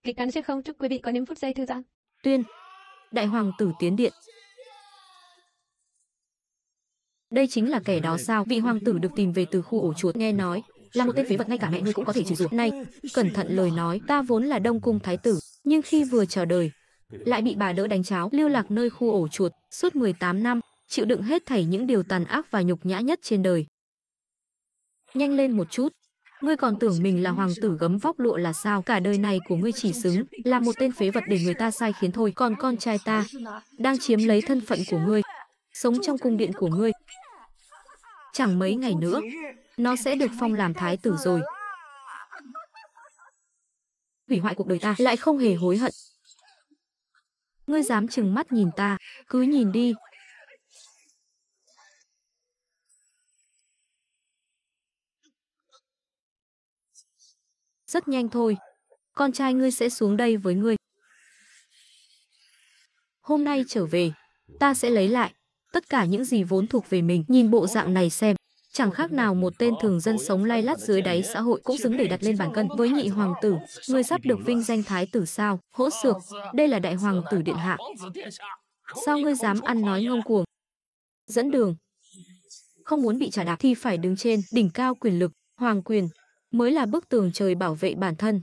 Kịch cắn sẽ không, chúc quý vị có những phút giây thư giãn. Tuyên, đại hoàng tử tiến điện. Đây chính là kẻ đó sao? Vị hoàng tử được tìm về từ khu ổ chuột, nghe nói là một tên phế vật, ngay cả mẹ ngươi cũng có thể chửi rủa. Này, cẩn thận lời nói, ta vốn là Đông cung thái tử, nhưng khi vừa chào đời, lại bị bà đỡ đánh cháo, lưu lạc nơi khu ổ chuột suốt 18 năm, chịu đựng hết thảy những điều tàn ác và nhục nhã nhất trên đời. Nhanh lên một chút, ngươi còn tưởng mình là hoàng tử gấm vóc lụa là sao? Cả đời này của ngươi chỉ xứng là một tên phế vật để người ta sai khiến thôi. Còn con trai ta đang chiếm lấy thân phận của ngươi, sống trong cung điện của ngươi. Chẳng mấy ngày nữa, nó sẽ được phong làm thái tử rồi. Hủy hoại cuộc đời ta lại không hề hối hận. Ngươi dám trừng mắt nhìn ta, cứ nhìn đi. Rất nhanh thôi, con trai ngươi sẽ xuống đây với ngươi. Hôm nay trở về, ta sẽ lấy lại tất cả những gì vốn thuộc về mình. Nhìn bộ dạng này xem, chẳng khác nào một tên thường dân sống lay lắt dưới đáy xã hội, cũng xứng để đặt lên bàn cân với nhị hoàng tử. Ngươi sắp được vinh danh thái tử sao? Hỗn xược, đây là đại hoàng tử điện hạ. Sao ngươi dám ăn nói ngông cuồng? Dẫn đường. Không muốn bị trả đạp thì phải đứng trên đỉnh cao quyền lực, hoàng quyền mới là bức tường trời bảo vệ bản thân.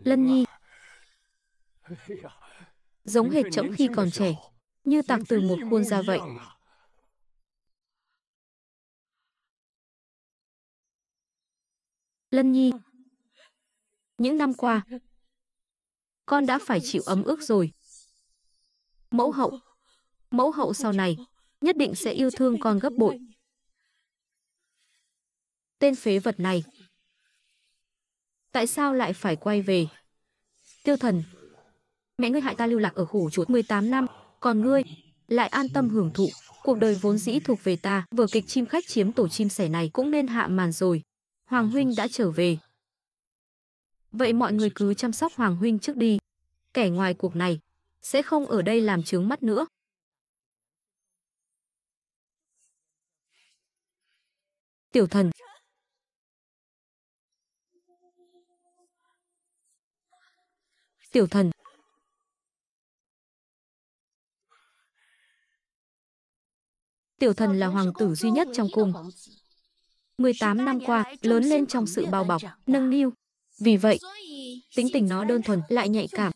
Lân Nhi giống hệt trẫm khi còn trẻ, như tạc từ một khuôn ra vậy. Lân Nhi, những năm qua, con đã phải chịu ấm ức rồi. Mẫu hậu sau này nhất định sẽ yêu thương con gấp bội. Tên phế vật này, tại sao lại phải quay về? Tiêu Thần, mẹ ngươi hại ta lưu lạc ở khổ chuột 18 năm, còn ngươi lại an tâm hưởng thụ cuộc đời vốn dĩ thuộc về ta. Vở kịch chim khách chiếm tổ chim sẻ này cũng nên hạ màn rồi. Hoàng huynh đã trở về. Vậy mọi người cứ chăm sóc Hoàng huynh trước đi. Kẻ ngoài cuộc này sẽ không ở đây làm chướng mắt nữa. Tiểu Thần, Tiểu Thần, Tiểu Thần là hoàng tử duy nhất trong cung. 18 năm qua, lớn lên trong sự bao bọc, nâng niu. Vì vậy, tính tình nó đơn thuần lại nhạy cảm.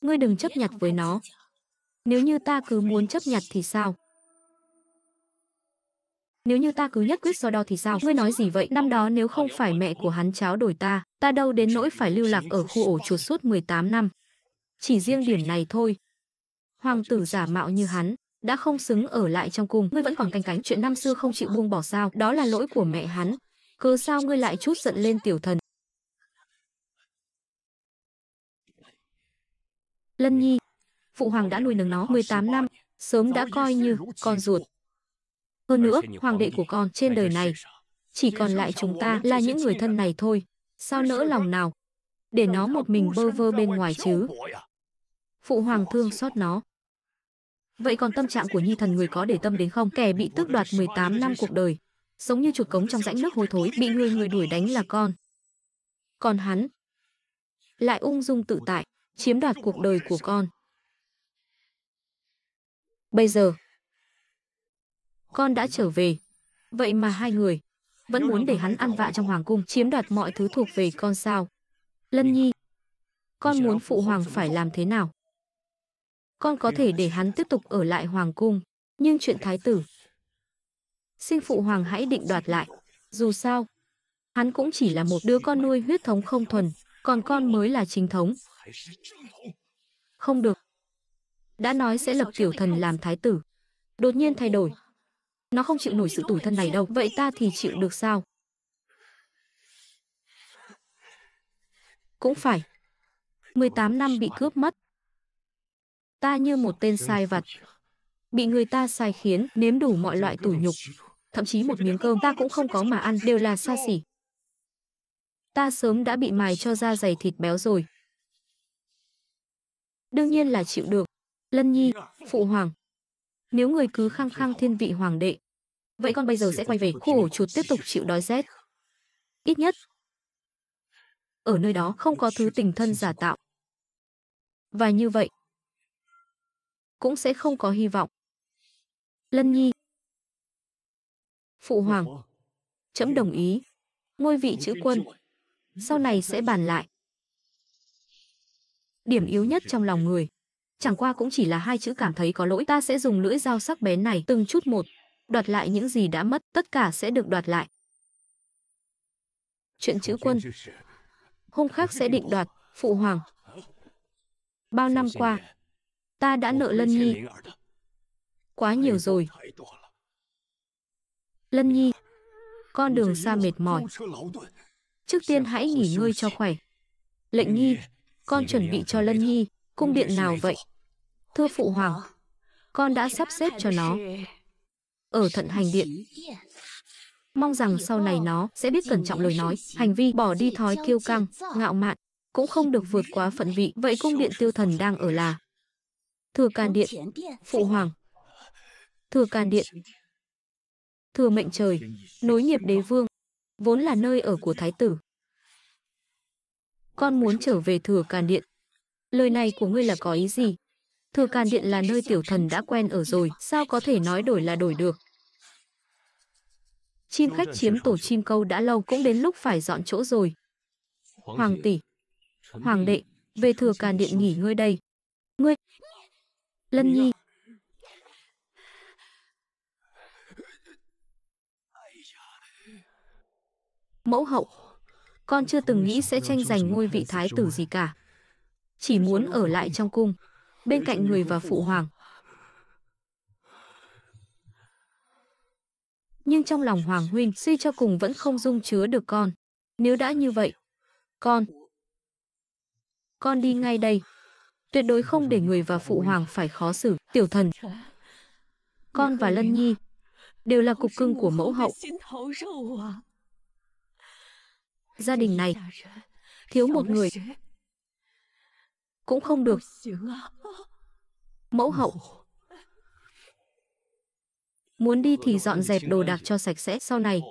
Ngươi đừng chấp nhặt với nó. Nếu như ta cứ muốn chấp nhặt thì sao? Nếu như ta cứ nhất quyết so đo thì sao? Ngươi nói gì vậy? Năm đó nếu không phải mẹ của hắn tráo đổi ta đâu đến nỗi phải lưu lạc ở khu ổ chuột suốt 18 năm. Chỉ riêng điểm này thôi, hoàng tử giả mạo như hắn đã không xứng ở lại trong cung. Ngươi vẫn còn canh cánh chuyện năm xưa không chịu buông bỏ sao? Đó là lỗi của mẹ hắn. Cớ sao ngươi lại trút giận lên Tiểu Thần? Lân Nhi, phụ hoàng đã nuôi nấng nó 18 năm, sớm đã coi như con ruột. Hơn nữa, hoàng đệ của con trên đời này chỉ còn lại chúng ta là những người thân này thôi. Sao nỡ lòng nào để nó một mình bơ vơ bên ngoài chứ? Phụ hoàng thương xót nó. Vậy còn tâm trạng của Nhi Thần người có để tâm đến không? Kẻ bị tước đoạt 18 năm cuộc đời, sống như chuột cống trong rãnh nước hôi thối, bị người đuổi đánh là con. Còn hắn lại ung dung tự tại, chiếm đoạt cuộc đời của con. Bây giờ, con đã trở về, vậy mà hai người vẫn muốn để hắn ăn vạ trong hoàng cung, chiếm đoạt mọi thứ thuộc về con sao? Lân Nhi, con muốn phụ hoàng phải làm thế nào? Con có thể để hắn tiếp tục ở lại hoàng cung, nhưng chuyện thái tử, xin phụ hoàng hãy định đoạt lại. Dù sao, hắn cũng chỉ là một đứa con nuôi huyết thống không thuần, còn con mới là chính thống. Không được. Đã nói sẽ lập Tiểu Thần làm thái tử, đột nhiên thay đổi. Nó không chịu nổi sự tủi thân này đâu, vậy ta thì chịu được sao? Cũng phải. 18 năm bị cướp mất. Ta như một tên sai vặt, bị người ta sai khiến, nếm đủ mọi loại tủi nhục. Thậm chí một miếng cơm ta cũng không có mà ăn, đều là xa xỉ. Ta sớm đã bị mài cho da dày thịt béo rồi. Đương nhiên là chịu được. Lân Nhi, phụ hoàng. Nếu người cứ khăng khăng thiên vị hoàng đệ, vậy con bây giờ sẽ quay về khu ổ chuột tiếp tục chịu đói rét. Ít nhất, ở nơi đó không có thứ tình thân giả tạo. Và như vậy, cũng sẽ không có hy vọng. Lân Nhi. Phụ hoàng. Trẫm đồng ý. Ngôi vị chữ quân, sau này sẽ bàn lại. Điểm yếu nhất trong lòng người, chẳng qua cũng chỉ là hai chữ cảm thấy có lỗi. Ta sẽ dùng lưỡi dao sắc bén này từng chút một, đoạt lại những gì đã mất, tất cả sẽ được đoạt lại. Chuyện chữ quân, hôm khác sẽ định đoạt, phụ hoàng. Bao năm qua, ta đã nợ Lân Nhi quá nhiều rồi. Lân Nhi, con đường xa mệt mỏi. Trước tiên hãy nghỉ ngơi cho khỏe. Lệnh Nhi, con chuẩn bị cho Lân Nhi cung điện nào vậy? Thưa phụ hoàng, con đã sắp xếp cho nó ở Thận Hành Điện. Mong rằng sau này nó sẽ biết cẩn trọng lời nói, hành vi, bỏ đi thói kiêu căng, ngạo mạn, cũng không được vượt quá phận vị. Vậy cung điện Tiêu Thần đang ở là Thừa Càn Điện. Phụ hoàng. Thừa Càn Điện, thừa mệnh trời, nối nghiệp đế vương, vốn là nơi ở của thái tử. Con muốn trở về Thừa Càn Điện. Lời này của ngươi là có ý gì? Thừa Càn Điện là nơi tiểu thần đã quen ở rồi, sao có thể nói đổi là đổi được? Chim khách chiếm tổ chim câu đã lâu, cũng đến lúc phải dọn chỗ rồi. Hoàng tỷ, hoàng đệ, về Thừa Càn Điện nghỉ ngơi đây. Ngươi. Lân Nhi. Mẫu hậu, con chưa từng nghĩ sẽ tranh giành ngôi vị thái tử gì cả. Chỉ muốn ở lại trong cung, bên cạnh người và phụ hoàng. Nhưng trong lòng hoàng huynh suy cho cùng vẫn không dung chứa được con. Nếu đã như vậy, con đi ngay đây. Tuyệt đối không để người và phụ hoàng phải khó xử. Tiểu thần, con và Lân Nhi đều là cục cưng của mẫu hậu. Gia đình này thiếu một người cũng không được. Mẫu hậu, muốn đi thì dọn dẹp đồ đạc cho sạch sẽ. Sau này,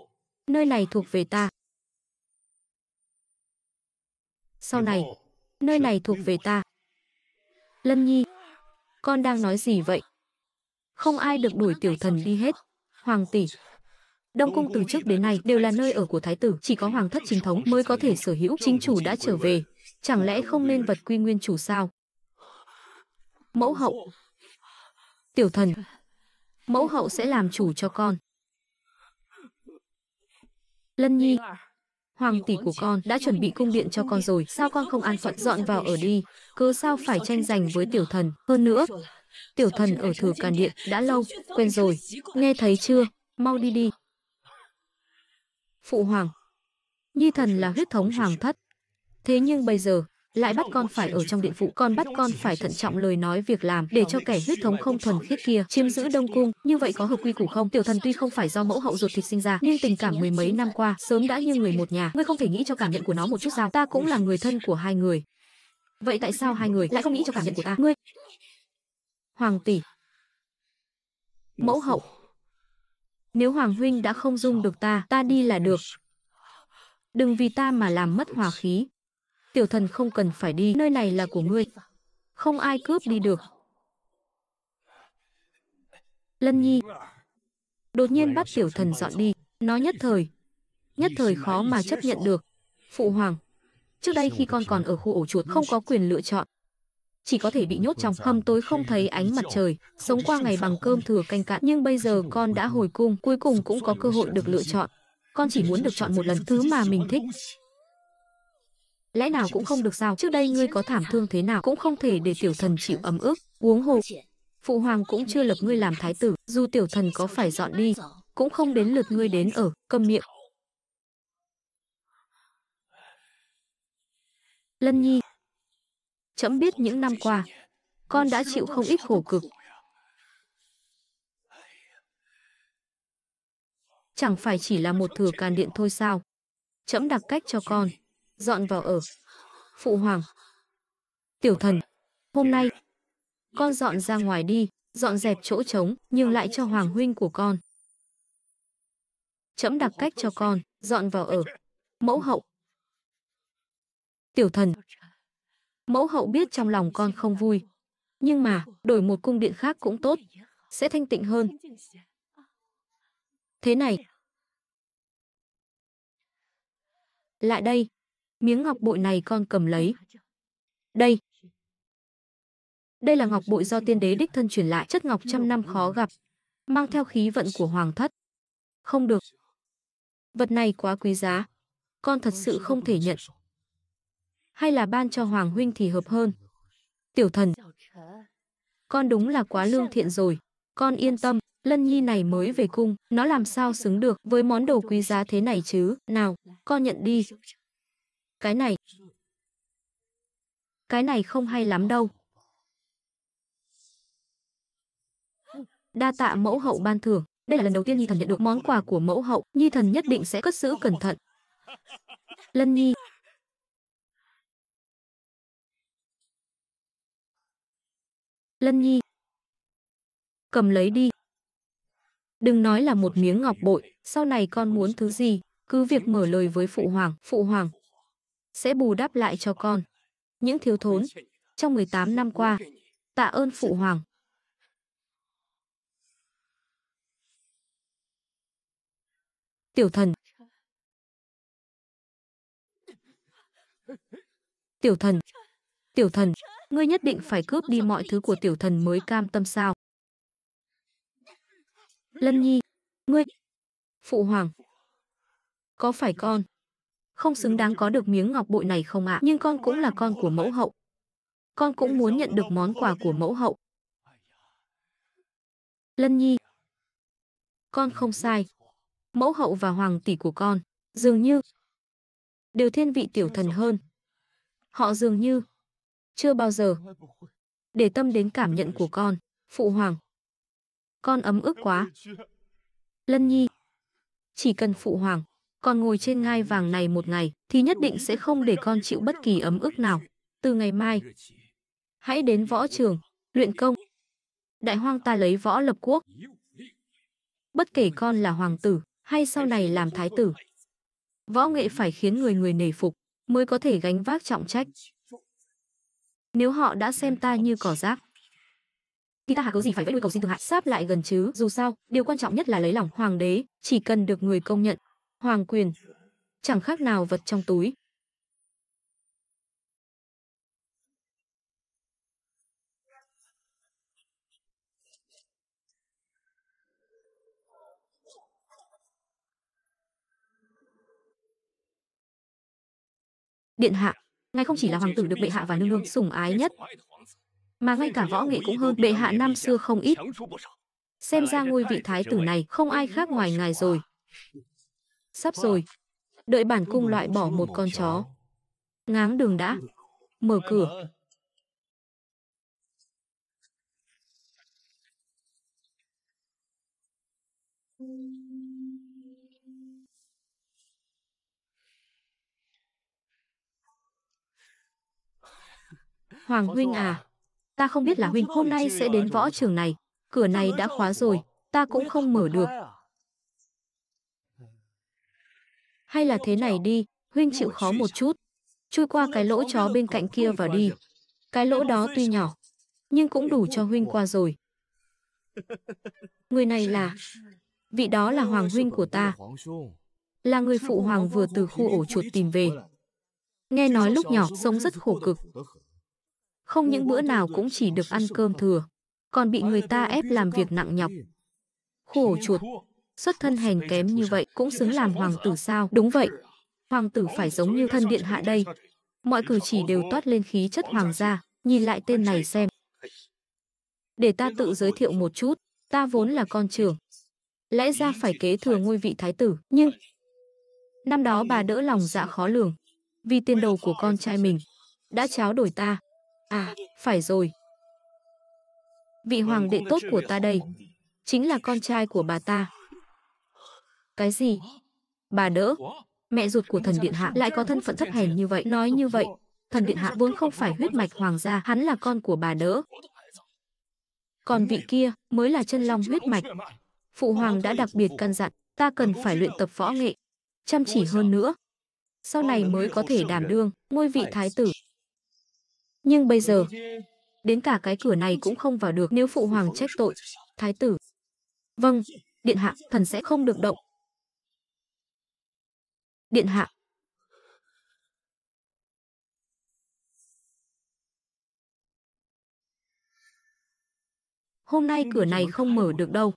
nơi này thuộc về ta. Sau này, nơi này thuộc về ta. Lân Nhi, con đang nói gì vậy? Không ai được đuổi tiểu thần đi hết. Hoàng tỷ, Đông cung từ trước đến nay đều là nơi ở của thái tử, chỉ có hoàng thất chính thống mới có thể sở hữu. Chính chủ đã trở về, chẳng lẽ không nên vật quy nguyên chủ sao? Mẫu hậu, tiểu thần, mẫu hậu sẽ làm chủ cho con. Lân Nhi, hoàng tỷ của con đã chuẩn bị cung điện cho con rồi, sao con không an phận dọn vào ở đi? Cứ sao phải tranh giành với tiểu thần? Hơn nữa, tiểu thần ở Thừa Càn Điện đã lâu, quen rồi. Nghe thấy chưa? Mau đi đi. Phụ hoàng, Nhi thần là huyết thống hoàng thất. Thế nhưng bây giờ lại bắt con phải ở trong điện phụ, con bắt con phải thận trọng lời nói việc làm, để cho kẻ huyết thống không thuần khiết kia chiếm giữ Đông cung. Như vậy có hợp quy củ không? Tiểu thần tuy không phải do mẫu hậu ruột thịt sinh ra, nhưng tình cảm mười mấy năm qua sớm đã như người một nhà. Ngươi không thể nghĩ cho cảm nhận của nó một chút sao? Ta cũng là người thân của hai người. Vậy tại sao hai người lại không nghĩ cho cảm nhận của ta? Ngươi. Hoàng tỷ, mẫu hậu, nếu hoàng huynh đã không dung được ta, ta đi là được. Đừng vì ta mà làm mất hòa khí. Tiểu thần không cần phải đi, nơi này là của ngươi, không ai cướp đi được. Lân Nhi đột nhiên bắt tiểu thần dọn đi, nó nhất thời khó mà chấp nhận được. Phụ hoàng, trước đây khi con còn ở khu ổ chuột không có quyền lựa chọn, chỉ có thể bị nhốt trong hầm tối không thấy ánh mặt trời, sống qua ngày bằng cơm thừa canh cạn. Nhưng bây giờ con đã hồi cung, cuối cùng cũng có cơ hội được lựa chọn. Con chỉ muốn được chọn một lần thứ mà mình thích. Lẽ nào cũng không được sao? Trước đây ngươi có thảm thương thế nào cũng không thể để tiểu thần chịu ấm ức. Huống hồ, phụ hoàng cũng chưa lập ngươi làm thái tử, dù tiểu thần có phải dọn đi, cũng không đến lượt ngươi đến ở. Câm miệng. Lân Nhi, trẫm biết những năm qua, con đã chịu không ít khổ cực. Chẳng phải chỉ là một Thừa Càn Điện thôi sao? Trẫm đặc cách cho con dọn vào ở. Phụ hoàng, tiểu thần, hôm nay Con dọn ra ngoài đi, dọn dẹp chỗ trống, nhường lại cho hoàng huynh của con. Trẫm đặc cách cho con, dọn vào ở. Mẫu hậu. Tiểu thần. Mẫu hậu biết trong lòng con không vui. Nhưng mà, đổi một cung điện khác cũng tốt, sẽ thanh tịnh hơn. Thế này. Lại đây. Miếng ngọc bội này con cầm lấy. Đây. Đây là ngọc bội do tiên đế đích thân truyền lại, chất ngọc trăm năm khó gặp, mang theo khí vận của hoàng thất. Không được. Vật này quá quý giá, con thật sự không thể nhận. Hay là ban cho hoàng huynh thì hợp hơn. Tiểu thần. Con đúng là quá lương thiện rồi. Con yên tâm, Lân Nhi này mới về cung, nó làm sao xứng được với món đồ quý giá thế này chứ. Nào, con nhận đi. Cái này. Cái này không hay lắm đâu. Đa tạ mẫu hậu ban thưởng. Đây là lần đầu tiên Nhi thần nhận được món quà của mẫu hậu. Nhi thần nhất định sẽ cất giữ cẩn thận. Lân Nhi. Lân Nhi. Cầm lấy đi. Đừng nói là một miếng ngọc bội. Sau này con muốn thứ gì, cứ việc mở lời với phụ hoàng. Phụ hoàng sẽ bù đắp lại cho con những thiếu thốn trong 18 năm qua. Tạ ơn phụ hoàng. Tiểu thần. Tiểu thần. Tiểu thần, ngươi nhất định phải cướp đi mọi thứ của tiểu thần mới cam tâm sao? Lân Nhi, ngươi... Phụ hoàng, có phải con không xứng đáng có được miếng ngọc bội này không ạ? Nhưng con cũng là con của mẫu hậu. Con cũng muốn nhận được món quà của mẫu hậu. Lân Nhi, con không sai. Mẫu hậu và hoàng tỷ của con dường như đều thiên vị tiểu thần hơn. Họ dường như chưa bao giờ để tâm đến cảm nhận của con. Phụ hoàng, con ấm ức quá. Lân Nhi, chỉ cần phụ hoàng còn ngồi trên ngai vàng này một ngày thì nhất định sẽ không để con chịu bất kỳ ấm ức nào. Từ ngày mai, hãy đến võ trường, luyện công. Đại hoang ta lấy võ lập quốc. Bất kể con là hoàng tử hay sau này làm thái tử, võ nghệ phải khiến người người nể phục mới có thể gánh vác trọng trách. Nếu họ đã xem ta như cỏ rác thì ta há có gì phải vẫy đuôi cầu xin thương hại. Sáp lại gần chứ. Dù sao, điều quan trọng nhất là lấy lòng hoàng đế. Chỉ cần được người công nhận, hoàng quyền chẳng khác nào vật trong túi. Điện hạ, ngài không chỉ là hoàng tử được bệ hạ và nương nương sủng ái nhất, mà ngay cả võ nghệ cũng hơn bệ hạ năm xưa không ít. Xem ra ngôi vị thái tử này không ai khác ngoài ngài rồi. Sắp rồi, đợi bản cung loại bỏ một con chó ngáng đường đã. Mở cửa. Hoàng huynh à, ta không biết là huynh hôm nay sẽ đến võ trường này. Cửa này đã khóa rồi, ta cũng không mở được. Hay là thế này đi, huynh chịu khó một chút, chui qua cái lỗ chó bên cạnh kia vào đi. Cái lỗ đó tuy nhỏ, nhưng cũng đủ cho huynh qua rồi. Người này là... Vị đó là hoàng huynh của ta, là người phụ hoàng vừa từ khu ổ chuột tìm về. Nghe nói lúc nhỏ sống rất khổ cực, không những bữa nào cũng chỉ được ăn cơm thừa, còn bị người ta ép làm việc nặng nhọc. Khu ổ chuột, xuất thân hèn kém như vậy cũng xứng làm hoàng tử sao? Đúng vậy, hoàng tử phải giống như thân điện hạ đây. Mọi cử chỉ đều toát lên khí chất hoàng gia. Nhìn lại tên này xem. Để ta tự giới thiệu một chút, ta vốn là con trưởng, lẽ ra phải kế thừa ngôi vị thái tử, nhưng năm đó bà đỡ lòng dạ khó lường, vì tiền đồ của con trai mình đã tráo đổi ta. À, phải rồi. Vị hoàng đệ tốt của ta đây chính là con trai của bà ta. Cái gì? Bà đỡ? Mẹ ruột của thần điện hạ lại có thân phận thấp hèn như vậy. Nói như vậy, thần điện hạ vốn không phải huyết mạch hoàng gia, hắn là con của bà đỡ. Còn vị kia mới là chân long huyết mạch. Phụ hoàng đã đặc biệt căn dặn, ta cần phải luyện tập võ nghệ, chăm chỉ hơn nữa. Sau này mới có thể đảm đương ngôi vị thái tử. Nhưng bây giờ, đến cả cái cửa này cũng không vào được nếu phụ hoàng trách tội. Thái tử. Vâng, điện hạ, thần sẽ không được động. Điện hạ. Hôm nay cửa này không mở được đâu.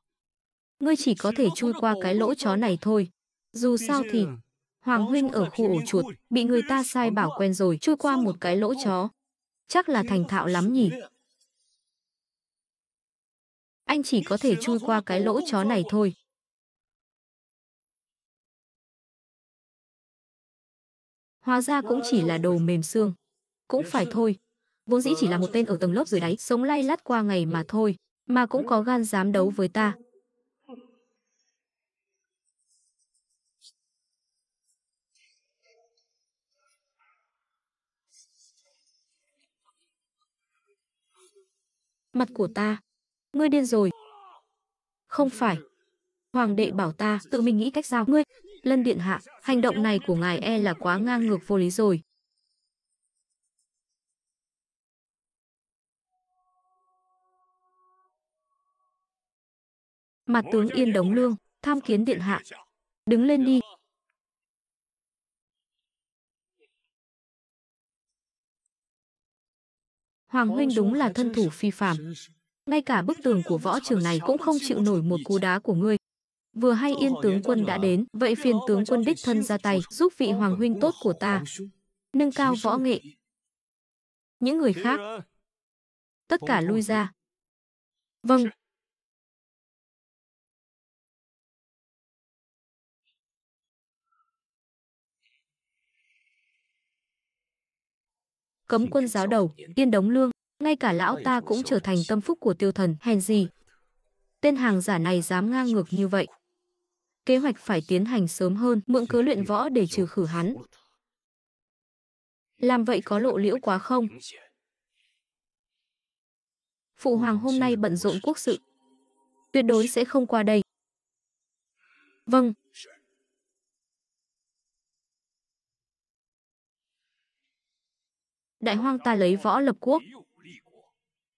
Ngươi chỉ có thể chui qua cái lỗ chó này thôi. Dù sao thì, Hoàng huynh ở khu ổ chuột, bị người ta sai bảo quen rồi, chui qua một cái lỗ chó. Chắc là thành thạo lắm nhỉ. Anh chỉ có thể chui qua cái lỗ chó này thôi. Hóa ra cũng chỉ là đồ mềm xương. Cũng phải thôi. Vốn dĩ chỉ là một tên ở tầng lớp dưới đáy, sống lay lắt qua ngày mà thôi. Mà cũng có gan dám đấu với ta. Mặt của ta. Ngươi điên rồi. Không phải. Hoàng đệ bảo ta tự mình nghĩ cách sao. Ngươi, Lân điện hạ, hành động này của ngài e là quá ngang ngược vô lý rồi. Mặt tướng Yên Đống Lương, tham kiến điện hạ. Đứng lên đi. Hoàng huynh đúng là thân thủ phi phàm. Ngay cả bức tường của võ trường này cũng không chịu nổi một cú đá của ngươi. Vừa hay Yên tướng quân đã đến, vậy phiền tướng quân đích thân ra tay, giúp vị hoàng huynh tốt của ta nâng cao võ nghệ. Những người khác, tất cả lui ra. Vâng. Cấm quân giáo đầu, Yên Đống Lương, ngay cả lão ta cũng trở thành tâm phúc của tiêu thần, hèn gì. Tên hàng giả này dám ngang ngược như vậy. Kế hoạch phải tiến hành sớm hơn, mượn cớ luyện võ để trừ khử hắn. Làm vậy có lộ liễu quá không? Phụ hoàng hôm nay bận rộn quốc sự. Tuyệt đối sẽ không qua đây. Vâng. Đại hoang ta lấy võ lập quốc.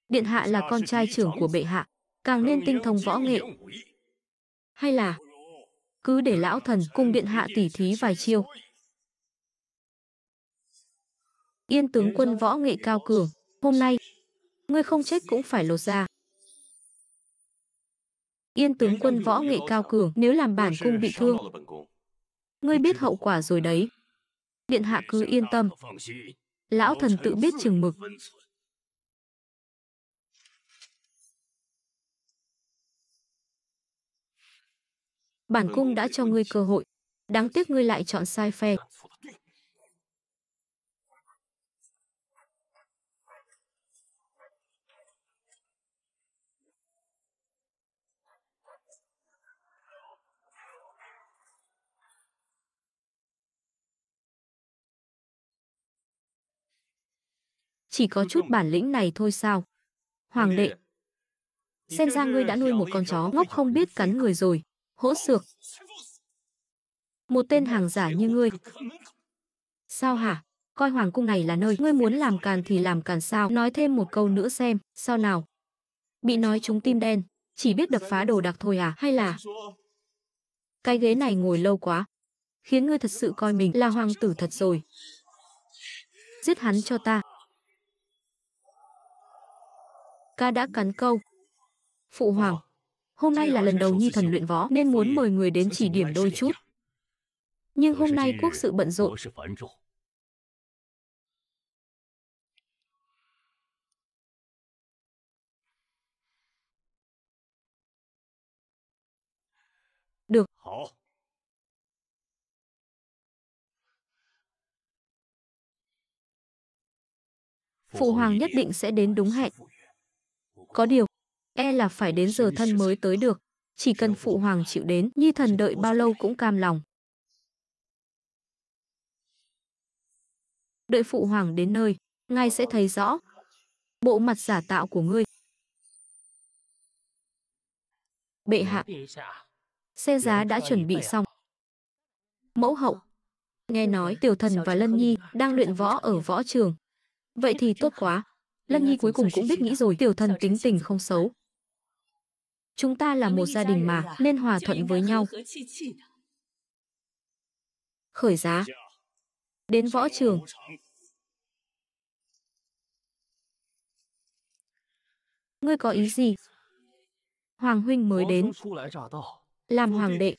Điện hạ là con trai trưởng của bệ hạ, càng nên tinh thông võ nghệ. Hay là cứ để lão thần cùng điện hạ tỉ thí vài chiêu. Yên tướng quân võ nghệ cao cường, hôm nay ngươi không chết cũng phải lột da. Yên tướng quân võ nghệ cao cường, nếu làm bản cung bị thương, ngươi biết hậu quả rồi đấy. Điện hạ cứ yên tâm, lão thần tự biết chừng mực. Bản cung đã cho ngươi cơ hội, đáng tiếc ngươi lại chọn sai phe. Chỉ có chút bản lĩnh này thôi sao? Hoàng đệ, xem ra ngươi đã nuôi một con chó ngốc không biết cắn người rồi. Hỗn xược. Một tên hàng giả như ngươi. Sao hả? Coi hoàng cung này là nơi ngươi muốn làm càn thì làm càn sao? Nói thêm một câu nữa xem, sao nào? Bị nói trúng tim đen, chỉ biết đập phá đồ đạc thôi à? Hay là cái ghế này ngồi lâu quá, khiến ngươi thật sự coi mình là hoàng tử thật rồi. Giết hắn cho ta. Ca đã cắn câu. Phụ hoàng, hôm nay là lần đầu Nhi thần luyện võ nên muốn mời người đến chỉ điểm đôi chút. Nhưng hôm nay quốc sự bận rộn. Được. Phụ hoàng nhất định sẽ đến đúng hẹn. Có điều, e là phải đến giờ thân mới tới được. Chỉ cần phụ hoàng chịu đến, Nhi thần đợi bao lâu cũng cam lòng. Đợi phụ hoàng đến nơi, ngài sẽ thấy rõ bộ mặt giả tạo của ngươi. Bệ hạ, xe giá đã chuẩn bị xong. Mẫu hậu, nghe nói tiểu thần và Lân Nhi đang luyện võ ở võ trường. Vậy thì tốt quá. Lân Nhi cuối cùng cũng biết nghĩ rồi, tiểu thần tính tình không xấu. Chúng ta là một gia đình mà, nên hòa thuận với nhau. Khởi giá. Đến võ trường. Ngươi có ý gì? Hoàng huynh mới đến. Làm hoàng đệ,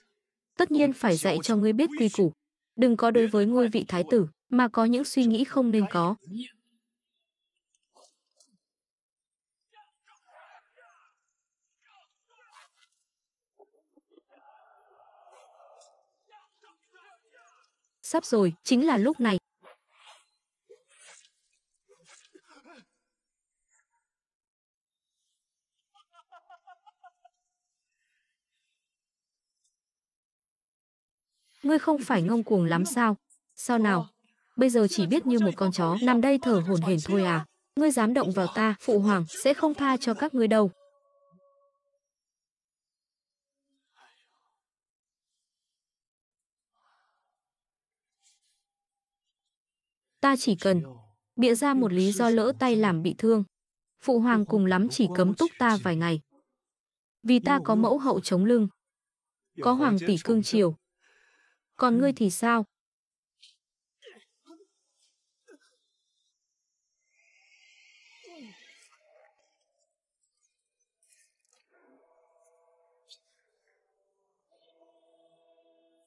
tất nhiên phải dạy cho ngươi biết quy củ. Đừng có đối với ngôi vị thái tử mà có những suy nghĩ không nên có. Sắp rồi, chính là lúc này. Ngươi không phải ngông cuồng lắm sao? Sao nào? Bây giờ chỉ biết như một con chó nằm đây thở hổn hển thôi à? Ngươi dám động vào ta, phụ hoàng sẽ không tha cho các ngươi đâu. Ta chỉ cần bịa ra một lý do lỡ tay làm bị thương. Phụ hoàng cùng lắm chỉ cấm túc ta vài ngày. Vì ta có mẫu hậu chống lưng, có hoàng tỷ cưng chiều. Còn ngươi thì sao?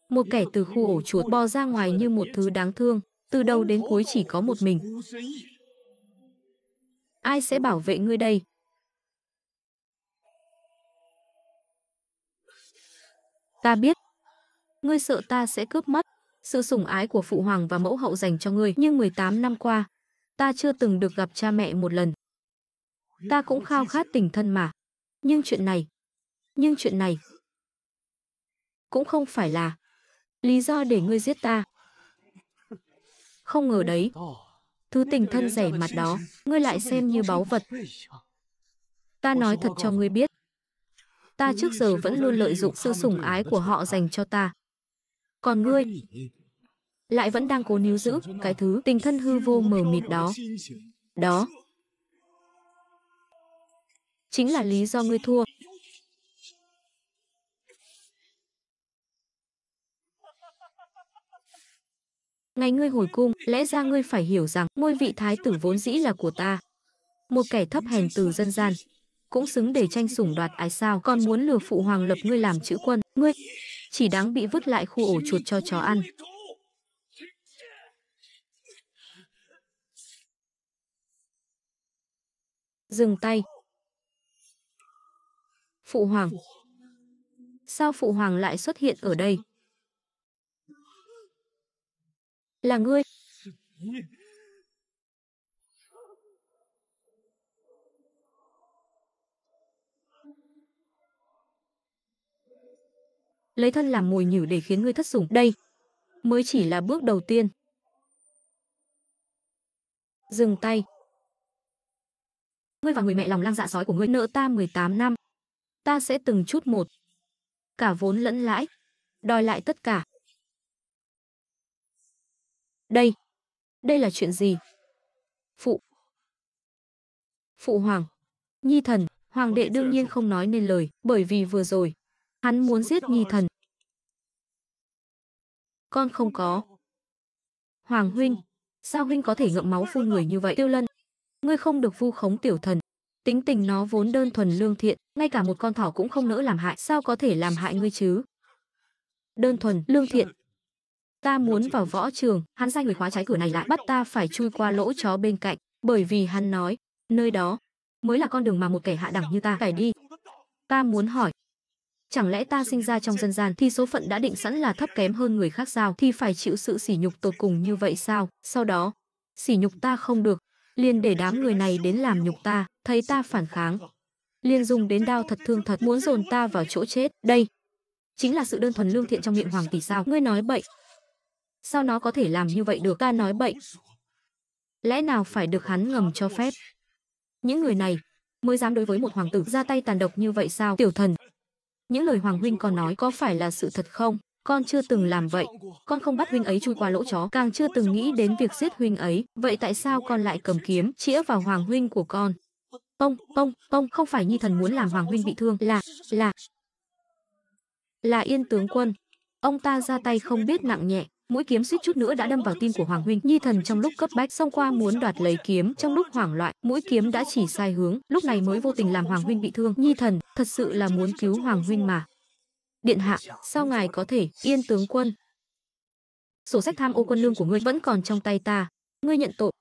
Một kẻ từ khu ổ chuột bò ra ngoài như một thứ đáng thương, từ đầu đến cuối chỉ có một mình. Ai sẽ bảo vệ ngươi đây? Ta biết, ngươi sợ ta sẽ cướp mất sự sủng ái của phụ hoàng và mẫu hậu dành cho ngươi, nhưng 18 năm qua, ta chưa từng được gặp cha mẹ một lần. Ta cũng khao khát tình thân mà. Nhưng chuyện này cũng không phải là lý do để ngươi giết ta. Không ngờ đấy, thứ tình thân rẻ mạt đó, ngươi lại xem như báu vật. Ta nói thật cho ngươi biết, ta trước giờ vẫn luôn lợi dụng sự sủng ái của họ dành cho ta. Còn ngươi lại vẫn đang cố níu giữ cái thứ tình thân hư vô mờ mịt đó. Đó chính là lý do ngươi thua. Ngày ngươi hồi cung, lẽ ra ngươi phải hiểu rằng ngôi vị thái tử vốn dĩ là của ta. Một kẻ thấp hèn từ dân gian, cũng xứng để tranh sủng đoạt ái sao? Còn muốn lừa phụ hoàng lập ngươi làm chữ quân, ngươi chỉ đáng bị vứt lại khu ổ chuột cho chó ăn. Dừng tay. Phụ hoàng. Sao phụ hoàng lại xuất hiện ở đây? Là ngươi. Lấy thân làm mồi nhử để khiến ngươi thất sủng. Đây mới chỉ là bước đầu tiên. Dừng tay. Ngươi và người mẹ lòng lang dạ sói của ngươi nợ ta 18 năm. Ta sẽ từng chút một, cả vốn lẫn lãi, đòi lại tất cả. Đây là chuyện gì? Phụ hoàng, Nhi thần, hoàng đệ đương nhiên không nói nên lời, bởi vì vừa rồi, hắn muốn giết Nhi thần. Con không có. Hoàng huynh, sao huynh có thể ngậm máu phun người như vậy? Tiêu Lân, ngươi không được vu khống tiểu thần. Tính tình nó vốn đơn thuần lương thiện, ngay cả một con thỏ cũng không nỡ làm hại, sao có thể làm hại ngươi chứ? Đơn thuần, lương thiện. Ta muốn vào võ trường, hắn sai người khóa trái cửa này lại, bắt ta phải chui qua lỗ chó bên cạnh, bởi vì hắn nói, nơi đó mới là con đường mà một kẻ hạ đẳng như ta phải đi. Ta muốn hỏi, chẳng lẽ ta sinh ra trong dân gian thì số phận đã định sẵn là thấp kém hơn người khác sao? Thì phải chịu sự sỉ nhục tột cùng như vậy sao? Sau đó, sỉ nhục ta không được, liền để đám người này đến làm nhục ta, thấy ta phản kháng, liền dùng đến đao thật thương thật, muốn dồn ta vào chỗ chết. Đây chính là sự đơn thuần lương thiện trong miệng hoàng tỷ sao? Ngươi nói bậy. Sao nó có thể làm như vậy được? Ta nói bậy. Lẽ nào phải được hắn ngầm cho phép? Những người này mới dám đối với một hoàng tử ra tay tàn độc như vậy sao? Tiểu thần, Những lời Hoàng huynh còn nói có phải là sự thật không? Con chưa từng làm vậy. Con không bắt huynh ấy chui qua lỗ chó, càng chưa từng nghĩ đến việc giết huynh ấy. Vậy tại sao con lại cầm kiếm chĩa vào Hoàng huynh của con? Tông, không phải Nhi thần muốn làm Hoàng huynh bị thương, là Yên tướng quân. Ông ta ra tay không biết nặng nhẹ, mũi kiếm suýt chút nữa đã đâm vào tim của Hoàng huynh. Nhi thần trong lúc cấp bách xông qua muốn đoạt lấy kiếm, trong lúc hoảng loạn, mũi kiếm đã chỉ sai hướng, lúc này mới vô tình làm Hoàng huynh bị thương. Nhi thần thật sự là muốn cứu Hoàng huynh mà. Điện hạ, sao ngài có thể? Yên tướng quân, sổ sách tham ô quân lương của ngươi vẫn còn trong tay ta. Ngươi nhận tội,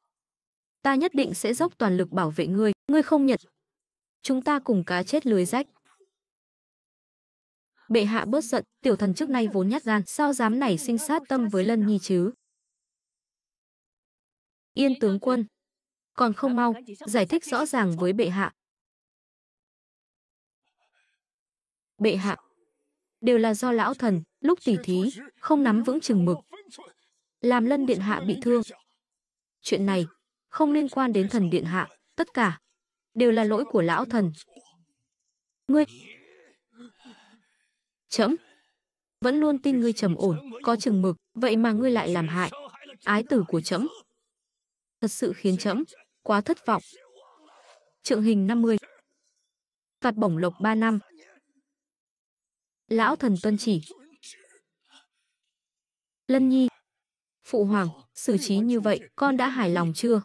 ta nhất định sẽ dốc toàn lực bảo vệ ngươi. Ngươi không nhận, chúng ta cùng cá chết lưới rách. Bệ hạ bớt giận, tiểu thần trước nay vốn nhát gan, sao dám nảy sinh sát tâm với Lân Nhi chứ? Yên tướng quân, còn không mau giải thích rõ ràng với bệ hạ. Bệ hạ, đều là do lão thần lúc tỉ thí không nắm vững chừng mực, làm Lân điện hạ bị thương. Chuyện này không liên quan đến thần điện hạ, tất cả đều là lỗi của lão thần. Ngươi, trẫm vẫn luôn tin ngươi trầm ổn, có chừng mực, vậy mà ngươi lại làm hại ái tử của trẫm. Thật sự khiến trẫm quá thất vọng. Trượng hình 50, phạt bổng lộc 3 năm. Lão thần tuân chỉ. Lân Nhi, phụ hoàng, xử trí như vậy, con đã hài lòng chưa?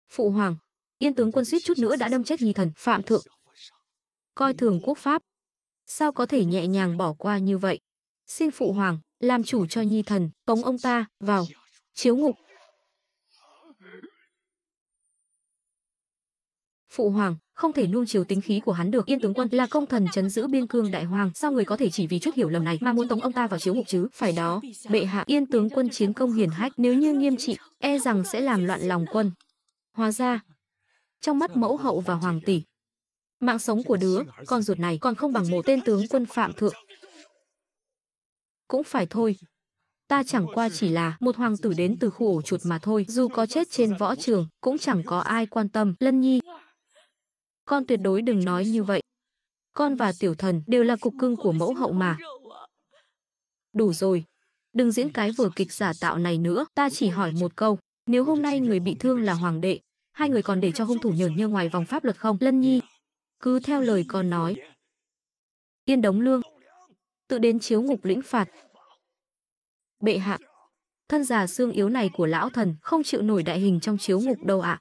Phụ hoàng, Yên tướng quân suýt chút nữa đã đâm chết Nhi thần. Phạm thượng coi thường quốc pháp, sao có thể nhẹ nhàng bỏ qua như vậy? Xin phụ hoàng làm chủ cho Nhi thần, tống ông ta vào chiếu ngục. Phụ hoàng, không thể nuông chiều tính khí của hắn được. Yên tướng quân là công thần trấn giữ biên cương đại hoàng, sao người có thể chỉ vì chút hiểu lầm này mà muốn tống ông ta vào chiếu ngục chứ? Phải đó, bệ hạ, Yên tướng quân chiến công hiển hách, nếu như nghiêm trị, e rằng sẽ làm loạn lòng quân. Hóa ra, trong mắt mẫu hậu và hoàng tỷ, mạng sống của đứa con ruột này còn không bằng một tên tướng quân Phạm thượng. Cũng phải thôi, ta chẳng qua chỉ là một hoàng tử đến từ khu ổ chuột mà thôi, dù có chết trên võ trường cũng chẳng có ai quan tâm. Lân Nhi, con tuyệt đối đừng nói như vậy. Con và tiểu thần đều là cục cưng của mẫu hậu mà. Đủ rồi, đừng diễn cái vở kịch giả tạo này nữa. Ta chỉ hỏi một câu, nếu hôm nay người bị thương là hoàng đệ, hai người còn để cho hung thủ nhởn nhơ ngoài vòng pháp luật không? Lân Nhi, cứ theo lời con nói. Yên Đống Lương tự đến chiếu ngục lĩnh phạt. Bệ hạ, thân già xương yếu này của lão thần không chịu nổi đại hình trong chiếu ngục đâu ạ.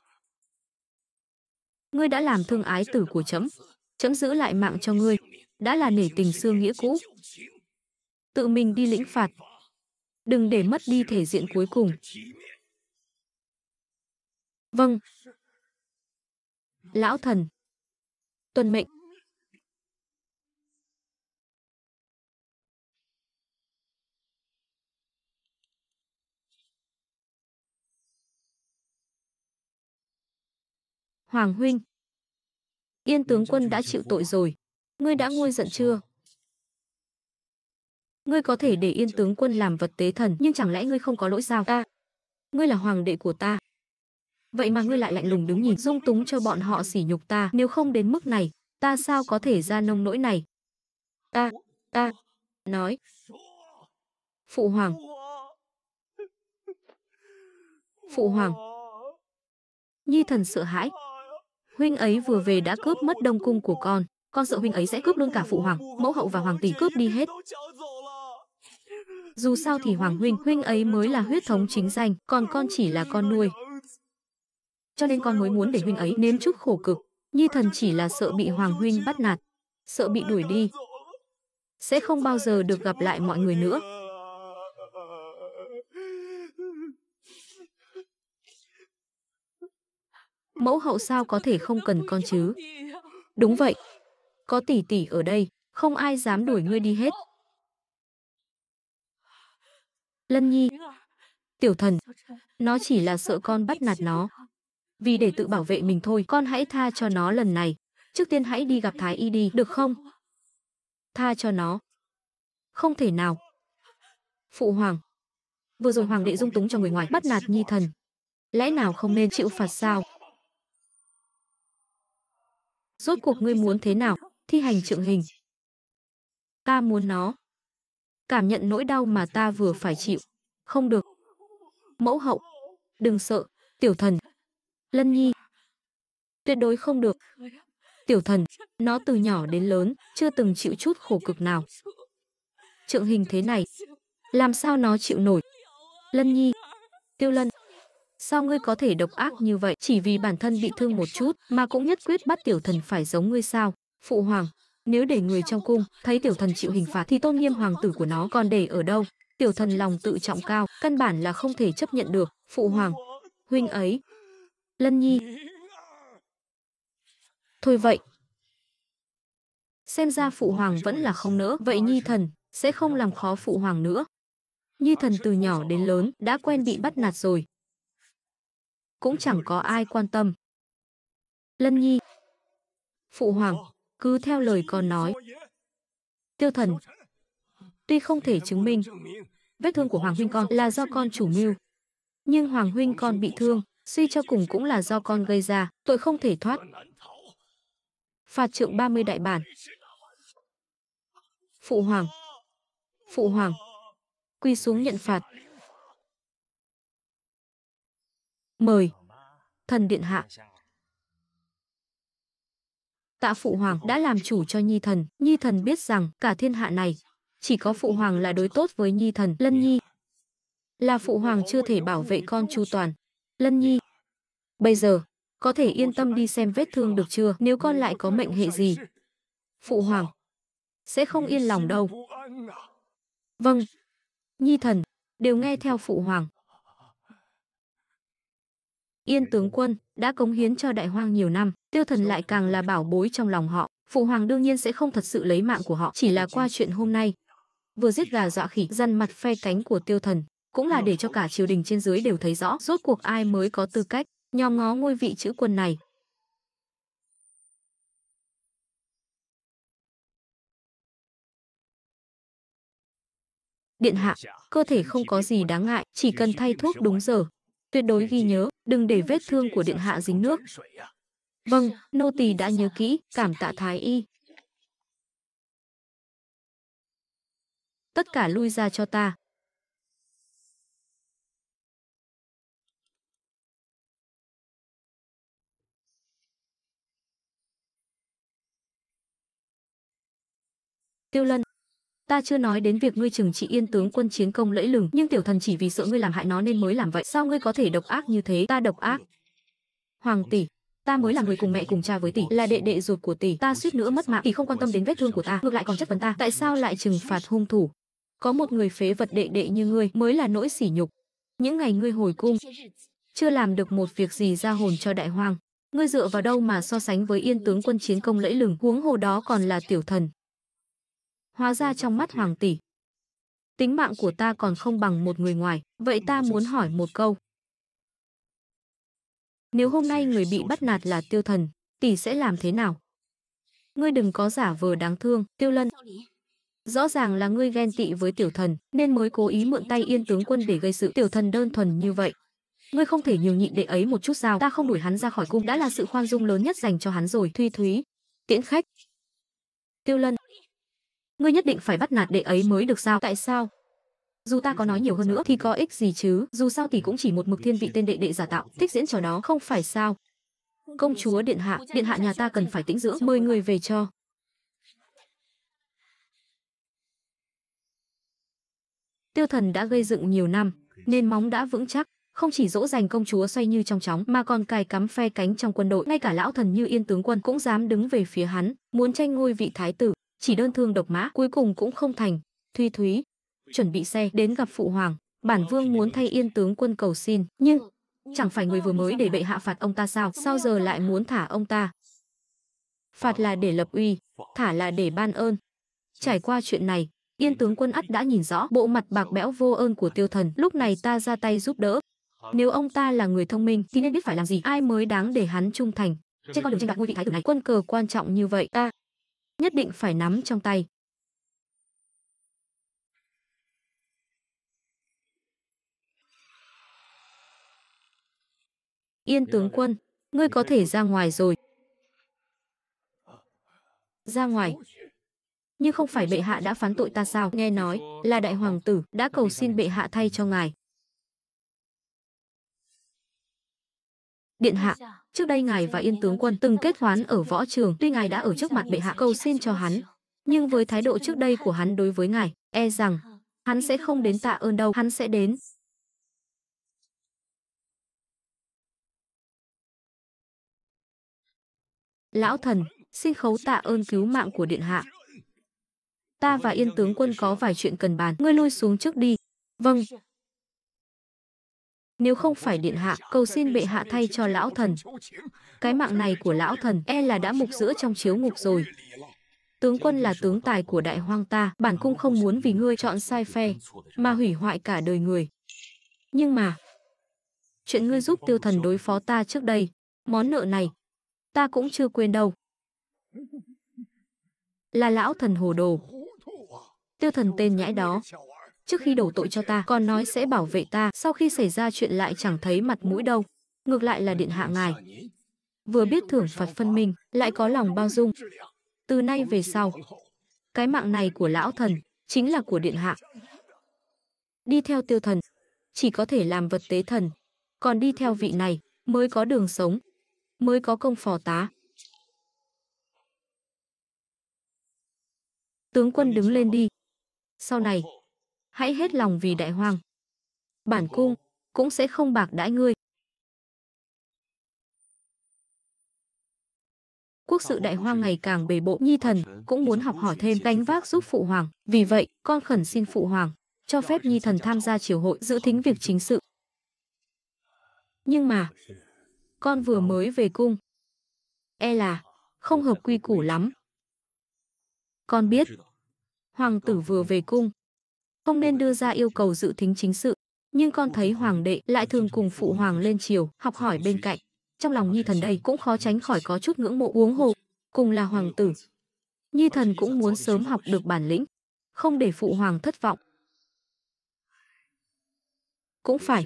Ngươi đã làm thương ái tử của trẫm, trẫm giữ lại mạng cho ngươi, đã là nể tình xưa nghĩa cũ. Tự mình đi lĩnh phạt, đừng để mất đi thể diện cuối cùng. Vâng. Lão thần tuân mệnh. Hoàng huynh, Yên tướng quân đã chịu tội rồi, ngươi đã nguôi giận chưa? Ngươi có thể để Yên tướng quân làm vật tế thần, nhưng chẳng lẽ ngươi không có lỗi sao? Ngươi là hoàng đệ của ta, vậy mà ngươi lại lạnh lùng đứng nhìn dung túng cho bọn họ sỉ nhục ta. Nếu không đến mức này, ta sao có thể ra nông nỗi này? Ta nói. Phụ hoàng, phụ hoàng. Nhi thần sợ hãi. Huynh ấy vừa về đã cướp mất đông cung của con sợ huynh ấy sẽ cướp luôn cả phụ hoàng, mẫu hậu và hoàng tỷ, cướp đi hết. Dù sao thì hoàng huynh ấy mới là huyết thống chính danh, còn con chỉ là con nuôi. Cho nên con mới muốn để huynh ấy nếm chút khổ cực. Nhi thần chỉ là sợ bị hoàng huynh bắt nạt, sợ bị đuổi đi, sẽ không bao giờ được gặp lại mọi người nữa. Mẫu hậu sao có thể không cần con chứ? Đúng vậy, có tỷ tỷ ở đây, không ai dám đuổi ngươi đi hết. Lân Nhi, tiểu thần, nó chỉ là sợ con bắt nạt nó, vì để tự bảo vệ mình thôi. Con hãy tha cho nó lần này. Trước tiên hãy đi gặp thái y đi, được không? Tha cho nó. Không thể nào. Phụ hoàng, vừa rồi hoàng đệ dung túng cho người ngoài bắt nạt Nhi thần, lẽ nào không nên chịu phạt sao? Rốt cuộc ngươi muốn thế nào? thi hành trượng hình. Ta muốn nó cảm nhận nỗi đau mà ta vừa phải chịu. Không được. Mẫu hậu, đừng sợ. Tiểu thần. Lân Nhi. Tuyệt đối không được. Tiểu thần, nó từ nhỏ đến lớn, chưa từng chịu chút khổ cực nào. Trượng hình thế này, làm sao nó chịu nổi? Lân Nhi. Tiêu Lân. Sao ngươi có thể độc ác như vậy? Chỉ vì bản thân bị thương một chút mà cũng nhất quyết bắt tiểu thần phải giống ngươi sao? Phụ hoàng, nếu để người trong cung thấy tiểu thần chịu hình phạt thì tôn nghiêm hoàng tử của nó còn để ở đâu? Tiểu thần lòng tự trọng cao, căn bản là không thể chấp nhận được. Phụ hoàng, huynh ấy. Lân Nhi. Thôi vậy. Xem ra phụ hoàng vẫn là không nỡ. Vậy Nhi thần sẽ không làm khó phụ hoàng nữa. Nhi thần từ nhỏ đến lớn đã quen bị bắt nạt rồi. Cũng chẳng có ai quan tâm. Lân Nhi. Phụ hoàng, cứ theo lời con nói. Tiêu thần. Tuy không thể chứng minh vết thương của hoàng huynh con là do con chủ mưu, nhưng hoàng huynh con bị thương, suy cho cùng cũng là do con gây ra, tội không thể thoát. Phạt trượng 30 đại bản. Phụ hoàng. Phụ hoàng. Quỳ xuống nhận phạt. Mời. Thần điện hạ. Tạ phụ hoàng đã làm chủ cho Nhi thần. Nhi thần biết rằng cả thiên hạ này chỉ có phụ hoàng là đối tốt với Nhi thần. Lân Nhi. Là phụ hoàng chưa thể bảo vệ con chu toàn. Lân Nhi. Bây giờ có thể yên tâm đi xem vết thương được chưa? Nếu con lại có mệnh hệ gì, phụ hoàng sẽ không yên lòng đâu. Vâng. Nhi thần đều nghe theo phụ hoàng. Yên tướng quân đã cống hiến cho Đại Hoang nhiều năm, Tiêu thần lại càng là bảo bối trong lòng họ. Phụ hoàng đương nhiên sẽ không thật sự lấy mạng của họ, chỉ là qua chuyện hôm nay, vừa giết gà dọa khỉ, dằn mặt phe cánh của Tiêu thần, cũng là để cho cả triều đình trên dưới đều thấy rõ rốt cuộc ai mới có tư cách nhòm ngó ngôi vị chữ quân này. Điện hạ, cơ thể không có gì đáng ngại, chỉ cần thay thuốc đúng giờ. Tuyệt đối ghi nhớ, đừng để vết thương của điện hạ dính nước. Vâng, nô tỳ đã nhớ kỹ, cảm tạ thái y. Tất cả lui ra cho ta. Tiêu Lân, ta chưa nói đến việc ngươi trừng trị Yên tướng quân chiến công lẫy lừng, nhưng tiểu thần chỉ vì sợ ngươi làm hại nó nên mới làm vậy. Sao ngươi có thể độc ác như thế? Ta độc ác? Hoàng tỷ, ta mới là người cùng mẹ cùng cha với tỷ, là đệ đệ ruột của tỷ, ta suýt nữa mất mạng, tỷ không quan tâm đến vết thương của ta, ngược lại còn chất vấn ta, tại sao lại trừng phạt hung thủ? Có một người phế vật đệ đệ như ngươi mới là nỗi sỉ nhục. Những ngày ngươi hồi cung, chưa làm được một việc gì ra hồn cho Đại Hoang. Ngươi dựa vào đâu mà so sánh với Yên tướng quân chiến công lẫy lừng, huống hồ đó còn là tiểu thần. Hóa ra trong mắt hoàng tỷ, tính mạng của ta còn không bằng một người ngoài. Vậy ta muốn hỏi một câu. Nếu hôm nay người bị bắt nạt là Tiêu thần, tỷ sẽ làm thế nào? Ngươi đừng có giả vờ đáng thương, Tiêu Lân. Rõ ràng là ngươi ghen tị với tiểu thần, nên mới cố ý mượn tay Yên tướng quân để gây sự. Tiểu thần đơn thuần như vậy, ngươi không thể nhường nhịn đệ ấy một chút sao? Ta không đuổi hắn ra khỏi cung đã là sự khoan dung lớn nhất dành cho hắn rồi. Thuy Thúy, tiễn khách. Tiêu Lân, ngươi nhất định phải bắt nạt đệ ấy mới được sao? Tại sao? Dù ta có nói nhiều hơn nữa thì có ích gì chứ? Dù sao tỷ cũng chỉ một mực thiên vị tên đệ đệ giả tạo, thích diễn trò đó, không phải sao? Công chúa điện hạ nhà ta cần phải tĩnh dưỡng, mời người về cho. Tiêu thần đã gây dựng nhiều năm, nên móng đã vững chắc, không chỉ dỗ dành công chúa xoay như trong chóng mà còn cài cắm phe cánh trong quân đội, ngay cả lão thần như Yên tướng quân cũng dám đứng về phía hắn, muốn tranh ngôi vị thái tử, chỉ đơn thương độc mã, cuối cùng cũng không thành. Thuy Thúy, chuẩn bị xe đến gặp phụ hoàng, bản vương muốn thay Yên tướng quân cầu xin, nhưng chẳng phải người vừa mới để bệ hạ phạt ông ta sao? Sao giờ lại muốn thả ông ta? Phạt là để lập uy, thả là để ban ơn. Trải qua chuyện này, Yên tướng quân ắt đã nhìn rõ bộ mặt bạc bẽo vô ơn của Tiêu thần, lúc này ta ra tay giúp đỡ. Nếu ông ta là người thông minh thì nên biết phải làm gì, ai mới đáng để hắn trung thành. Trên con đường tranh đoạt ngôi vị thái tử này, quân cờ quan trọng như vậy, ta nhất định phải nắm trong tay. Yên tướng quân, ngươi có thể ra ngoài rồi. ra ngoài. Nhưng không phải bệ hạ đã phán tội ta sao? Nghe nói là đại hoàng tử đã cầu xin bệ hạ thay cho ngài. Điện hạ, trước đây ngài và Yên tướng quân từng kết hoán ở võ trường, tuy ngài đã ở trước mặt bệ hạ cầu xin cho hắn, nhưng với thái độ trước đây của hắn đối với ngài, e rằng hắn sẽ không đến tạ ơn đâu, hắn sẽ đến. Lão thần, xin khấu tạ ơn cứu mạng của điện hạ. Ta và Yên tướng quân có vài chuyện cần bàn, ngươi lui xuống trước đi. Vâng. Nếu không phải điện hạ, cầu xin bệ hạ thay cho lão thần. Cái mạng này của lão thần e là đã mục giữa trong chiếu ngục rồi. Tướng quân là tướng tài của đại hoang ta, bản cung không muốn vì ngươi chọn sai phe, mà hủy hoại cả đời người. Nhưng mà, chuyện ngươi giúp Tiêu Thần đối phó ta trước đây, món nợ này, ta cũng chưa quên đâu. Là lão thần hồ đồ. Tiêu Thần tên nhãi đó, trước khi đổ tội cho ta, còn nói sẽ bảo vệ ta, sau khi xảy ra chuyện lại chẳng thấy mặt mũi đâu. Ngược lại là điện hạ ngài, vừa biết thưởng phạt phân minh, lại có lòng bao dung. Từ nay về sau, cái mạng này của lão thần chính là của điện hạ. Đi theo Tiêu Thần chỉ có thể làm vật tế thần, còn đi theo vị này mới có đường sống, mới có công phò tá. Tướng quân đứng lên đi. Sau này, hãy hết lòng vì đại hoang. Bản cung cũng sẽ không bạc đãi ngươi. Quốc sự đại hoang ngày càng bề bộn, Nhi thần cũng muốn học hỏi thêm, gánh vác giúp phụ hoàng. Vì vậy, con khẩn xin phụ hoàng cho phép Nhi thần tham gia triều hội, dự thính việc chính sự. Nhưng mà, con vừa mới về cung, e là không hợp quy củ lắm. Con biết, hoàng tử vừa về cung, không nên đưa ra yêu cầu dự thính chính sự. Nhưng con thấy hoàng đệ lại thường cùng phụ hoàng lên triều, học hỏi bên cạnh. Trong lòng Nhi thần đây cũng khó tránh khỏi có chút ngưỡng mộ, huống hồ cùng là hoàng tử. Nhi thần cũng muốn sớm học được bản lĩnh, không để phụ hoàng thất vọng. Cũng phải.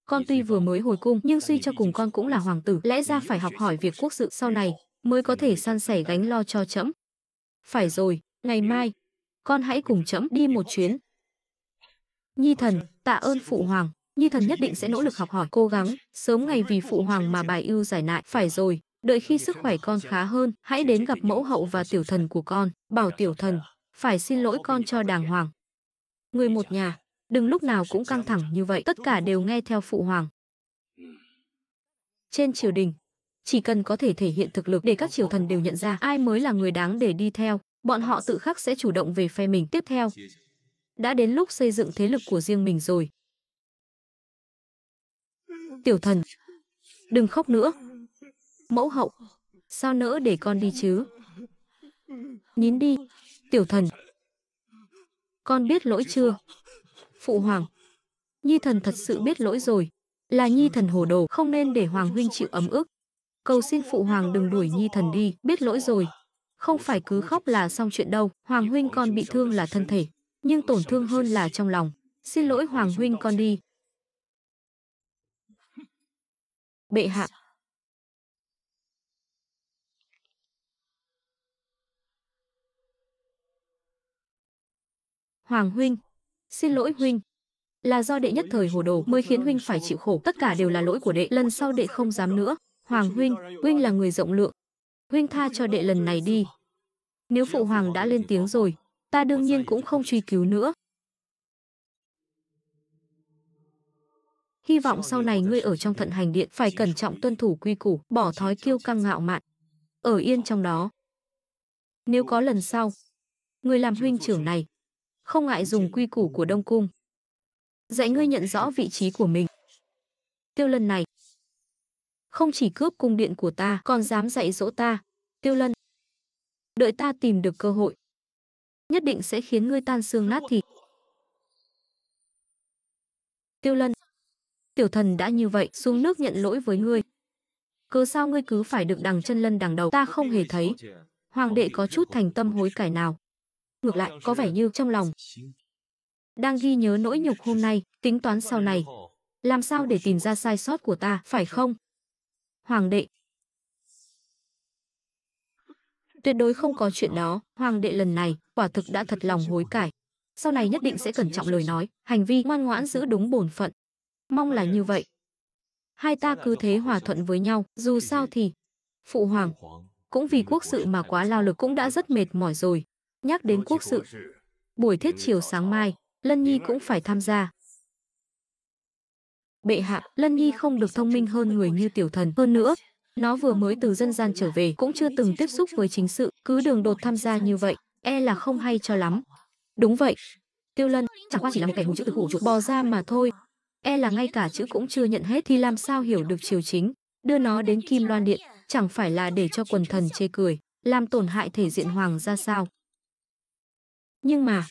Con tuy vừa mới hồi cung, nhưng suy cho cùng con cũng là hoàng tử, lẽ ra phải học hỏi việc quốc sự sau này, mới có thể san sẻ gánh lo cho trẫm. Phải rồi, ngày mai, con hãy cùng trẫm đi một chuyến. Nhi thần, tạ ơn phụ hoàng. Nhi thần nhất định sẽ nỗ lực học hỏi, cố gắng, sớm ngày vì phụ hoàng mà bài ưu giải nạn. Phải rồi, đợi khi sức khỏe con khá hơn, hãy đến gặp mẫu hậu và tiểu thần của con, bảo tiểu thần phải xin lỗi con cho đàng hoàng. Người một nhà, đừng lúc nào cũng căng thẳng như vậy, tất cả đều nghe theo phụ hoàng. Trên triều đình, chỉ cần có thể thể hiện thực lực để các triều thần đều nhận ra ai mới là người đáng để đi theo, bọn họ tự khắc sẽ chủ động về phe mình. Tiếp theo, đã đến lúc xây dựng thế lực của riêng mình rồi. Tiểu thần, đừng khóc nữa. Mẫu hậu, sao nỡ để con đi chứ? Nín đi, tiểu thần. Con biết lỗi chưa? Phụ hoàng, Nhi thần thật sự biết lỗi rồi. Là Nhi thần hồ đồ, không nên để hoàng huynh chịu ấm ức. Cầu xin phụ hoàng đừng đuổi Nhi thần đi, biết lỗi rồi. Không phải cứ khóc là xong chuyện đâu. Hoàng huynh con bị thương là thân thể, nhưng tổn thương hơn là trong lòng. Xin lỗi hoàng huynh, con đi. Bệ hạ. Hoàng huynh, xin lỗi huynh. Là do đệ nhất thời hồ đồ mới khiến huynh phải chịu khổ, tất cả đều là lỗi của đệ, lần sau đệ không dám nữa. Hoàng huynh, huynh là người rộng lượng, huynh tha cho đệ lần này đi. Nếu phụ hoàng đã lên tiếng rồi, ta đương nhiên cũng không truy cứu nữa. Hy vọng sau này ngươi ở trong Thận Hành Điện phải cẩn trọng tuân thủ quy củ, bỏ thói kiêu căng ngạo mạn, ở yên trong đó. Nếu có lần sau, ngươi làm huynh trưởng này, không ngại dùng quy củ của Đông Cung, dạy ngươi nhận rõ vị trí của mình. Tiêu Lân này, không chỉ cướp cung điện của ta, còn dám dạy dỗ ta. Tiêu Lân, đợi ta tìm được cơ hội, nhất định sẽ khiến ngươi tan xương nát thịt. Tiêu Lân, tiểu thần đã như vậy, xuống nước nhận lỗi với ngươi. Cớ sao ngươi cứ phải được đằng chân lân đằng đầu? Ta không hề thấy hoàng đệ có chút thành tâm hối cải nào. Ngược lại, có vẻ như trong lòng đang ghi nhớ nỗi nhục hôm nay, tính toán sau này làm sao để tìm ra sai sót của ta, phải không? Hoàng đệ, Tuyệt đối không có chuyện đó, hoàng đệ lần này quả thực đã thật lòng hối cải. Sau này nhất định sẽ cẩn trọng lời nói, hành vi ngoan ngoãn giữ đúng bổn phận. Mong là như vậy. Hai ta cứ thế hòa thuận với nhau, dù sao thì phụ hoàng cũng vì quốc sự mà quá lao lực cũng đã rất mệt mỏi rồi. Nhắc đến quốc sự, buổi thiết chiều sáng mai, Lân Nhi cũng phải tham gia. Bệ hạ, Lân Nhi không được thông minh hơn người như tiểu thần. Hơn nữa, nó vừa mới từ dân gian trở về, cũng chưa từng tiếp xúc với chính sự, cứ đường đột tham gia như vậy, e là không hay cho lắm. Đúng vậy, Tiêu Lân chẳng qua chỉ là một kẻ hù chữ từ khu ổ chuột bò ra mà thôi. E là ngay cả chữ cũng chưa nhận hết thì làm sao hiểu được triều chính. Đưa nó đến Kim Loan Điện, chẳng phải là để cho quần thần chê cười, làm tổn hại thể diện hoàng ra sao. Nhưng mà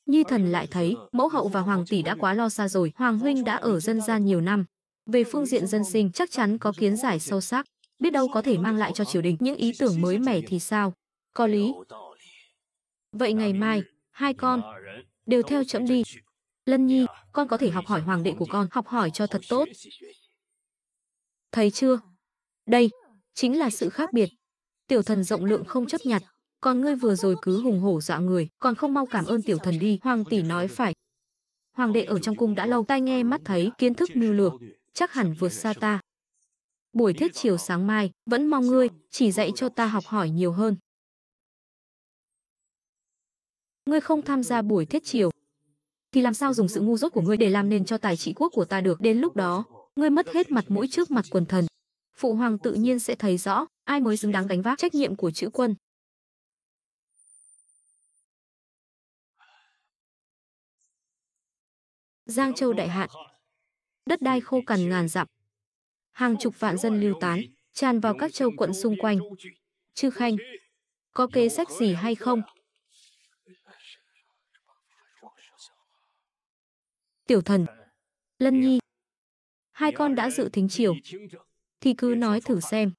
Nhi thần lại thấy mẫu hậu và hoàng tỷ đã quá lo xa rồi. Hoàng huynh đã ở dân gian nhiều năm, về phương diện dân sinh chắc chắn có kiến giải sâu sắc, biết đâu có thể mang lại cho triều đình những ý tưởng mới mẻ thì sao. Có lý. Vậy ngày mai hai con đều theo trẫm đi. Lân Nhi, con có thể học hỏi hoàng đệ của con, học hỏi cho thật tốt. Thấy chưa? Đây chính là sự khác biệt. Tiểu thần rộng lượng không chấp nhặt, còn ngươi vừa rồi cứ hùng hổ dọa người, còn không mau cảm ơn tiểu thần đi. Hoàng tỷ nói phải. Hoàng đệ ở trong cung đã lâu, tai nghe mắt thấy, kiến thức mưu lược, chắc hẳn vượt xa ta. Buổi thiết chiều sáng mai, vẫn mong ngươi chỉ dạy cho ta học hỏi nhiều hơn. Ngươi không tham gia buổi thiết chiều, thì làm sao dùng sự ngu dốt của ngươi để làm nền cho tài trị quốc của ta được. Đến lúc đó, ngươi mất hết mặt mũi trước mặt quần thần. Phụ hoàng tự nhiên sẽ thấy rõ ai mới xứng đáng gánh vác trách nhiệm của chữ quân. Giang Châu đại hạn, đất đai khô cằn ngàn dặm, hàng chục vạn dân lưu tán, tràn vào các châu quận xung quanh. Chư khanh, có kế sách gì hay không? Tiểu thần, Lân Nhi, hai con đã dự thính triều, thì cứ nói thử xem.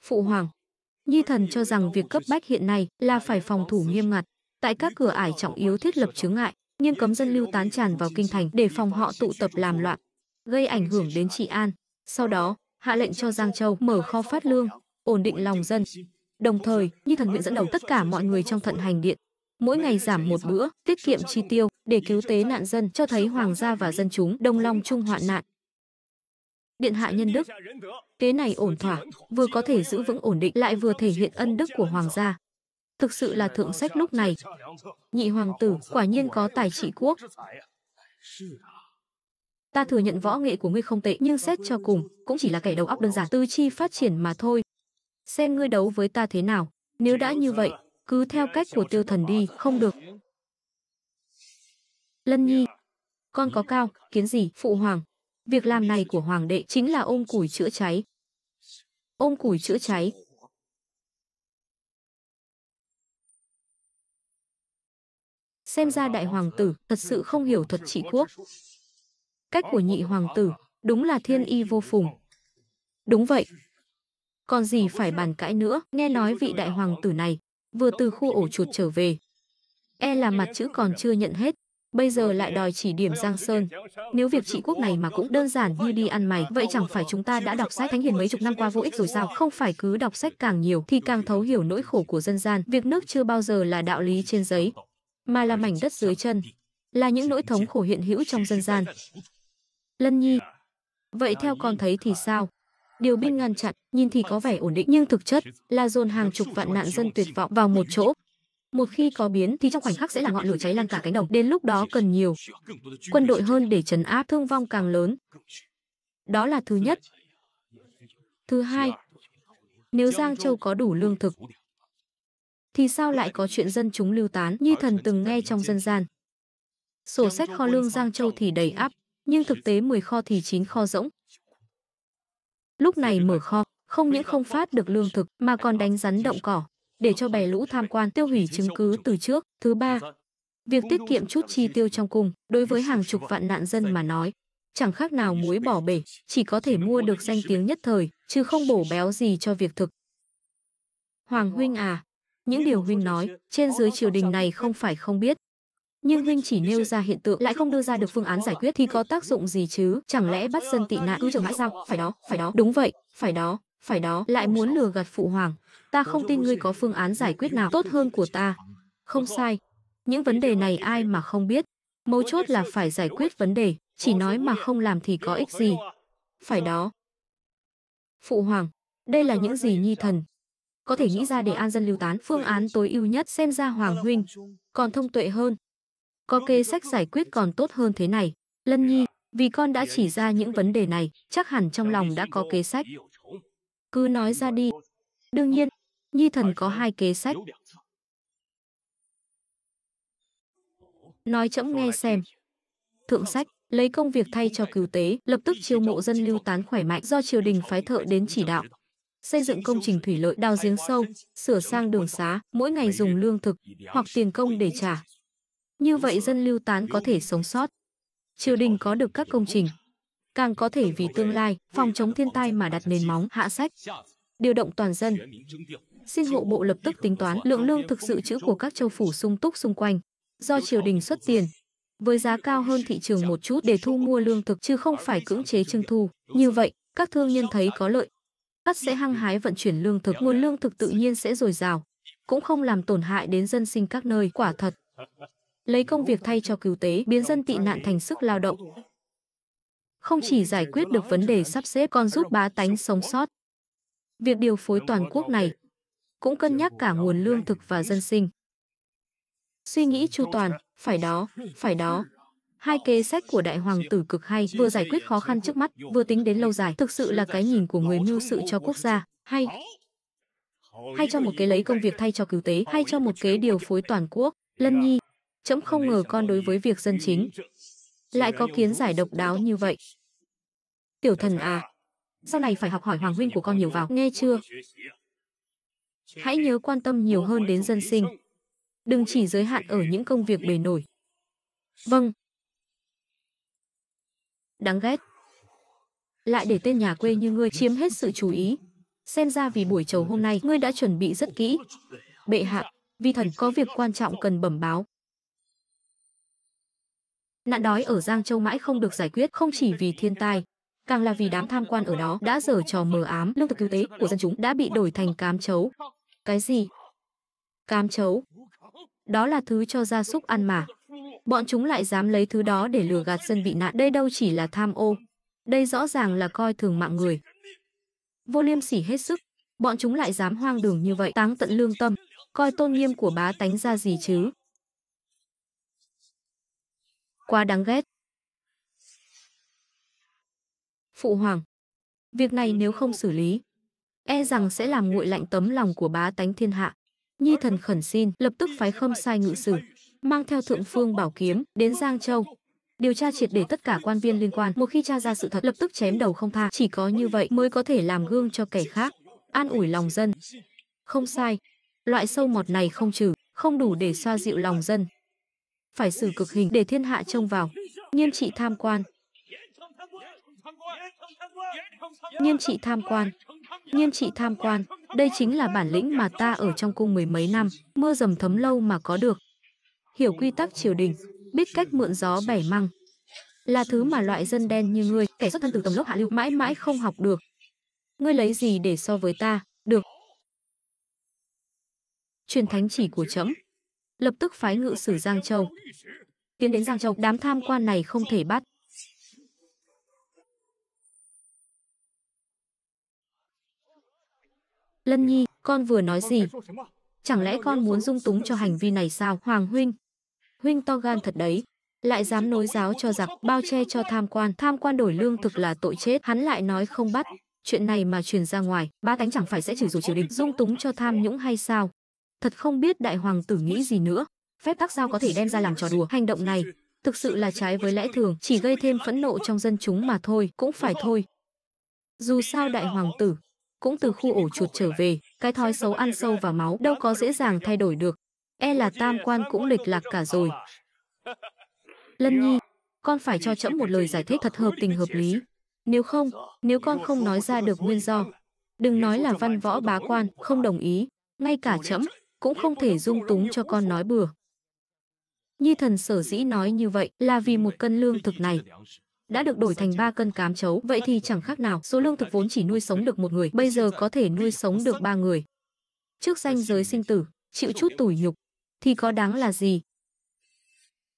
Phụ hoàng, Nhi thần cho rằng việc cấp bách hiện nay là phải phòng thủ nghiêm ngặt, tại các cửa ải trọng yếu thiết lập chướng ngại, nghiêm cấm dân lưu tán tràn vào kinh thành để phòng họ tụ tập làm loạn, gây ảnh hưởng đến trị an. Sau đó, hạ lệnh cho Giang Châu mở kho phát lương, ổn định lòng dân. Đồng thời, Nhi thần nguyện dẫn đầu tất cả mọi người trong Thận Hành Điện, mỗi ngày giảm một bữa, tiết kiệm chi tiêu để cứu tế nạn dân, cho thấy hoàng gia và dân chúng đồng lòng chung hoạn nạn. Điện hạ nhân đức, kế này ổn thỏa, vừa có thể giữ vững ổn định lại vừa thể hiện ân đức của hoàng gia. Thực sự là thượng sách lúc này. Nhị hoàng tử quả nhiên có tài trị quốc. Ta thừa nhận võ nghệ của ngươi không tệ, nhưng xét cho cùng cũng chỉ là kẻ đầu óc đơn giản, tư chi phát triển mà thôi. Xem ngươi đấu với ta thế nào. Nếu đã như vậy, cứ theo cách của Tiêu thần đi, không được. Lân Nhi, con có cao kiến gì? Phụ hoàng, việc làm này của hoàng đệ chính là ôm củi chữa cháy. Ôm củi chữa cháy. Xem ra đại hoàng tử thật sự không hiểu thuật trị quốc. Cách của nhị hoàng tử đúng là thiên y vô phùng. Đúng vậy. Còn gì phải bàn cãi nữa. Nghe nói vị đại hoàng tử này vừa từ khu ổ chuột trở về, e là mặt chữ còn chưa nhận hết, bây giờ lại đòi chỉ điểm Giang Sơn. Nếu việc trị quốc này mà cũng đơn giản như đi ăn mày, vậy chẳng phải chúng ta đã đọc sách thánh hiền mấy chục năm qua vô ích rồi sao? Không phải cứ đọc sách càng nhiều thì càng thấu hiểu nỗi khổ của dân gian. Việc nước chưa bao giờ là đạo lý trên giấy, mà là mảnh đất dưới chân, là những nỗi thống khổ hiện hữu trong dân gian. Lân Nhi, vậy theo con thấy thì sao? Điều binh ngăn chặn nhìn thì có vẻ ổn định, nhưng thực chất là dồn hàng chục vạn nạn dân tuyệt vọng vào một chỗ. Một khi có biến thì trong khoảnh khắc sẽ là ngọn lửa cháy lan cả cánh đồng. Đến lúc đó cần nhiều quân đội hơn để trấn áp, thương vong càng lớn. Đó là thứ nhất. Thứ hai, nếu Giang Châu có đủ lương thực, thì sao lại có chuyện dân chúng lưu tán? Nhi thần từng nghe trong dân gian, sổ sách kho lương Giang Châu thì đầy ắp, nhưng thực tế 10 kho thì 9 kho rỗng. Lúc này mở kho, không những không phát được lương thực mà còn đánh rắn động cỏ, để cho bè lũ tham quan, tiêu hủy chứng cứ từ trước. Thứ ba, việc tiết kiệm chút chi tiêu trong cung, đối với hàng chục vạn nạn dân mà nói, chẳng khác nào muối bỏ bể, chỉ có thể mua được danh tiếng nhất thời, chứ không bổ béo gì cho việc thực. Hoàng huynh à, những điều huynh nói, trên dưới triều đình này không phải không biết. Nhưng huynh chỉ nêu ra hiện tượng, lại không đưa ra được phương án giải quyết thì có tác dụng gì chứ? Chẳng lẽ bắt dân tị nạn cứ chờ mãi sao? Phải đó, đúng vậy, phải đó, lại muốn lừa gạt phụ hoàng. Ta không tin ngươi có phương án giải quyết nào tốt hơn của ta. Không sai, những vấn đề này ai mà không biết. Mấu chốt là phải giải quyết vấn đề, chỉ nói mà không làm thì có ích gì. Phải đó. Phụ hoàng, đây là những gì nhi thần có thể nghĩ ra để an dân lưu tán, phương án tối ưu nhất. Xem ra hoàng huynh còn thông tuệ hơn, có kế sách giải quyết còn tốt hơn thế này. Lân Nhi, vì con đã chỉ ra những vấn đề này, chắc hẳn trong lòng đã có kế sách. Cứ nói ra đi. Đương nhiên, nhi thần có 2 kế sách. Nói trẫm nghe xem. Thượng sách, lấy công việc thay cho cứu tế, lập tức chiêu mộ dân lưu tán khỏe mạnh do triều đình phái thợ đến chỉ đạo. Xây dựng công trình thủy lợi, đào giếng sâu, sửa sang đường xá, mỗi ngày dùng lương thực hoặc tiền công để trả. Như vậy dân lưu tán có thể sống sót. Triều đình có được các công trình, càng có thể vì tương lai phòng chống thiên tai mà đặt nền móng. Hạ sách, điều động toàn dân. Xin hộ bộ lập tức tính toán lượng lương thực dự trữ của các châu phủ sung túc xung quanh, do triều đình xuất tiền với giá cao hơn thị trường một chút để thu mua lương thực, chứ không phải cưỡng chế trưng thu. Như vậy, các thương nhân thấy có lợi, các sẽ hăng hái vận chuyển lương thực, nguồn lương thực tự nhiên sẽ dồi dào, cũng không làm tổn hại đến dân sinh các nơi. Quả thật, lấy công việc thay cho cứu tế, biến dân tị nạn thành sức lao động, không chỉ giải quyết được vấn đề sắp xếp, còn giúp bá tánh sống sót. Việc điều phối toàn quốc này cũng cân nhắc cả nguồn lương thực và dân sinh. Suy nghĩ chu toàn, phải đó. 2 kế sách của đại hoàng tử cực hay, vừa giải quyết khó khăn trước mắt, vừa tính đến lâu dài. Thực sự là cái nhìn của người mưu sự cho quốc gia. Hay cho một kế lấy công việc thay cho cứu tế, hay cho một kế điều phối toàn quốc. Lân Nhi, trẫm không ngờ con đối với việc dân chính lại có kiến giải độc đáo như vậy. Tiểu thần à, sau này phải học hỏi hoàng huynh của con nhiều vào, nghe chưa? Hãy nhớ quan tâm nhiều hơn đến dân sinh, đừng chỉ giới hạn ở những công việc bề nổi. Vâng. Đáng ghét, lại để tên nhà quê như ngươi chiếm hết sự chú ý. Xem ra vì buổi chầu hôm nay ngươi đã chuẩn bị rất kỹ. Bệ hạ, vi thần có việc quan trọng cần bẩm báo. Nạn đói ở Giang Châu mãi không được giải quyết, không chỉ vì thiên tai, càng là vì đám tham quan ở đó đã giở trò mờ ám. Lương thực cứu tế của dân chúng đã bị đổi thành cám chấu. Cái gì? Cám chấu? Đó là thứ cho gia súc ăn mà. Bọn chúng lại dám lấy thứ đó để lừa gạt dân bị nạn. Đây đâu chỉ là tham ô, đây rõ ràng là coi thường mạng người. Vô liêm sỉ hết sức. Bọn chúng lại dám hoang đường như vậy, táng tận lương tâm, coi tôn nghiêm của bá tánh ra gì chứ. Quá đáng ghét. Phụ hoàng, việc này nếu không xử lý, e rằng sẽ làm nguội lạnh tấm lòng của bá tánh thiên hạ. Nhi thần khẩn xin lập tức phái Khâm sai ngự sử, mang theo thượng phương bảo kiếm đến Giang Châu, điều tra triệt để tất cả quan viên liên quan. Một khi tra ra sự thật, lập tức chém đầu không tha. Chỉ có như vậy mới có thể làm gương cho kẻ khác, an ủi lòng dân. Không sai, loại sâu mọt này không trừ, không đủ để xoa dịu lòng dân. Phải xử cực hình để thiên hạ trông vào, nghiêm trị tham quan. Nghiêm trị tham quan, nghiêm trị tham quan. Đây chính là bản lĩnh mà ta ở trong cung 10 mấy năm, mưa dầm thấm lâu mà có được. Hiểu quy tắc triều đình, biết cách mượn gió bẻ măng, là thứ mà loại dân đen như ngươi, kẻ xuất thân từ tầng lớp hạ lưu, mãi mãi không học được. Ngươi lấy gì để so với ta? Được. Truyền thánh chỉ của trẫm, lập tức phái ngự sử Giang Châu. Tiến đến Giang Châu, đám tham quan này không thể bắt. Lân Nhi, con vừa nói gì? Chẳng lẽ con muốn dung túng cho hành vi này sao? Hoàng huynh, huynh to gan thật đấy, lại dám nối giáo cho giặc, bao che cho tham quan đổi lương thực là tội chết. Hắn lại nói không bắt, chuyện này mà truyền ra ngoài, bá tánh chẳng phải sẽ chửi rủa triều đình, dung túng cho tham nhũng hay sao? Thật không biết đại hoàng tử nghĩ gì nữa. Phép tắc sao có thể đem ra làm trò đùa? Hành động này thực sự là trái với lẽ thường, chỉ gây thêm phẫn nộ trong dân chúng mà thôi. Cũng phải thôi, dù sao đại hoàng tử cũng từ khu ổ chuột trở về, cái thói xấu ăn sâu vào máu đâu có dễ dàng thay đổi được. E là tam quan cũng lệch lạc cả rồi. Lân Nhi, con phải cho trẫm một lời giải thích thật hợp tình hợp lý. Nếu con không nói ra được nguyên do, đừng nói là văn võ bá quan không đồng ý, ngay cả trẫm cũng không thể dung túng cho con nói bừa. Nhi thần sở dĩ nói như vậy là vì 1 cân lương thực này đã được đổi thành 3 cân cám chấu, vậy thì chẳng khác nào số lương thực vốn chỉ nuôi sống được 1 người, bây giờ có thể nuôi sống được 3 người. Trước ranh giới sinh tử, chịu chút tủi nhục, thì có đáng là gì?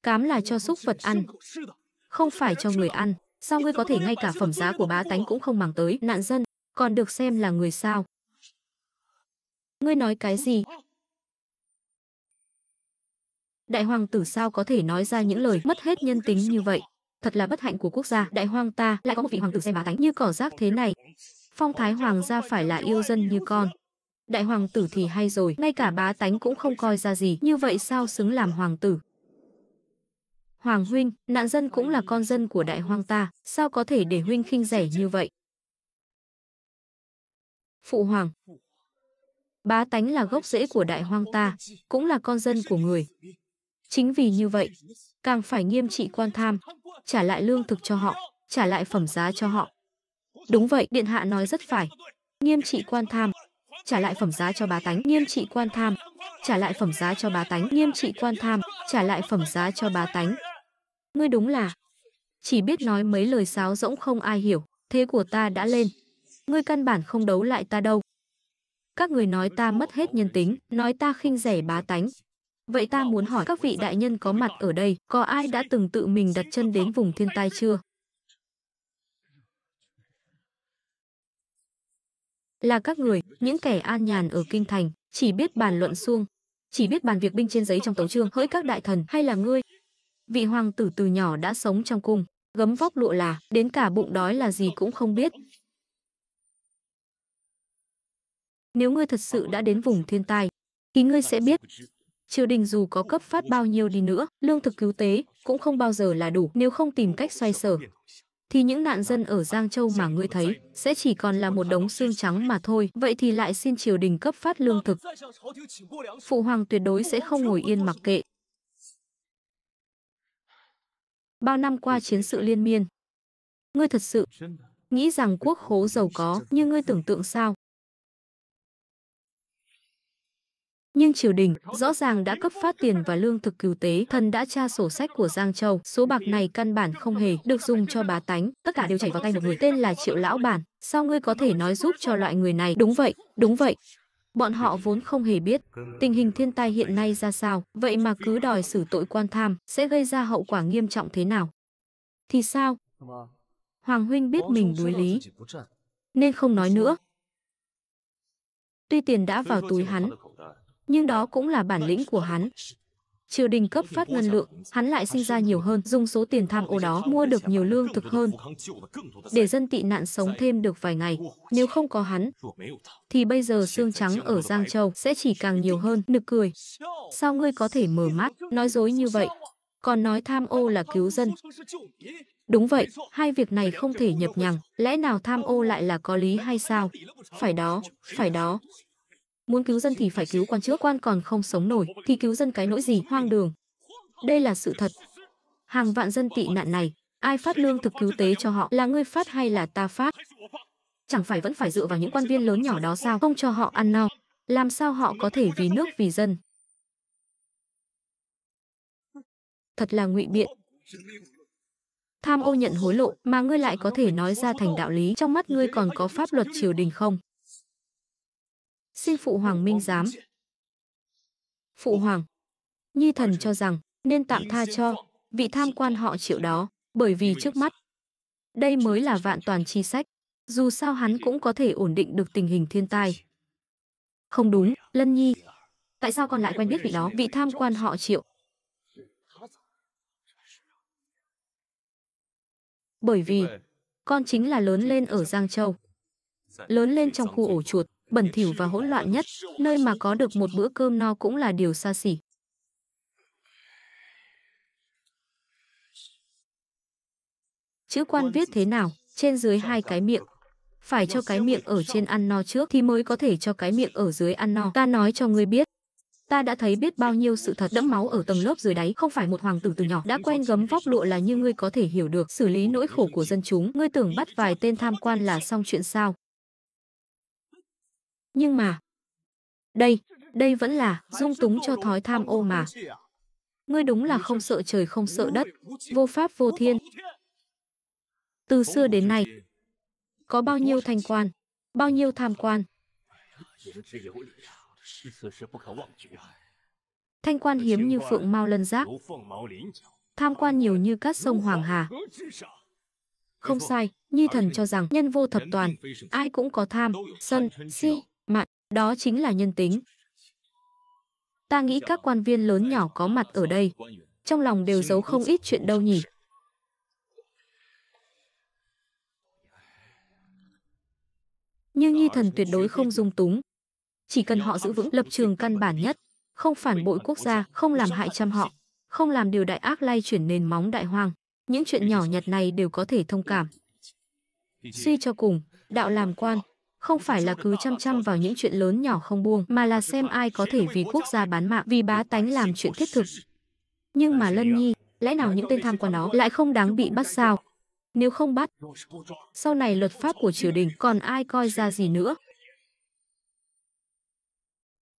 Cám là cho súc vật ăn, không phải cho người ăn. Sao ngươi có thể ngay cả phẩm giá của bá tánh cũng không màng tới, nạn dân, còn được xem là người sao? Ngươi nói cái gì? Đại hoàng tử sao có thể nói ra những lời mất hết nhân tính như vậy? Thật là bất hạnh của quốc gia, đại hoàng ta lại có một vị hoàng tử xem bá tánh như cỏ rác thế này. Phong thái hoàng gia phải là yêu dân như con. Đại hoàng tử thì hay rồi, ngay cả bá tánh cũng không coi ra gì, như vậy sao xứng làm hoàng tử? Hoàng huynh, nạn dân cũng là con dân của đại hoàng ta, sao có thể để huynh khinh rẻ như vậy? Phụ hoàng, bá tánh là gốc rễ của đại hoàng ta, cũng là con dân của người. Chính vì như vậy, càng phải nghiêm trị quan tham, trả lại lương thực cho họ, trả lại phẩm giá cho họ. Đúng vậy, điện hạ nói rất phải. Nghiêm trị quan tham, trả lại phẩm giá cho bá tánh, nghiêm trị quan tham, trả lại phẩm giá cho bá tánh, nghiêm trị quan tham, trả lại phẩm giá cho bá tánh. Ngươi đúng là chỉ biết nói mấy lời sáo rỗng không ai hiểu, thế của ta đã lên. Ngươi căn bản không đấu lại ta đâu. Các người nói ta mất hết nhân tính, nói ta khinh rẻ bá tánh. Vậy ta muốn hỏi các vị đại nhân có mặt ở đây, có ai đã từng tự mình đặt chân đến vùng thiên tai chưa? Là các người, những kẻ an nhàn ở kinh thành, chỉ biết bàn luận suông, chỉ biết bàn việc binh trên giấy trong tấu chương, hỡi các đại thần, hay là ngươi? Vị hoàng tử từ nhỏ đã sống trong cung, gấm vóc lụa là, đến cả bụng đói là gì cũng không biết. Nếu ngươi thật sự đã đến vùng thiên tai, thì ngươi sẽ biết, triều đình dù có cấp phát bao nhiêu đi nữa, lương thực cứu tế cũng không bao giờ là đủ, nếu không tìm cách xoay sở, thì những nạn dân ở Giang Châu mà ngươi thấy sẽ chỉ còn là một đống xương trắng mà thôi. Vậy thì lại xin triều đình cấp phát lương thực. Phụ hoàng tuyệt đối sẽ không ngồi yên mặc kệ. Bao năm qua chiến sự liên miên, ngươi thật sự nghĩ rằng quốc khố giàu có như ngươi tưởng tượng sao? Nhưng triều đình rõ ràng đã cấp phát tiền và lương thực cứu tế, thần đã tra sổ sách của Giang Châu, số bạc này căn bản không hề được dùng cho bá tánh, tất cả đều chảy vào tay một người tên là Triệu lão bản. Sao ngươi có thể nói giúp cho loại người này? Đúng vậy, đúng vậy. Bọn họ vốn không hề biết tình hình thiên tai hiện nay ra sao, vậy mà cứ đòi xử tội quan tham sẽ gây ra hậu quả nghiêm trọng thế nào? Thì sao? Hoàng huynh biết mình đuối lý, nên không nói nữa. Tuy tiền đã vào túi hắn, nhưng đó cũng là bản lĩnh của hắn. Triều đình cấp phát ngân lượng, hắn lại sinh ra nhiều hơn, dùng số tiền tham ô đó mua được nhiều lương thực hơn, để dân tị nạn sống thêm được vài ngày. Nếu không có hắn, thì bây giờ xương trắng ở Giang Châu sẽ chỉ càng nhiều hơn. Nực cười. Sao ngươi có thể mở mắt, nói dối như vậy, còn nói tham ô là cứu dân? Đúng vậy, hai việc này không thể nhập nhằng, lẽ nào tham ô lại là có lý hay sao? Phải đó, phải đó. Muốn cứu dân thì phải cứu quan trước, quan còn không sống nổi, thì cứu dân cái nỗi gì, hoang đường. Đây là sự thật. Hàng vạn dân tị nạn này, ai phát lương thực cứu tế cho họ, là ngươi phát hay là ta phát? Chẳng phải vẫn phải dựa vào những quan viên lớn nhỏ đó sao, không cho họ ăn no, làm sao họ có thể vì nước vì dân? Thật là ngụy biện. Tham ô nhận hối lộ mà ngươi lại có thể nói ra thành đạo lý, trong mắt ngươi còn có pháp luật triều đình không? Xin phụ hoàng minh giám. Phụ hoàng, nhi thần cho rằng nên tạm tha cho vị tham quan họ Triệu đó, bởi vì trước mắt đây mới là vạn toàn chi sách, dù sao hắn cũng có thể ổn định được tình hình thiên tai. Không đúng, Lân Nhi, tại sao con lại quen biết vị đó, vị tham quan họ Triệu? Bởi vì con chính là lớn lên ở Giang Châu, lớn lên trong khu ổ chuột, bẩn thỉu và hỗn loạn nhất, nơi mà có được một bữa cơm no cũng là điều xa xỉ. Chữ quan viết thế nào? Trên dưới hai cái miệng. Phải cho cái miệng ở trên ăn no trước thì mới có thể cho cái miệng ở dưới ăn no. Ta nói cho ngươi biết, ta đã thấy biết bao nhiêu sự thật đẫm máu ở tầng lớp dưới đáy. Không phải một hoàng tử từ nhỏ đã quen gấm vóc lụa là như ngươi có thể hiểu được. Xử lý nỗi khổ của dân chúng, ngươi tưởng bắt vài tên tham quan là xong chuyện sao? Nhưng mà đây vẫn là dung túng cho thói tham ô mà. Ngươi đúng là không sợ trời không sợ đất, vô pháp vô thiên. Từ xưa đến nay, có bao nhiêu thanh quan, bao nhiêu tham quan. Thanh quan hiếm như phượng mao lân giác, tham quan nhiều như cát sông Hoàng Hà. Không sai, Nhi thần cho rằng nhân vô thập toàn, ai cũng có tham, sân, si, mạn, đó chính là nhân tính. Ta nghĩ các quan viên lớn nhỏ có mặt ở đây, trong lòng đều giấu không ít chuyện đâu nhỉ. Nhưng Nhi thần tuyệt đối không dung túng. Chỉ cần họ giữ vững lập trường căn bản nhất, không phản bội quốc gia, không làm hại trăm họ, không làm điều đại ác lay chuyển nền móng đại hoang. Những chuyện nhỏ nhặt này đều có thể thông cảm. Suy cho cùng, đạo làm quan, không phải là cứ chăm chăm vào những chuyện lớn nhỏ không buông, mà là xem ai có thể vì quốc gia bán mạng, vì bá tánh làm chuyện thiết thực. Nhưng mà Lân Nhi, lẽ nào những tên tham quan đó lại không đáng bị bắt sao? Nếu không bắt, sau này luật pháp của triều đình còn ai coi ra gì nữa?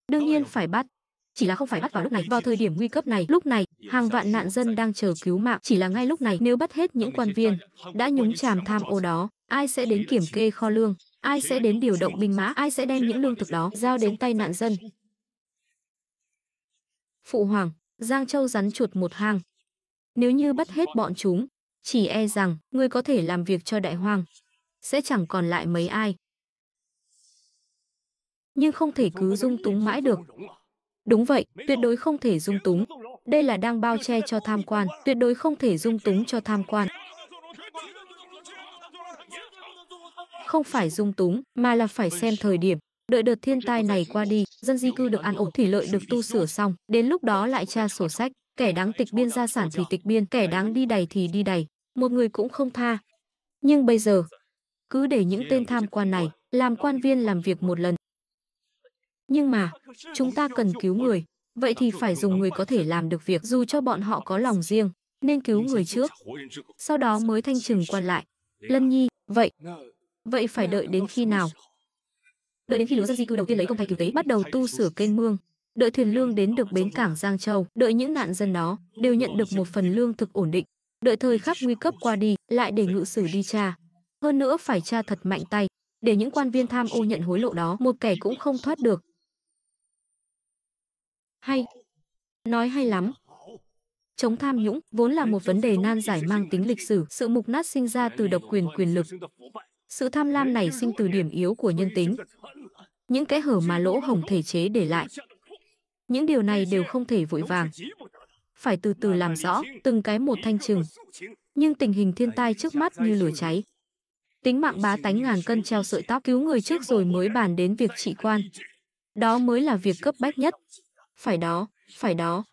Đương nhiên phải bắt. Chỉ là không phải bắt vào lúc này, vào thời điểm nguy cấp này. Lúc này, hàng vạn nạn dân đang chờ cứu mạng. Chỉ là ngay lúc này, nếu bắt hết những quan viên đã nhúng chàm tham ô đó, ai sẽ đến kiểm kê kho lương? Ai sẽ đến điều động binh mã? Ai sẽ đem những lương thực đó giao đến tay nạn dân? Phụ hoàng, Giang Châu rắn chuột một hang. Nếu như bắt hết bọn chúng, chỉ e rằng người có thể làm việc cho đại hoang sẽ chẳng còn lại mấy ai. Nhưng không thể cứ dung túng mãi được. Đúng vậy, tuyệt đối không thể dung túng. Đây là đang bao che cho tham quan, tuyệt đối không thể dung túng cho tham quan. Không phải dung túng, mà là phải xem thời điểm. Đợi đợt thiên tai này qua đi, dân di cư được an ổn, thủy lợi được tu sửa xong, đến lúc đó lại tra sổ sách, kẻ đáng tịch biên gia sản thì tịch biên, kẻ đáng đi đày thì đi đày, một người cũng không tha. Nhưng bây giờ, cứ để những tên tham quan này làm quan viên làm việc một lần. Nhưng mà, chúng ta cần cứu người, vậy thì phải dùng người có thể làm được việc, dù cho bọn họ có lòng riêng, nên cứu người trước, sau đó mới thanh trừng quan lại. Lân Nhi, vậy phải đợi đến khi nào? Đợi đến khi lứa dân di cư đầu tiên lấy công thay cứu tế, bắt đầu tu sửa kênh mương, đợi thuyền lương đến được bến cảng Giang Châu, đợi những nạn dân đó đều nhận được một phần lương thực ổn định, đợi thời khắc nguy cấp qua đi, lại để ngự sử đi tra. Hơn nữa phải tra thật mạnh tay, để những quan viên tham ô nhận hối lộ đó một kẻ cũng không thoát được. Hay, nói hay lắm. Chống tham nhũng vốn là một vấn đề nan giải mang tính lịch sử, sự mục nát sinh ra từ độc quyền quyền lực. Sự tham lam này sinh từ điểm yếu của nhân tính, những kẽ hở mà lỗ hổng thể chế để lại. Những điều này đều không thể vội vàng, phải từ từ làm rõ, từng cái một thanh trừng. Nhưng tình hình thiên tai trước mắt như lửa cháy. Tính mạng bá tánh ngàn cân treo sợi tóc, cứu người trước rồi mới bàn đến việc trị quan. Đó mới là việc cấp bách nhất. Phải đó, phải đó.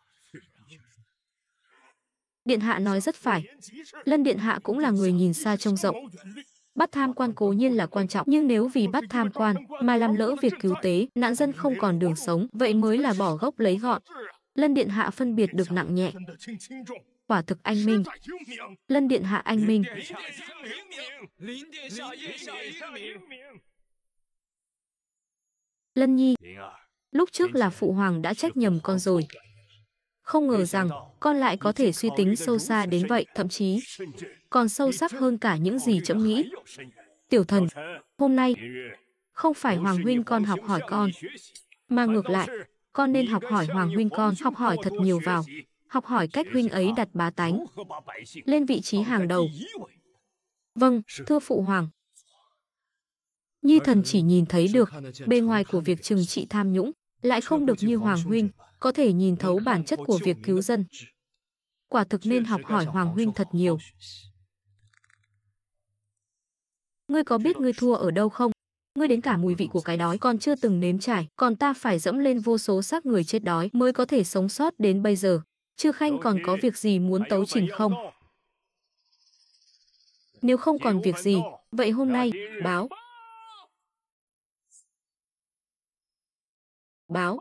Điện hạ nói rất phải. Lân điện hạ cũng là người nhìn xa trông rộng. Bắt tham quan cố nhiên là quan trọng, nhưng nếu vì bắt tham quan mà làm lỡ việc cứu tế, nạn dân không còn đường sống, vậy mới là bỏ gốc lấy ngọn. Lân điện hạ phân biệt được nặng nhẹ. Quả thực anh minh. Lân điện hạ anh minh. Lân Nhi, lúc trước là phụ hoàng đã trách nhầm con rồi. Không ngờ rằng con lại có thể suy tính sâu xa đến vậy, thậm chí còn sâu sắc hơn cả những gì trẫm nghĩ. Tiểu thần, hôm nay không phải hoàng huynh con học hỏi con, mà ngược lại, con nên học hỏi hoàng huynh con, học hỏi thật nhiều vào, học hỏi cách huynh ấy đặt bá tánh lên vị trí hàng đầu. Vâng, thưa phụ hoàng. Nhi thần chỉ nhìn thấy được bề ngoài của việc trừng trị tham nhũng, lại không được như hoàng huynh có thể nhìn thấu bản chất của việc cứu dân. Quả thực nên học hỏi hoàng huynh thật nhiều. Ngươi có biết ngươi thua ở đâu không? Ngươi đến cả mùi vị của cái đói còn chưa từng nếm trải, còn ta phải dẫm lên vô số xác người chết đói mới có thể sống sót đến bây giờ. Chư Khanh còn có việc gì muốn tấu trình không? Nếu không còn việc gì, vậy hôm nay, báo. Báo.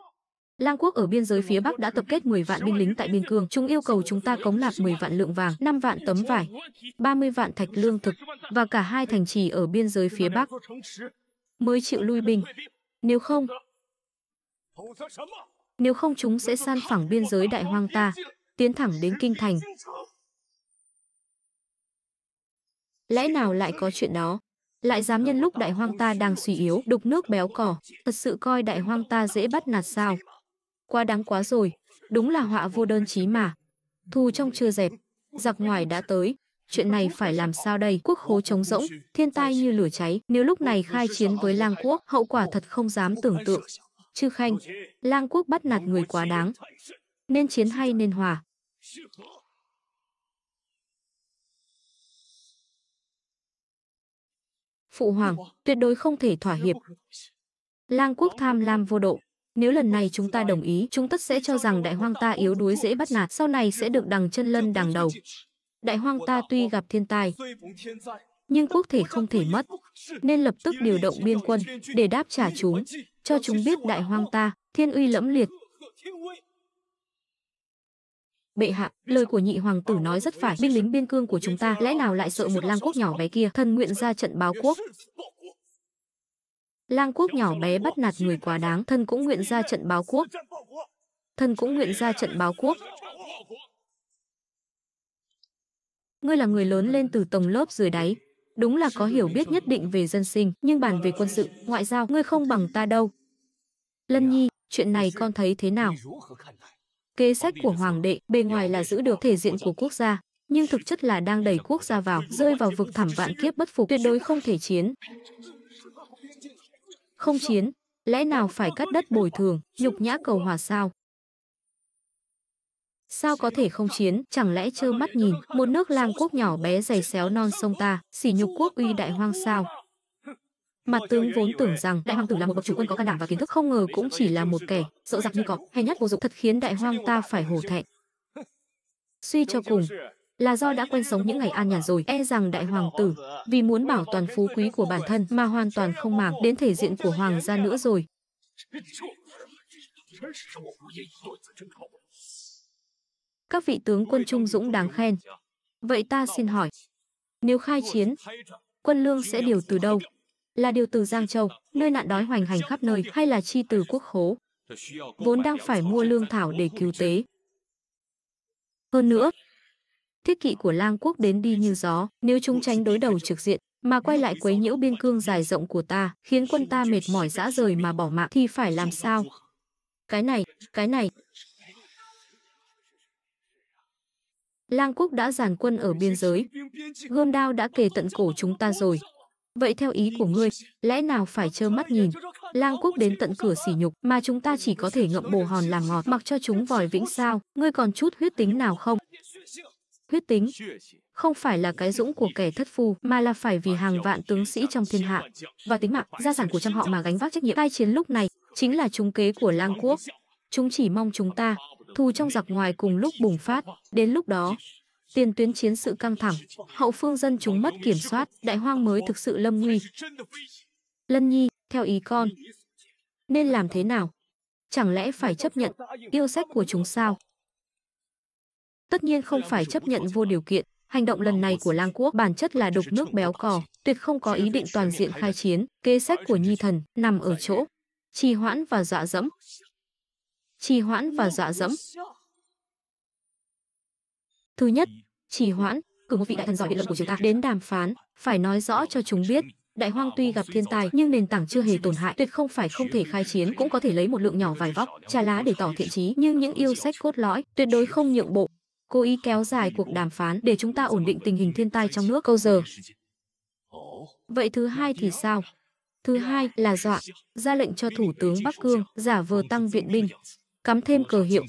Lang quốc ở biên giới phía Bắc đã tập kết 10 vạn binh lính tại biên cương. Chúng yêu cầu chúng ta cống nạp 10 vạn lượng vàng, 5 vạn tấm vải, 30 vạn thạch lương thực và cả 2 thành trì ở biên giới phía Bắc mới chịu lui binh. Nếu không chúng sẽ san phẳng biên giới đại hoang ta. tiến thẳng đến kinh thành. Lẽ nào lại có chuyện đó? Lại dám nhân lúc đại hoang ta đang suy yếu, đục nước béo cỏ, thật sự coi đại hoang ta dễ bắt nạt sao? Quá đáng quá rồi, đúng là họa vô đơn chí mà. Thù trong chưa dẹp, giặc ngoài đã tới. Chuyện này phải làm sao đây? Quốc khố trống rỗng, thiên tai như lửa cháy. Nếu lúc này khai chiến với Lang Quốc, hậu quả thật không dám tưởng tượng. Chư Khanh, Lang Quốc bắt nạt người quá đáng. Nên chiến hay nên hòa? Phụ hoàng, tuyệt đối không thể thỏa hiệp. Lang Quốc tham lam vô độ. Nếu lần này chúng ta đồng ý, chúng tất sẽ cho rằng đại hoang ta yếu đuối dễ bắt nạt, sau này sẽ được đằng chân lân đằng đầu. Đại hoang ta tuy gặp thiên tai, nhưng quốc thể không thể mất, nên lập tức điều động biên quân để đáp trả chúng, cho chúng biết đại hoang ta thiên uy lẫm liệt. Bệ hạ, lời của nhị hoàng tử nói rất phải, binh lính biên cương của chúng ta lẽ nào lại sợ một Lang Quốc nhỏ bé kia? Thần nguyện ra trận báo quốc. Lang Quốc nhỏ bé bắt nạt người quá đáng, thần cũng nguyện ra trận báo quốc. Thần cũng nguyện ra trận báo quốc. Ngươi là người lớn lên từ tầng lớp dưới đáy, đúng là có hiểu biết nhất định về dân sinh, nhưng bàn về quân sự, ngoại giao, ngươi không bằng ta đâu. Lân Nhi, chuyện này con thấy thế nào? Kế sách của hoàng đệ bề ngoài là giữ được thể diện của quốc gia, nhưng thực chất là đang đẩy quốc gia rơi vào vực thẳm vạn kiếp bất phục, tuyệt đối không thể chiến. Không chiến, lẽ nào phải cắt đất bồi thường, nhục nhã cầu hòa sao? Sao có thể không chiến, chẳng lẽ trơ mắt nhìn một nước Lang Quốc nhỏ bé giày xéo non sông ta, sỉ nhục quốc uy đại hoang sao? Mặt tướng vốn tưởng rằng đại hoàng tử là một bậc chủ quân có can đảm và kiến thức, không ngờ cũng chỉ là một kẻ sợ giặc như cọp, hèn nhát vô dụng, thật khiến đại hoang ta phải hổ thẹn. Suy cho cùng là do đã quen sống những ngày an nhàn rồi, e rằng đại hoàng tử vì muốn bảo toàn phú quý của bản thân mà hoàn toàn không màng đến thể diện của hoàng gia nữa rồi. Các vị tướng quân trung dũng đáng khen. Vậy ta xin hỏi, nếu khai chiến, quân lương sẽ điều từ đâu? Là điều từ Giang Châu, nơi nạn đói hoành hành khắp nơi, hay là chi từ quốc khố, vốn đang phải mua lương thảo để cứu tế? Hơn nữa, thiết kỵ của Lang Quốc đến đi như gió, nếu chúng tránh đối đầu trực diện, mà quay lại quấy nhiễu biên cương dài rộng của ta, khiến quân ta mệt mỏi rã rời mà bỏ mạng, thì phải làm sao? Cái này... Lang Quốc đã dàn quân ở biên giới, gươm đao đã kề tận cổ chúng ta rồi. Vậy theo ý của ngươi, lẽ nào phải trơ mắt nhìn Lang Quốc đến tận cửa sỉ nhục, mà chúng ta chỉ có thể ngậm bồ hòn làm ngọt, mặc cho chúng vòi vĩnh sao? Ngươi còn chút huyết tính nào không? Huyết tính không phải là cái dũng của kẻ thất phu, mà là phải vì hàng vạn tướng sĩ trong thiên hạ và tính mạng, gia sản của trăm họ mà gánh vác trách nhiệm. Tai chiến lúc này chính là trúng kế của Lang Quốc. Chúng chỉ mong chúng ta thù trong giặc ngoài cùng lúc bùng phát. Đến lúc đó, tiền tuyến chiến sự căng thẳng, hậu phương dân chúng mất kiểm soát, đại hoang mới thực sự lâm nguy. Lân Nhi, theo ý con, nên làm thế nào? Chẳng lẽ phải chấp nhận yêu sách của chúng sao? Tất nhiên không phải chấp nhận vô điều kiện. Hành động lần này của Lang Quốc bản chất là đục nước béo cò, tuyệt không có ý định toàn diện khai chiến. Kế sách của Nhi thần nằm ở chỗ trì hoãn và dọa dẫm. Trì hoãn và dọa dẫm. Thứ nhất, trì hoãn, cử một vị đại thần giỏi biện luận của chúng ta đến đàm phán, phải nói rõ cho chúng biết, đại hoang tuy gặp thiên tai nhưng nền tảng chưa hề tổn hại, tuyệt không phải không thể khai chiến, cũng có thể lấy một lượng nhỏ vải vóc, trà lá để tỏ thiện chí, nhưng những yêu sách cốt lõi tuyệt đối không nhượng bộ. Cố ý kéo dài cuộc đàm phán để chúng ta ổn định tình hình thiên tai trong nước câu giờ. Vậy thứ hai thì sao? Thứ hai là dọa, ra lệnh cho thủ tướng Bắc Cương giả vờ tăng viện binh, cắm thêm cờ hiệu,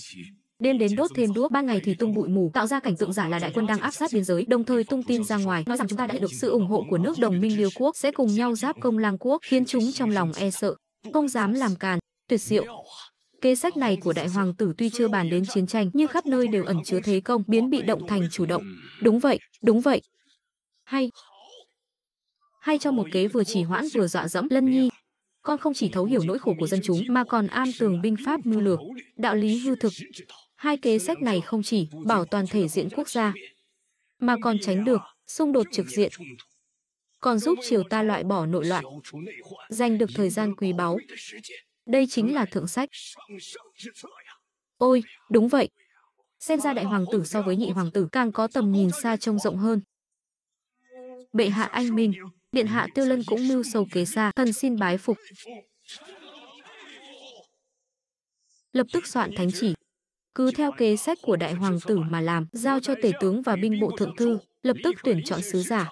đêm đến đốt thêm đuốc, ban ngày thì tung bụi mù, tạo ra cảnh tượng giả là đại quân đang áp sát biên giới, đồng thời tung tin ra ngoài nói rằng chúng ta đã được sự ủng hộ của nước đồng minh Liêu Quốc, sẽ cùng nhau giáp công Lang Quốc, khiến chúng trong lòng e sợ, không dám làm càn. Tuyệt diệu. Kế sách này của đại hoàng tử tuy chưa bàn đến chiến tranh, nhưng khắp nơi đều ẩn chứa thế công, biến bị động thành chủ động. Đúng vậy, đúng vậy. Hay cho một kế vừa trì hoãn vừa dọa dẫm. Lân Nhi, con không chỉ thấu hiểu nỗi khổ của dân chúng mà còn am tường binh pháp mưu lược, đạo lý hư thực. Hai kế sách này không chỉ bảo toàn thể diện quốc gia, mà còn tránh được xung đột trực diện, còn giúp triều ta loại bỏ nội loạn, giành được thời gian quý báu. Đây chính là thượng sách. Ôi, đúng vậy. Xem ra đại hoàng tử so với nhị hoàng tử càng có tầm nhìn xa trông rộng hơn. Bệ hạ anh minh, điện hạ Tiêu Lân cũng mưu sầu kế xa, thần xin bái phục. Lập tức soạn thánh chỉ, cứ theo kế sách của đại hoàng tử mà làm, giao cho tể tướng và binh bộ thượng thư, lập tức tuyển chọn sứ giả,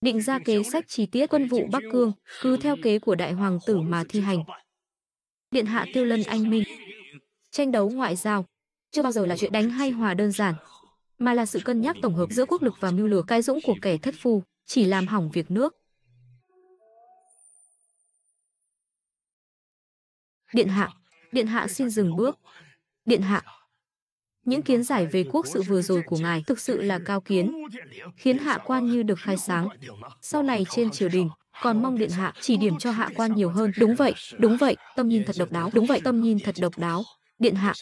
định ra kế sách chi tiết quân vụ Bắc Cương, cứ theo kế của đại hoàng tử mà thi hành. Điện hạ Tiêu Lân anh minh. Tranh đấu ngoại giao chưa bao giờ là chuyện đánh hay hòa đơn giản, mà là sự cân nhắc tổng hợp giữa quốc lực và mưu lược. Cái dũng của kẻ thất phu chỉ làm hỏng việc nước. Điện hạ xin dừng bước. Điện hạ, những kiến giải về quốc sự vừa rồi của ngài thực sự là cao kiến, khiến hạ quan như được khai sáng. Sau này trên triều đình, còn mong điện hạ chỉ điểm cho hạ quan nhiều hơn. Đúng vậy, tâm nhìn thật độc đáo. Đúng vậy, tâm nhìn thật độc đáo. Điện hạ,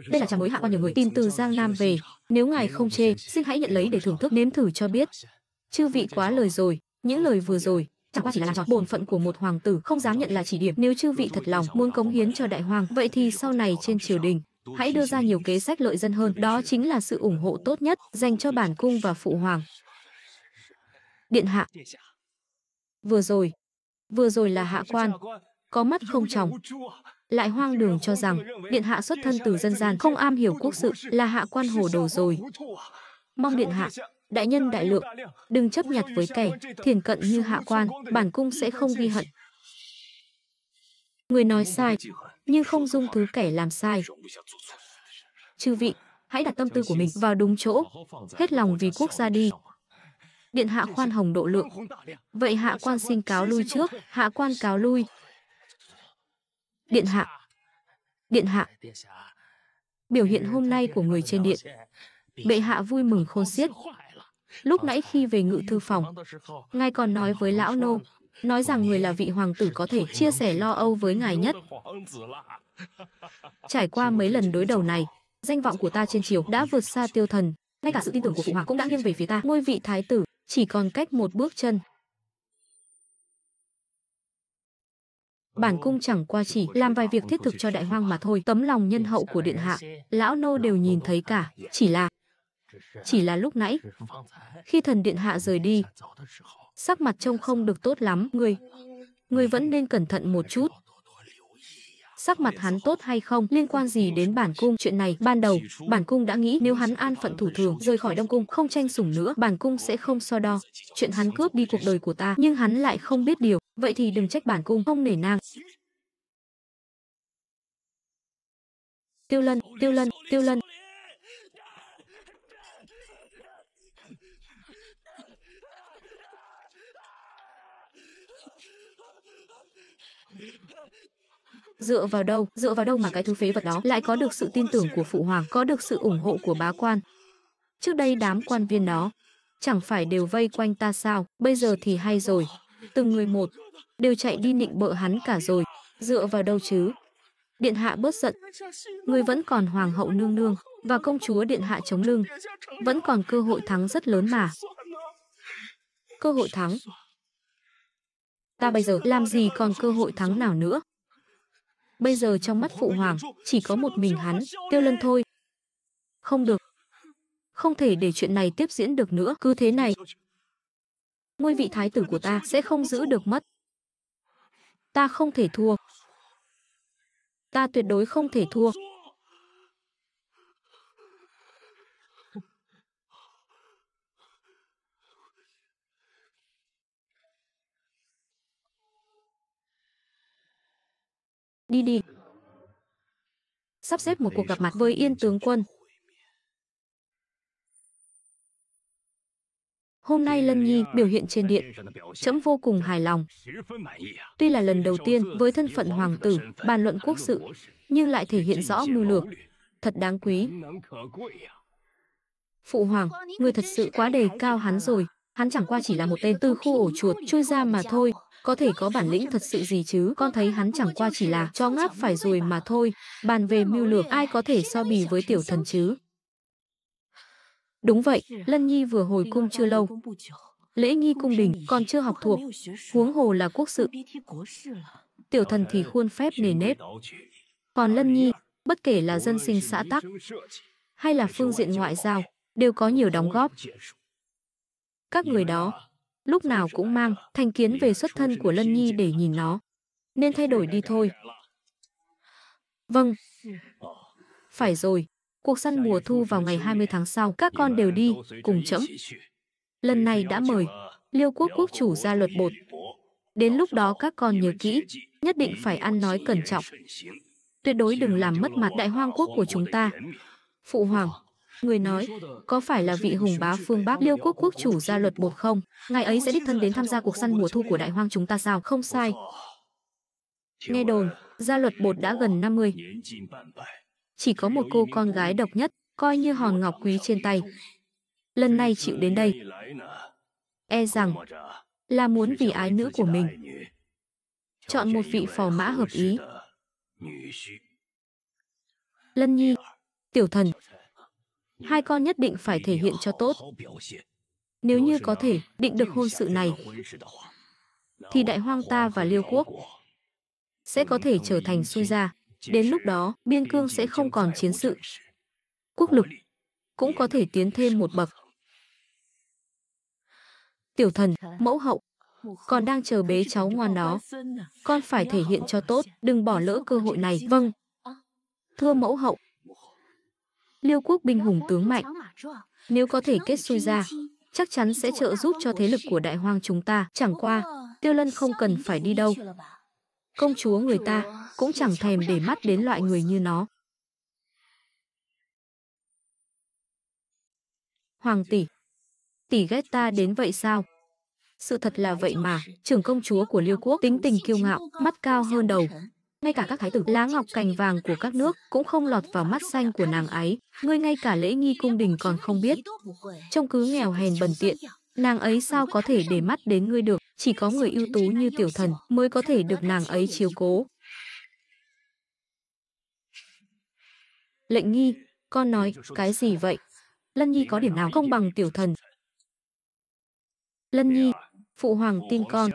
đây là trà mới hạ quan nhiều người tìm từ Giang Nam về. Nếu ngài không chê, xin hãy nhận lấy để thưởng thức nếm thử cho biết. Chư vị quá lời rồi, những lời vừa rồi chẳng qua chỉ là làm tròn bổn phận của một hoàng tử, không dám nhận là chỉ điểm. Nếu chư vị thật lòng muốn cống hiến cho đại hoàng, vậy thì sau này trên triều đình hãy đưa ra nhiều kế sách lợi dân hơn. Đó chính là sự ủng hộ tốt nhất dành cho bản cung và phụ hoàng. Điện hạ, vừa rồi là hạ quan có mắt không tròng, lại hoang đường cho rằng điện hạ xuất thân từ dân gian, không am hiểu quốc sự, là hạ quan hồ đồ rồi. Mong điện hạ đại nhân đại lượng, đừng chấp nhặt với kẻ thiển cận như hạ quan, bản cung sẽ không ghi hận. Người nói sai, nhưng không dung thứ kẻ làm sai. Chư vị, hãy đặt tâm tư của mình vào đúng chỗ, hết lòng vì quốc gia đi. Điện hạ khoan hồng độ lượng. Vậy hạ quan xin cáo lui trước, hạ quan cáo lui. Điện hạ, biểu hiện hôm nay của người trên điện, bệ hạ vui mừng khôn xiết. Lúc nãy khi về ngự thư phòng, ngài còn nói với lão nô, nói rằng người là vị hoàng tử có thể chia sẻ lo âu với ngài nhất. Trải qua mấy lần đối đầu này, danh vọng của ta trên triều đã vượt xa Tiêu Thần, ngay cả sự tin tưởng của phụ hoàng cũng đã nghiêng về phía ta. Ngôi vị thái tử chỉ còn cách một bước chân. Bản cung chẳng qua chỉ làm vài việc thiết thực cho đại hoang mà thôi. Tấm lòng nhân hậu của điện hạ, lão nô đều nhìn thấy cả. Chỉ là lúc nãy, khi thần điện hạ rời đi, sắc mặt trông không được tốt lắm. Người vẫn nên cẩn thận một chút. Sắc mặt hắn tốt hay không liên quan gì đến bản cung? Chuyện này ban đầu bản cung đã nghĩ, nếu hắn an phận thủ thường rời khỏi Đông cung, không tranh sủng nữa, bản cung sẽ không so đo chuyện hắn cướp đi cuộc đời của ta. Nhưng hắn lại không biết điều, vậy thì đừng trách bản cung không nể nang. Tiêu Lân. Dựa vào đâu mà cái thứ phế vật đó lại có được sự tin tưởng của phụ hoàng, có được sự ủng hộ của bá quan? Trước đây đám quan viên đó chẳng phải đều vây quanh ta sao? Bây giờ thì hay rồi, từng người một đều chạy đi nịnh bợ hắn cả rồi. Dựa vào đâu chứ? Điện hạ bớt giận, người vẫn còn hoàng hậu nương nương và công chúa điện hạ chống lưng, vẫn còn cơ hội thắng rất lớn mà. Cơ hội thắng? Ta bây giờ làm gì còn cơ hội thắng nào nữa? Bây giờ trong mắt phụ hoàng chỉ có một mình hắn, Tiêu Lân thôi. Không được, không thể để chuyện này tiếp diễn được nữa. Cứ thế này, ngôi vị thái tử của ta sẽ không giữ được mất. Ta không thể thua. Ta tuyệt đối không thể thua. Đi. Sắp xếp một cuộc gặp mặt với Yên tướng quân. Hôm nay Lân Nhi biểu hiện trên điện, trẫm vô cùng hài lòng. Tuy là lần đầu tiên với thân phận hoàng tử bàn luận quốc sự, nhưng lại thể hiện rõ mưu lược, thật đáng quý. Phụ hoàng, người thật sự quá đề cao hắn rồi. Hắn chẳng qua chỉ là một tên từ khu ổ chuột chui ra mà thôi. Có thể có bản lĩnh thật sự gì chứ? Con thấy hắn chẳng qua chỉ là chó ngáp phải rồi mà thôi. Bàn về mưu lược, ai có thể so bì với tiểu thần chứ? Đúng vậy, Lân Nhi vừa hồi cung chưa lâu. Lễ nghi cung đình còn chưa học thuộc, huống hồ là quốc sự. Tiểu thần thì khuôn phép nề nếp. Còn Lân Nhi, bất kể là dân sinh xã tắc, hay là phương diện ngoại giao, đều có nhiều đóng góp. Các người đó lúc nào cũng mang thành kiến về xuất thân của Lân Nhi để nhìn nó. Nên thay đổi đi thôi. Vâng. Phải rồi, cuộc săn mùa thu vào ngày 20 tháng sau, các con đều đi, cùng trẫm. Lần này đã mời Liêu quốc quốc chủ ra luật bột. Đến lúc đó các con nhớ kỹ, nhất định phải ăn nói cẩn trọng. Tuyệt đối đừng làm mất mặt đại hoang quốc của chúng ta. Phụ hoàng, người nói, có phải là vị hùng bá phương Bắc Liêu quốc quốc chủ ra luật bột không? Ngài ấy sẽ đích thân đến tham gia cuộc săn mùa thu của đại hoang chúng ta sao? Không sai. Nghe đồn, gia luật bột đã gần 50. Chỉ có một cô con gái độc nhất, coi như hòn ngọc quý trên tay. Lần này chịu đến đây, e rằng là muốn vì ái nữ của mình chọn một vị phò mã hợp ý. Lân Nhi, Tiểu Thần, hai con nhất định phải thể hiện cho tốt. Nếu như có thể định được hôn sự này, thì đại hoang ta và Liêu quốc sẽ có thể trở thành xuôi gia. Đến lúc đó, biên cương sẽ không còn chiến sự. Quốc lực cũng có thể tiến thêm một bậc. Tiểu Thần, mẫu hậu, còn đang chờ bế cháu ngoan đó. Con phải thể hiện cho tốt, đừng bỏ lỡ cơ hội này. Vâng. Thưa mẫu hậu, Liêu quốc binh hùng tướng mạnh. Nếu có thể kết xuôi gia, chắc chắn sẽ trợ giúp cho thế lực của đại hoang chúng ta. Chẳng qua, Tiêu Lân không cần phải đi đâu. Công chúa người ta cũng chẳng thèm để mắt đến loại người như nó. Hoàng tỷ, tỷ ghét ta đến vậy sao? Sự thật là vậy mà, trưởng công chúa của Liêu quốc tính tình kiêu ngạo, mắt cao hơn đầu. Ngay cả các thái tử lá ngọc cành vàng của các nước cũng không lọt vào mắt xanh của nàng ấy. Ngươi ngay cả lễ nghi cung đình còn không biết. Trông cứ nghèo hèn bần tiện, nàng ấy sao có thể để mắt đến ngươi được. Chỉ có người ưu tú như Tiểu Thần mới có thể được nàng ấy chiếu cố. Lệnh Nhi, con nói cái gì vậy? Lân Nhi có điểm nào không bằng Tiểu Thần? Lân Nhi, phụ hoàng tin con.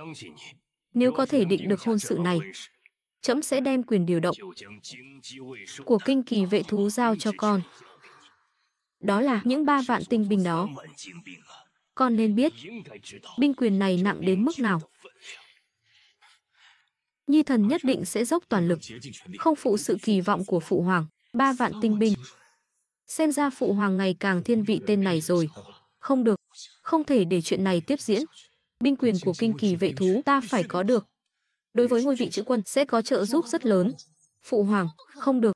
Nếu có thể định được hôn sự này, trẫm sẽ đem quyền điều động của kinh kỳ vệ thú giao cho con. Đó là những 3 vạn tinh binh đó. Con nên biết, binh quyền này nặng đến mức nào. Nhi thần nhất định sẽ dốc toàn lực, không phụ sự kỳ vọng của phụ hoàng. 3 vạn tinh binh. Xem ra phụ hoàng ngày càng thiên vị tên này rồi. Không được, không thể để chuyện này tiếp diễn. Binh quyền của kinh kỳ vệ thú ta phải có được. Đối với ngôi vị chữ quân sẽ có trợ giúp rất lớn. Phụ hoàng, không được.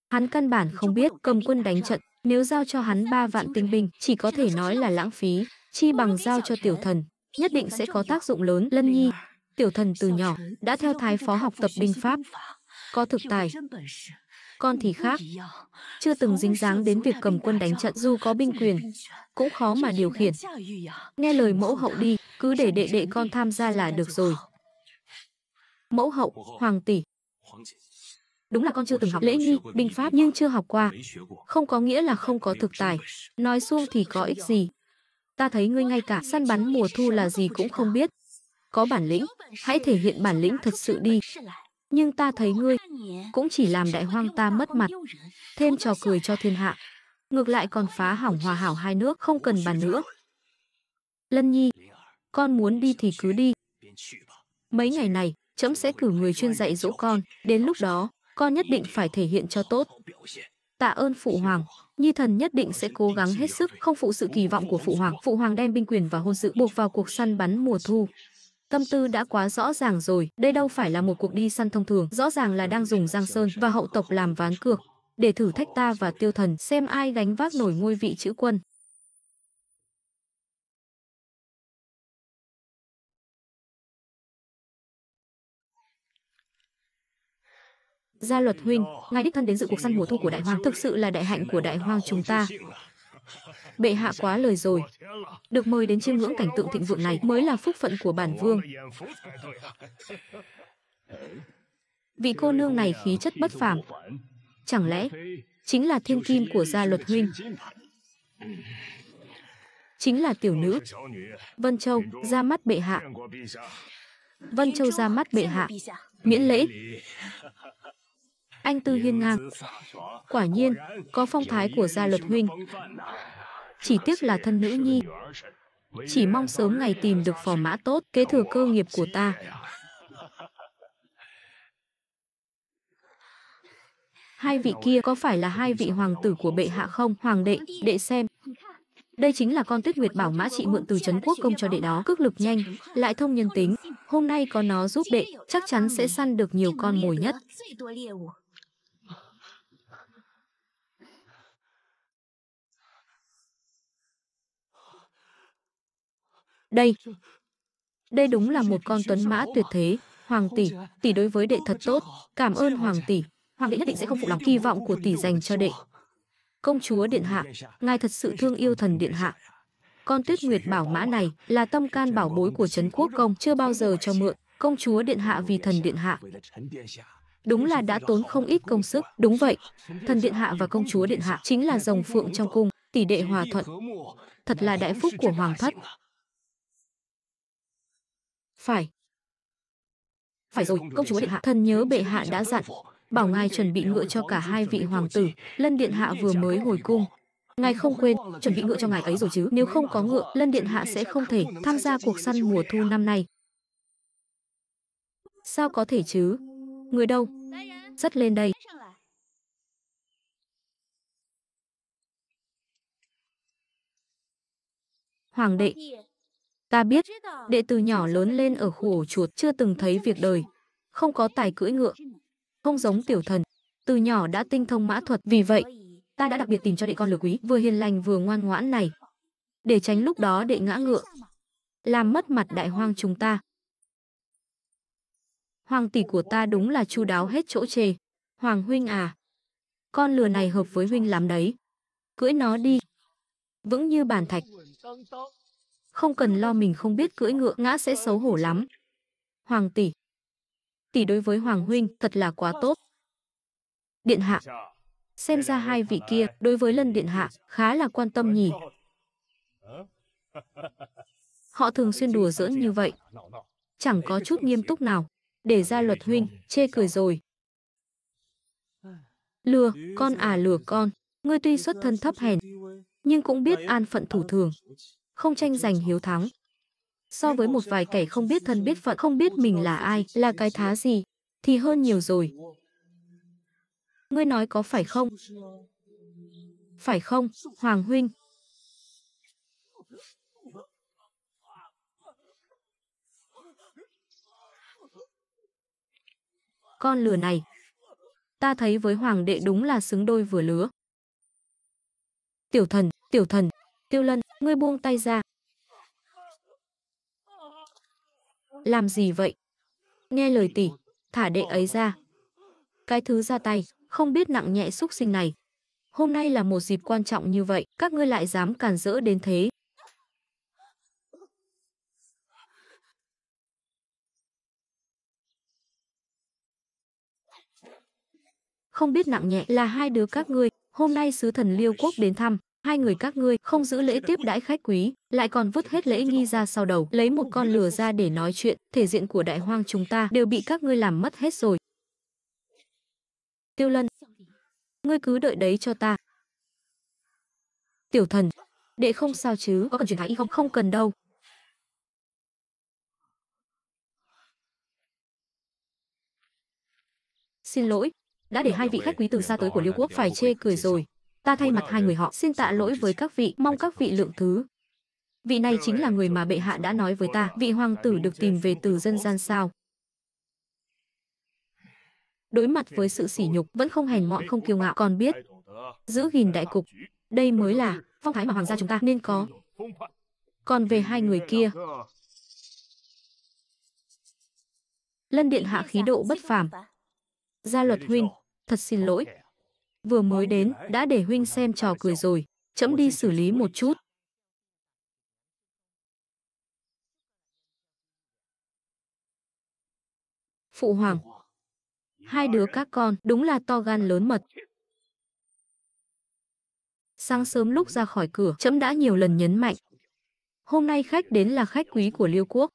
Hắn căn bản không biết cầm quân đánh trận. Nếu giao cho hắn 3 vạn tinh binh, chỉ có thể nói là lãng phí. Chi bằng giao cho Tiểu Thần, nhất định sẽ có tác dụng lớn. Lân Nhi, Tiểu Thần từ nhỏ đã theo thái phó học tập binh pháp, có thực tài. Con thì khác, chưa từng dính dáng đến việc cầm quân đánh trận, dù có binh quyền, cũng khó mà điều khiển. Nghe lời mẫu hậu đi, cứ để đệ đệ con tham gia là được rồi. Mẫu hậu, hoàng tỷ. Đúng là con chưa từng học lễ nghi, binh pháp nhưng chưa học qua. Không có nghĩa là không có thực tài. Nói suông thì có ích gì. Ta thấy ngươi ngay cả săn bắn mùa thu là gì cũng không biết. Có bản lĩnh, hãy thể hiện bản lĩnh thật sự đi. Nhưng ta thấy ngươi cũng chỉ làm đại hoang ta mất mặt, thêm trò cười cho thiên hạ. Ngược lại còn phá hỏng hòa hảo hai nước, không cần bàn nữa. Lân Nhi, con muốn đi thì cứ đi. Mấy ngày này, trẫm sẽ cử người chuyên dạy dỗ con. Đến lúc đó, con nhất định phải thể hiện cho tốt. Tạ ơn phụ hoàng, Nhi thần nhất định sẽ cố gắng hết sức, không phụ sự kỳ vọng của phụ hoàng. Phụ hoàng đem binh quyền và hôn sự buộc vào cuộc săn bắn mùa thu. Tâm tư đã quá rõ ràng rồi, đây đâu phải là một cuộc đi săn thông thường, rõ ràng là đang dùng Giang Sơn và hậu tộc làm ván cược, để thử thách ta và Tiêu Thần xem ai gánh vác nổi ngôi vị chữ quân. Gia Luật huynh, ngài đích thân đến dự cuộc săn mùa thu của đại hoang, thực sự là đại hạnh của đại hoang chúng ta. Bệ hạ quá lời rồi. Được mời đến chiêm ngưỡng cảnh tượng thịnh vượng này mới là phúc phận của bản vương. Vị cô nương này khí chất bất phàm. Chẳng lẽ chính là thiên kim của Gia Luật huynh? Chính là tiểu nữ Vân Châu ra mắt bệ hạ. Vân Châu ra mắt bệ hạ. Miễn lễ. Anh tư hiên ngang. Quả nhiên, có phong thái của gia luật huynh. Chỉ tiếc là thân nữ nhi. Chỉ mong sớm ngày tìm được phò mã tốt, kế thừa cơ nghiệp của ta. Hai vị kia có phải là hai vị hoàng tử của bệ hạ không? Hoàng đệ, đệ xem. Đây chính là con Tuyết Nguyệt Bảo Mã chị mượn từ Trấn Quốc Công cho đệ đó, cước lực nhanh, lại thông nhân tính. Hôm nay có nó giúp đệ, chắc chắn sẽ săn được nhiều con mồi nhất. Đây đúng là một con tuấn mã tuyệt thế. Hoàng tỷ, tỷ đối với đệ thật tốt, cảm ơn hoàng tỷ. Hoàng đệ nhất định sẽ không phụ lòng kỳ vọng của tỷ dành cho đệ. Công chúa điện hạ, ngài thật sự thương yêu thần điện hạ. Con Tuyết Nguyệt Bảo Mã này là tâm can bảo bối của Trấn Quốc Công, chưa bao giờ cho mượn. Công chúa điện hạ vì thần điện hạ, đúng là đã tốn không ít công sức. Đúng vậy, thần điện hạ và công chúa điện hạ chính là rồng phượng trong cung, tỷ đệ hòa thuận, thật là đại phúc của hoàng thất. Phải rồi, công chúa điện hạ, thần nhớ bệ hạ đã dặn, bảo ngài chuẩn bị ngựa cho cả hai vị hoàng tử. Lân điện hạ vừa mới hồi cung, ngài không quên chuẩn bị ngựa cho ngài ấy rồi chứ? Nếu không có ngựa, Lân điện hạ sẽ không thể tham gia cuộc săn mùa thu năm nay. Sao có thể chứ? Người đâu? Dắt lên đây. Hoàng đệ, ta biết, đệ từ nhỏ lớn lên ở khu ổ chuột, chưa từng thấy việc đời, không có tài cưỡi ngựa, không giống tiểu thần, từ nhỏ đã tinh thông mã thuật. Vì vậy, ta đã đặc biệt tìm cho đệ con lừa quý, vừa hiền lành vừa ngoan ngoãn này, để tránh lúc đó đệ ngã ngựa, làm mất mặt đại hoang chúng ta. Hoàng tỷ của ta đúng là chu đáo hết chỗ chê. Hoàng huynh à, con lừa này hợp với huynh lắm đấy. Cưỡi nó đi, vững như bàn thạch. Không cần lo mình không biết cưỡi ngựa, ngã sẽ xấu hổ lắm. Hoàng tỷ, tỷ đối với hoàng huynh thật là quá tốt. Điện hạ, xem ra hai vị kia đối với Lân điện hạ khá là quan tâm nhỉ. Họ thường xuyên đùa giỡn như vậy, chẳng có chút nghiêm túc nào, để ra luật huynh chê cười rồi. Lừa, con à lừa con, ngươi tuy xuất thân thấp hèn, nhưng cũng biết an phận thủ thường, không tranh giành hiếu thắng. So với một vài kẻ không biết thân biết phận, không biết mình là ai, là cái thá gì, thì hơn nhiều rồi. Ngươi nói có phải không? Phải không, Hoàng huynh? Con lừa này, ta thấy với hoàng đệ đúng là xứng đôi vừa lứa. Tiểu thần, Tiêu Lân, ngươi buông tay ra. Làm gì vậy? Nghe lời tỷ, thả đệ ấy ra. Cái thứ ra tay, không biết nặng nhẹ xúc sinh này. Hôm nay là một dịp quan trọng như vậy, các ngươi lại dám càn rỡ đến thế. Không biết nặng nhẹ là hai đứa các ngươi. Hôm nay sứ thần Liêu Quốc đến thăm, hai người các ngươi không giữ lễ tiếp đãi khách quý, lại còn vứt hết lễ nghi ra sau đầu, lấy một con lừa ra để nói chuyện, thể diện của đại hoang chúng ta đều bị các ngươi làm mất hết rồi. Tiêu Lân, ngươi cứ đợi đấy cho ta. Tiểu thần, đệ không sao chứ, có cần truyền thái y không? Không cần đâu. Xin lỗi, đã để hai vị khách quý từ xa tới của Liêu Quốc phải chê cười rồi. Ta thay mặt hai người họ xin tạ lỗi với các vị, mong các vị lượng thứ. Vị này chính là người mà bệ hạ đã nói với ta, vị hoàng tử được tìm về từ dân gian sao. Đối mặt với sự sỉ nhục, vẫn không hèn mọn không kiêu ngạo, còn biết giữ gìn đại cục. Đây mới là phong thái mà hoàng gia chúng ta nên có. Còn về hai người kia, Lân điện hạ khí độ bất phàm. Gia luật huynh, thật xin lỗi. Vừa mới đến, đã để huynh xem trò cười rồi. Trẫm đi xử lý một chút. Phụ hoàng, hai đứa các con đúng là to gan lớn mật. Sáng sớm lúc ra khỏi cửa, trẫm đã nhiều lần nhấn mạnh. Hôm nay khách đến là khách quý của Liêu Quốc.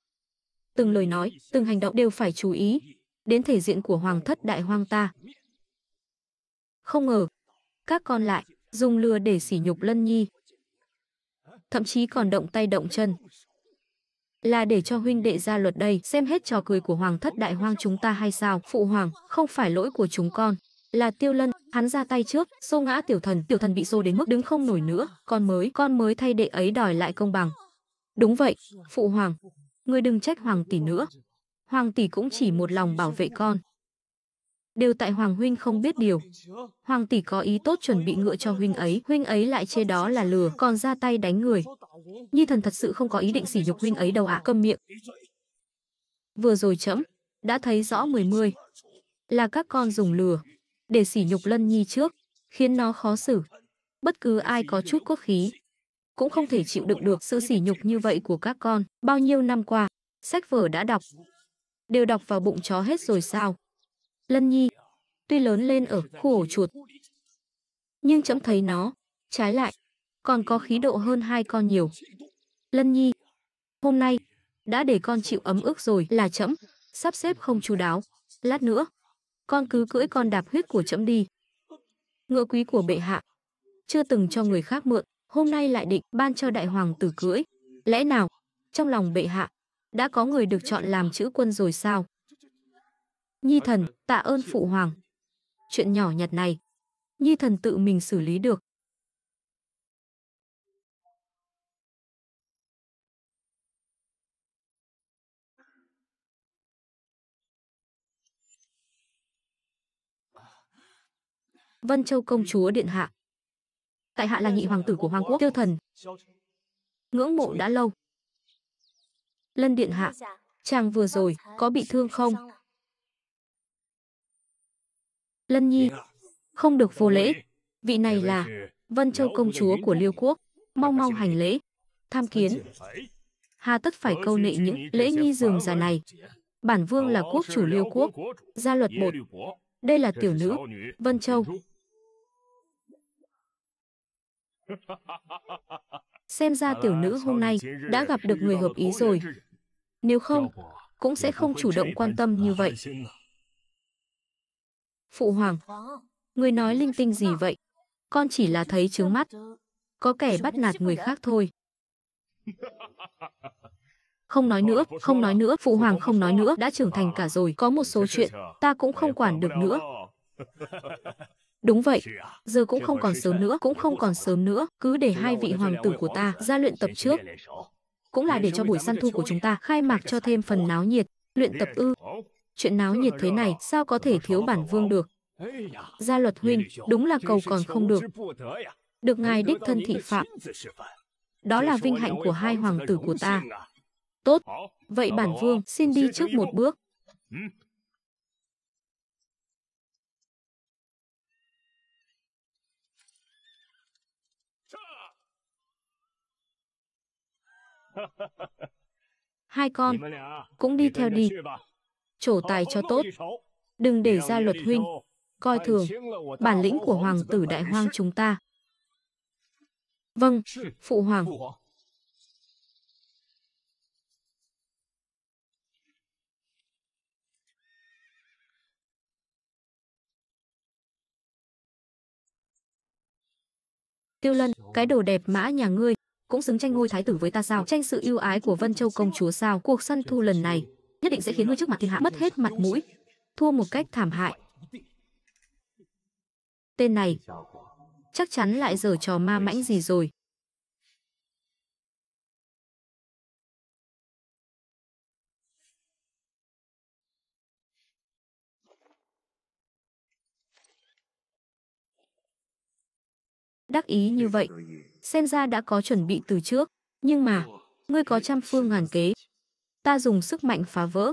Từng lời nói, từng hành động đều phải chú ý đến thể diện của hoàng thất đại hoang ta. Không ngờ, các con lại dùng lừa để sỉ nhục Lân Nhi. Thậm chí còn động tay động chân. Là để cho huynh đệ Gia Luật đây xem hết trò cười của Hoàng thất Đại Hoang chúng ta hay sao? Phụ hoàng, không phải lỗi của chúng con. Là Tiêu Lân, hắn ra tay trước, xô ngã tiểu thần bị xô đến mức đứng không nổi nữa. Con mới thay đệ ấy đòi lại công bằng. Đúng vậy, phụ hoàng. Ngươi đừng trách Hoàng tỷ nữa. Hoàng tỷ cũng chỉ một lòng bảo vệ con. Đều tại Hoàng huynh không biết điều. Hoàng tỷ có ý tốt chuẩn bị ngựa cho huynh ấy lại chê đó là lừa, còn ra tay đánh người. Nhi thần thật sự không có ý định sỉ nhục huynh ấy đâu ạ. Câm miệng. Vừa rồi trẫm đã thấy rõ mười là các con dùng lừa để sỉ nhục Lân Nhi trước, khiến nó khó xử. Bất cứ ai có chút cốt khí cũng không thể chịu đựng được sự sỉ nhục như vậy của các con. Bao nhiêu năm qua, sách vở đã đọc, đều đọc vào bụng chó hết rồi sao? Lân Nhi tuy lớn lên ở khu ổ chuột, nhưng trẫm thấy nó trái lại còn có khí độ hơn hai con nhiều. Lân Nhi, hôm nay đã để con chịu ấm ức rồi, là trẫm sắp xếp không chu đáo. Lát nữa, con cứ cưỡi con đạp huyết của trẫm đi. Ngựa quý của bệ hạ chưa từng cho người khác mượn, hôm nay lại định ban cho đại hoàng tử cưỡi. Lẽ nào trong lòng bệ hạ đã có người được chọn làm chữ quân rồi sao? Nhi thần tạ ơn phụ hoàng. Chuyện nhỏ nhặt này, Nhi thần tự mình xử lý được. Vân Châu công chúa điện hạ. Tại hạ là nhị hoàng tử của Hoàng quốc Tiêu Thần. Ngưỡng mộ đã lâu. Lân điện hạ, chàng vừa rồi có bị thương không? Lân Nhi, không được vô lễ. Vị này là Vân Châu công chúa của Liêu quốc, mau mau hành lễ. Tham kiến. Hà tất phải câu nệ những lễ nghi rườm rà này. Bản vương là quốc chủ Liêu quốc, Gia Luật bột. Đây là tiểu nữ Vân Châu. Xem ra tiểu nữ hôm nay đã gặp được người hợp ý rồi. Nếu không, cũng sẽ không chủ động quan tâm như vậy. Phụ hoàng, người nói linh tinh gì vậy? Con chỉ là thấy chướng mắt. Có kẻ bắt nạt người khác thôi. Không nói nữa, phụ hoàng không nói nữa, đã trưởng thành cả rồi. Có một số chuyện ta cũng không quản được nữa. Đúng vậy, giờ cũng không còn sớm nữa, cứ để hai vị hoàng tử của ta ra luyện tập trước. Cũng là để cho buổi săn thu của chúng ta khai mạc cho thêm phần náo nhiệt. Luyện tập ư? Chuyện náo nhiệt thế này sao có thể thiếu bản vương được? Gia Luật huynh, đúng là cầu còn không được. Được ngài đích thân thị phạm. Đó là vinh hạnh của hai hoàng tử của ta. Tốt, vậy bản vương xin đi trước một bước. Hai con cũng đi theo đi. Trổ tài cho tốt. Đừng để Gia Luật huynh coi thường bản lĩnh của hoàng tử Đại Hoang chúng ta. Vâng, phụ hoàng. Tiêu Lân, cái đồ đẹp mã nhà ngươi cũng xứng tranh ngôi thái tử với ta sao? Tranh sự ưu ái của Vân Châu công chúa sao? Cuộc săn thu lần này nhất định sẽ khiến ngươi trước mặt thiên hạ mất hết mặt mũi, thua một cách thảm hại. Tên này chắc chắn lại giở trò ma mãnh gì rồi. Đắc ý như vậy, xem ra đã có chuẩn bị từ trước. Nhưng mà, ngươi có trăm phương ngàn kế, ta dùng sức mạnh phá vỡ.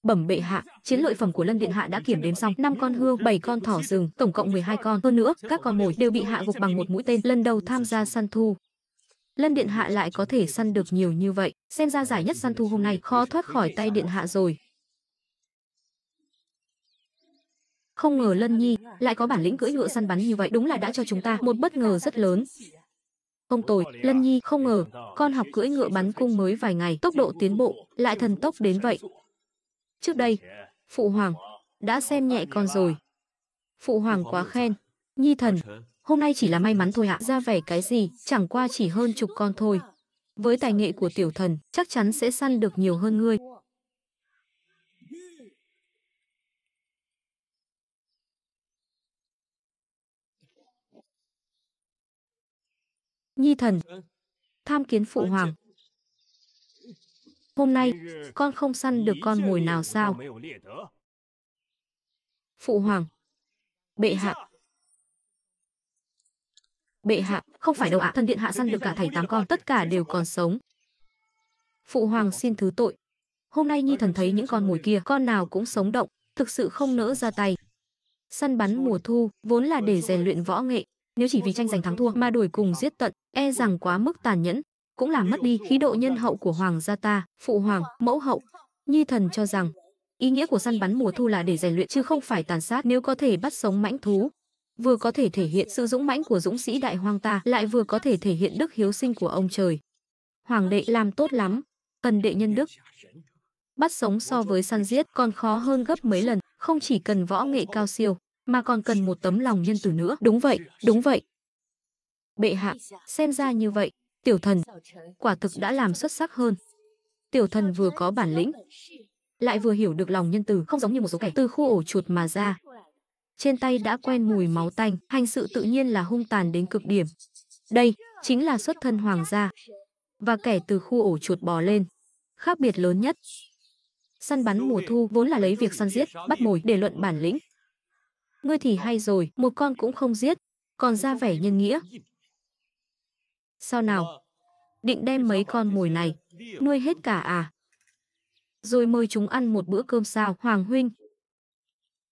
Bẩm bệ hạ, chiến lợi phẩm của Lân điện hạ đã kiểm đếm xong, 5 con hươu, 7 con thỏ rừng, tổng cộng 12 con. Hơn nữa, các con mồi đều bị hạ gục bằng một mũi tên. Lần đầu tham gia săn thu, Lân điện hạ lại có thể săn được nhiều như vậy. Xem ra giải nhất săn thu hôm nay khó thoát khỏi tay điện hạ rồi. Không ngờ Lân Nhi lại có bản lĩnh cưỡi ngựa săn bắn như vậy, đúng là đã cho chúng ta một bất ngờ rất lớn. Không tồi, Lân Nhi, không ngờ con học cưỡi ngựa bắn cung mới vài ngày, tốc độ tiến bộ lại thần tốc đến vậy. Trước đây, phụ hoàng đã xem nhẹ con rồi. Phụ hoàng quá khen. Nhi thần, hôm nay chỉ là may mắn thôi ạ. Ra vẻ cái gì, chẳng qua chỉ hơn chục con thôi. Với tài nghệ của tiểu thần, chắc chắn sẽ săn được nhiều hơn ngươi. Nhi thần, tham kiến phụ hoàng. Hôm nay, con không săn được con mồi nào sao? Phụ hoàng. Bệ hạ. Bệ hạ, không phải đâu ạ. Thần điện hạ săn được cả thảy 8 con, tất cả đều còn sống. Phụ hoàng xin thứ tội. Hôm nay Nhi thần thấy những con mồi kia, con nào cũng sống động, thực sự không nỡ ra tay. Săn bắn mùa thu, vốn là để rèn luyện võ nghệ. Nếu chỉ vì tranh giành thắng thua mà đuổi cùng giết tận, e rằng quá mức tàn nhẫn, cũng làm mất đi khí độ nhân hậu của hoàng gia ta. Phụ hoàng, mẫu hậu, Nhi thần cho rằng ý nghĩa của săn bắn mùa thu là để rèn luyện chứ không phải tàn sát. Nếu có thể bắt sống mãnh thú, vừa có thể thể hiện sự dũng mãnh của dũng sĩ đại hoang ta, lại vừa có thể thể hiện đức hiếu sinh của ông trời. Hoàng đệ làm tốt lắm, cần đệ nhân đức. Bắt sống so với săn giết còn khó hơn gấp mấy lần, không chỉ cần võ nghệ cao siêu, mà còn cần một tấm lòng nhân từ nữa. Đúng vậy, đúng vậy. Bệ hạ, xem ra như vậy, tiểu thần quả thực đã làm xuất sắc hơn. Tiểu thần vừa có bản lĩnh, lại vừa hiểu được lòng nhân từ, không giống như một số kẻ từ khu ổ chuột mà ra. Trên tay đã quen mùi máu tanh, hành sự tự nhiên là hung tàn đến cực điểm. Đây chính là xuất thân hoàng gia và kẻ từ khu ổ chuột bò lên. Khác biệt lớn nhất. Săn bắn mùa thu vốn là lấy việc săn giết, bắt mồi để luận bản lĩnh. Ngươi thì hay rồi, một con cũng không giết, còn ra vẻ nhân nghĩa. Sao nào? Định đem mấy con mồi này nuôi hết cả à? Rồi mời chúng ăn một bữa cơm sao, Hoàng huynh?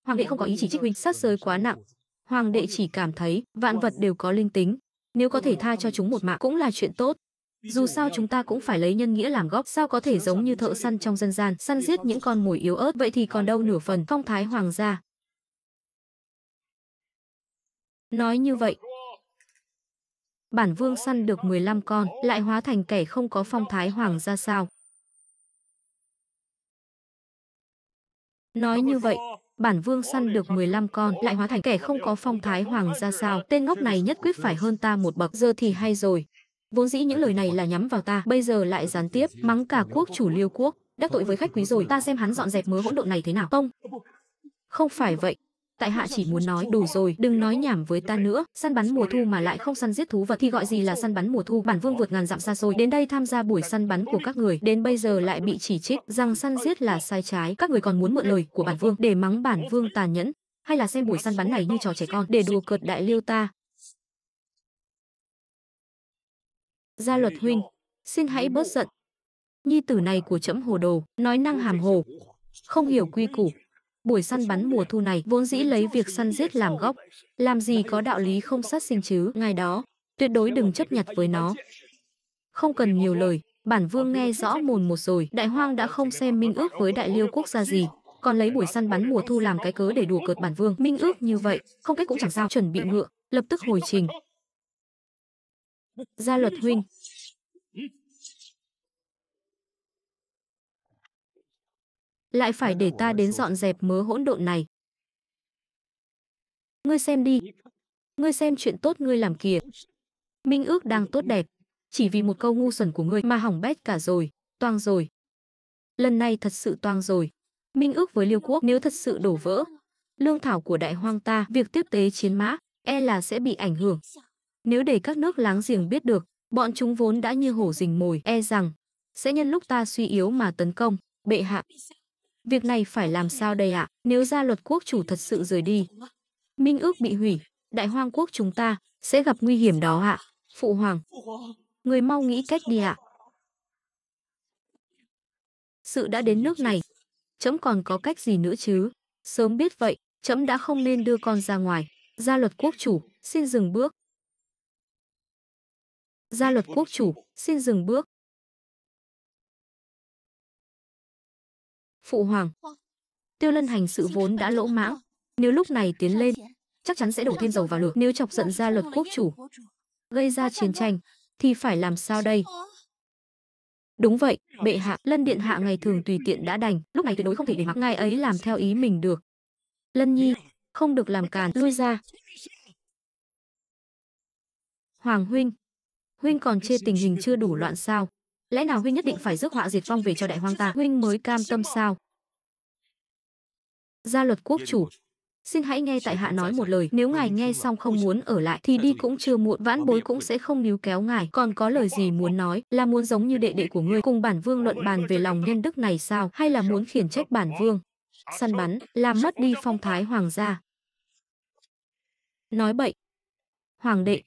Hoàng đệ không có ý chỉ trích huynh sát giới quá nặng. Hoàng đệ chỉ cảm thấy vạn vật đều có linh tính, nếu có thể tha cho chúng một mạng cũng là chuyện tốt. Dù sao chúng ta cũng phải lấy nhân nghĩa làm gốc, sao có thể giống như thợ săn trong dân gian, săn giết những con mồi yếu ớt, vậy thì còn đâu nửa phần phong thái hoàng gia. Nói như vậy, bản vương săn được 15 con, lại hóa thành kẻ không có phong thái hoàng gia sao? Nói như vậy, bản vương săn được 15 con, lại hóa thành kẻ không có phong thái hoàng gia sao? Tên ngốc này nhất quyết phải hơn ta một bậc, giờ thì hay rồi. Vốn dĩ những lời này là nhắm vào ta, bây giờ lại gián tiếp mắng cả quốc chủ Liêu quốc, đắc tội với khách quý rồi, ta xem hắn dọn dẹp mớ hỗn độn này thế nào. Không phải vậy. Tại hạ chỉ muốn nói, đủ rồi, đừng nói nhảm với ta nữa. Săn bắn mùa thu mà lại không săn giết thú vật thì gọi gì là săn bắn mùa thu? Bản vương vượt ngàn dặm xa xôi đến đây tham gia buổi săn bắn của các người, đến bây giờ lại bị chỉ trích rằng săn giết là sai trái. Các người còn muốn mượn lời của bản vương để mắng bản vương tàn nhẫn, hay là xem buổi săn bắn này như trò trẻ con để đùa cợt đại Liêu ta? Gia Luật huynh, xin hãy bớt giận. Nhi tử này của trẫm hồ đồ, nói năng hàm hồ, không hiểu quy củ. Buổi săn bắn mùa thu này vốn dĩ lấy việc săn giết làm gốc, làm gì có đạo lý không sát sinh chứ. Ngày đó, tuyệt đối đừng chấp nhặt với nó. Không cần nhiều lời, bản vương nghe rõ mồn một rồi. Đại hoang đã không xem minh ước với đại Liêu quốc gia gì, còn lấy buổi săn bắn mùa thu làm cái cớ để đùa cợt bản vương. Minh ước như vậy, không kết cũng chẳng sao. Chuẩn bị ngựa, lập tức hồi trình. Gia Luật huynh, lại phải để ta đến dọn dẹp mớ hỗn độn này. Ngươi xem đi, ngươi xem chuyện tốt ngươi làm kìa. Minh ước đang tốt đẹp, chỉ vì một câu ngu xuẩn của ngươi mà hỏng bét cả rồi, toang rồi. Lần này thật sự toang rồi. Minh ước với Liêu quốc nếu thật sự đổ vỡ, lương thảo của đại hoang ta, việc tiếp tế chiến mã, e là sẽ bị ảnh hưởng. Nếu để các nước láng giềng biết được, bọn chúng vốn đã như hổ rình mồi, e rằng sẽ nhân lúc ta suy yếu mà tấn công. Bệ hạ, việc này phải làm sao đây ạ? Nếu Gia Luật quốc chủ thật sự rời đi, minh ước bị hủy, đại hoang quốc chúng ta sẽ gặp nguy hiểm đó ạ. Phụ hoàng, người mau nghĩ cách đi ạ. Sự đã đến nước này, trẫm còn có cách gì nữa chứ? Sớm biết vậy, trẫm đã không nên đưa con ra ngoài. Gia Luật quốc chủ, xin dừng bước. Gia Luật quốc chủ, xin dừng bước. Phụ hoàng, Tiêu Lân hành sự vốn đã lỗ mãng, nếu lúc này tiến lên, chắc chắn sẽ đổ thêm dầu vào lửa. Nếu chọc giận Gia Luật quốc chủ, gây ra chiến tranh, thì phải làm sao đây? Đúng vậy, bệ hạ, Lân điện hạ ngày thường tùy tiện đã đành, lúc này tuyệt đối không thể để mặc ngài ấy làm theo ý mình được. Lân Nhi, không được làm càn, lui ra. Hoàng huynh, huynh còn chê tình hình chưa đủ loạn sao? Lẽ nào huynh nhất định phải rước họa diệt vong về cho đại hoang ta, huynh mới cam tâm sao? Gia Luật quốc chủ, xin hãy nghe tại hạ nói một lời, nếu ngài nghe xong không muốn ở lại thì đi cũng chưa muộn, vãn bối cũng sẽ không níu kéo ngài. Còn có lời gì muốn nói, là muốn giống như đệ đệ của ngươi cùng bản vương luận bàn về lòng nhân đức này sao, hay là muốn khiển trách bản vương săn bắn, làm mất đi phong thái hoàng gia? Nói bậy. Hoàng đệ,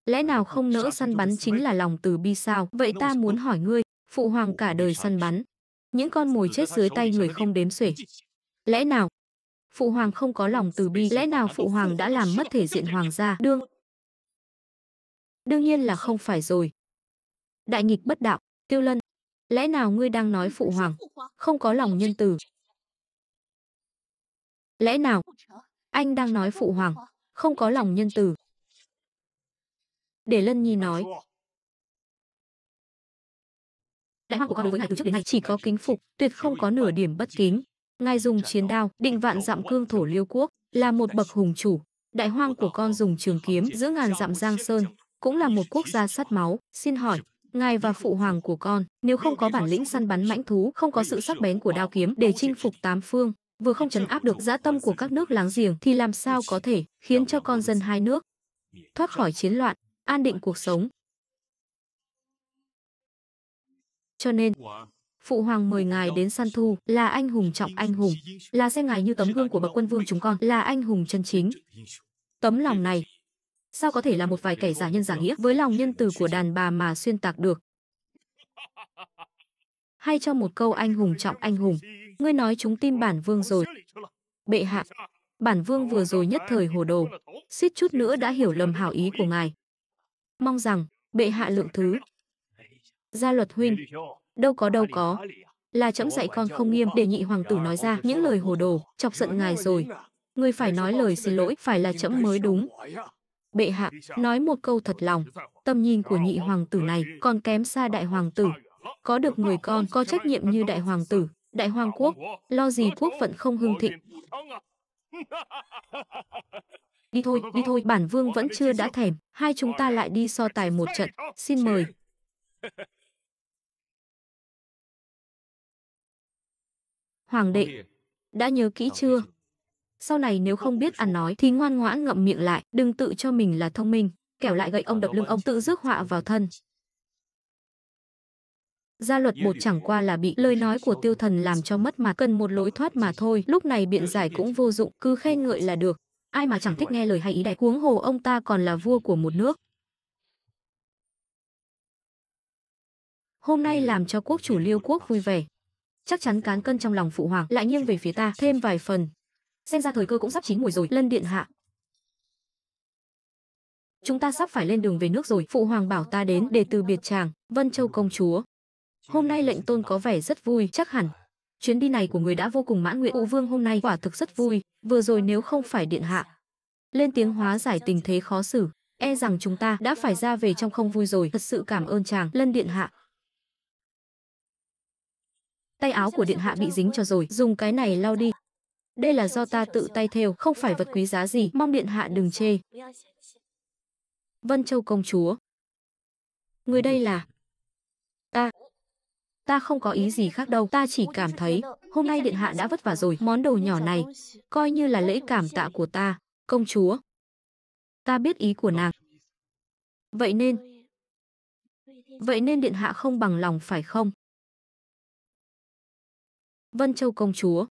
lẽ nào không nỡ săn bắn chính là lòng từ bi sao? Vậy ta muốn hỏi ngươi, phụ hoàng cả đời săn bắn, những con mồi chết dưới tay người không đếm xuể. Lẽ nào phụ hoàng không có lòng từ bi? Lẽ nào phụ hoàng đã làm mất thể diện hoàng gia? Đương nhiên là không phải rồi. Đại nghịch bất đạo, Tiêu Lân, lẽ nào ngươi đang nói phụ hoàng không có lòng nhân từ? Lẽ nào anh đang nói phụ hoàng không có lòng nhân từ? Để Lân Nhi nói. Đại hoang của con đối với ngài từ trước đến nay chỉ có kính phục, tuyệt không có nửa điểm bất kính. Ngài dùng chiến đao định vạn dặm cương thổ Liêu quốc, là một bậc hùng chủ. Đại hoang của con dùng trường kiếm giữa ngàn dặm Giang Sơn, cũng là một quốc gia sắt máu. Xin hỏi, ngài và phụ hoàng của con nếu không có bản lĩnh săn bắn mãnh thú, không có sự sắc bén của đao kiếm để chinh phục tám phương, vừa không trấn áp được dã tâm của các nước láng giềng, thì làm sao có thể khiến cho con dân hai nước thoát khỏi chiến loạn, an định cuộc sống? Cho nên phụ hoàng mời ngài đến săn thu là anh hùng trọng anh hùng, là xem ngài như tấm gương của bậc quân vương chúng con, là anh hùng chân chính. Tấm lòng này sao có thể là một vài kẻ giả nhân giả nghĩa với lòng nhân từ của đàn bà mà xuyên tạc được? Hay cho một câu anh hùng trọng anh hùng, ngươi nói chúng tin bản vương rồi. Bệ hạ, bản vương vừa rồi nhất thời hồ đồ, suýt chút nữa đã hiểu lầm hảo ý của ngài. Mong rằng bệ hạ lượng thứ. Gia Luật huynh, đâu có, là trẫm dạy con không nghiêm, để nhị hoàng tử nói ra những lời hồ đồ, chọc giận ngài rồi. Người phải nói lời xin lỗi, phải là trẫm mới đúng. Bệ hạ, nói một câu thật lòng, tầm nhìn của nhị hoàng tử này còn kém xa đại hoàng tử. Có được người con có trách nhiệm như đại hoàng tử, đại hoàng quốc, lo gì quốc vận không hưng thịnh. Đi thôi, bản vương vẫn chưa đã thèm, hai chúng ta lại đi so tài một trận, xin mời. Hoàng đệ, đã nhớ kỹ chưa? Sau này nếu không biết ăn nói thì ngoan ngoãn ngậm miệng lại, đừng tự cho mình là thông minh, kẻo lại gậy ông đập lưng ông, tự rước họa vào thân. Gia Luật bột chẳng qua là bị lời nói của Tiêu Thần làm cho mất mặt, cần một lối thoát mà thôi. Lúc này biện giải cũng vô dụng, cứ khen ngợi là được. Ai mà chẳng thích nghe lời hay ý đẹp, huống hồ ông ta còn là vua của một nước. Hôm nay làm cho quốc chủ Liêu quốc vui vẻ, chắc chắn cán cân trong lòng phụ hoàng lại nghiêng về phía ta thêm vài phần. Xem ra thời cơ cũng sắp chín mùi rồi. Lân điện hạ, chúng ta sắp phải lên đường về nước rồi. Phụ hoàng bảo ta đến để từ biệt chàng, Vân Châu công chúa. Hôm nay lệnh tôn có vẻ rất vui, chắc hẳn chuyến đi này của người đã vô cùng mãn nguyện. Phụ vương hôm nay quả thực rất vui, vừa rồi nếu không phải điện hạ lên tiếng hóa giải tình thế khó xử, e rằng chúng ta đã phải ra về trong không vui rồi. Thật sự cảm ơn chàng, Lân điện hạ. Tay áo của điện hạ bị dính cho rồi, dùng cái này lau đi. Đây là do ta tự tay thêu, không phải vật quý giá gì, mong điện hạ đừng chê. Vân Châu công chúa, người đây là... Ta không có ý gì khác đâu, ta chỉ cảm thấy hôm nay điện hạ đã vất vả rồi, món đồ nhỏ này coi như là lễ cảm tạ của ta, công chúa. Ta biết ý của nàng. Vậy nên điện hạ không bằng lòng phải không? Vân Châu công chúa,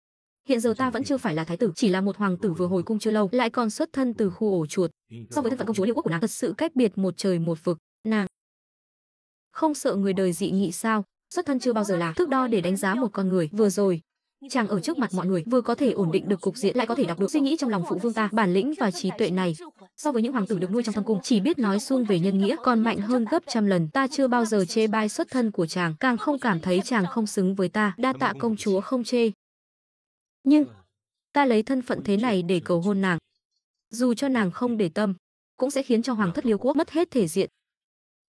hiện giờ ta vẫn chưa phải là thái tử, chỉ là một hoàng tử vừa hồi cung chưa lâu, lại còn xuất thân từ khu ổ chuột. So với thân phận công chúa Liêu quốc của nàng, thật sự cách biệt một trời một vực. Nàng không sợ người đời dị nghị sao? Xuất thân chưa bao giờ là thước đo để đánh giá một con người. Vừa rồi chàng ở trước mặt mọi người, vừa có thể ổn định được cục diện, lại có thể đọc được suy nghĩ trong lòng phụ vương ta. Bản lĩnh và trí tuệ này so với những hoàng tử được nuôi trong thâm cung, chỉ biết nói suông về nhân nghĩa, còn mạnh hơn gấp trăm lần. Ta chưa bao giờ chê bai xuất thân của chàng, càng không cảm thấy chàng không xứng với ta. Đa tạ công chúa không chê. Nhưng ta lấy thân phận thế này để cầu hôn nàng, dù cho nàng không để tâm, cũng sẽ khiến cho hoàng thất Liêu quốc mất hết thể diện.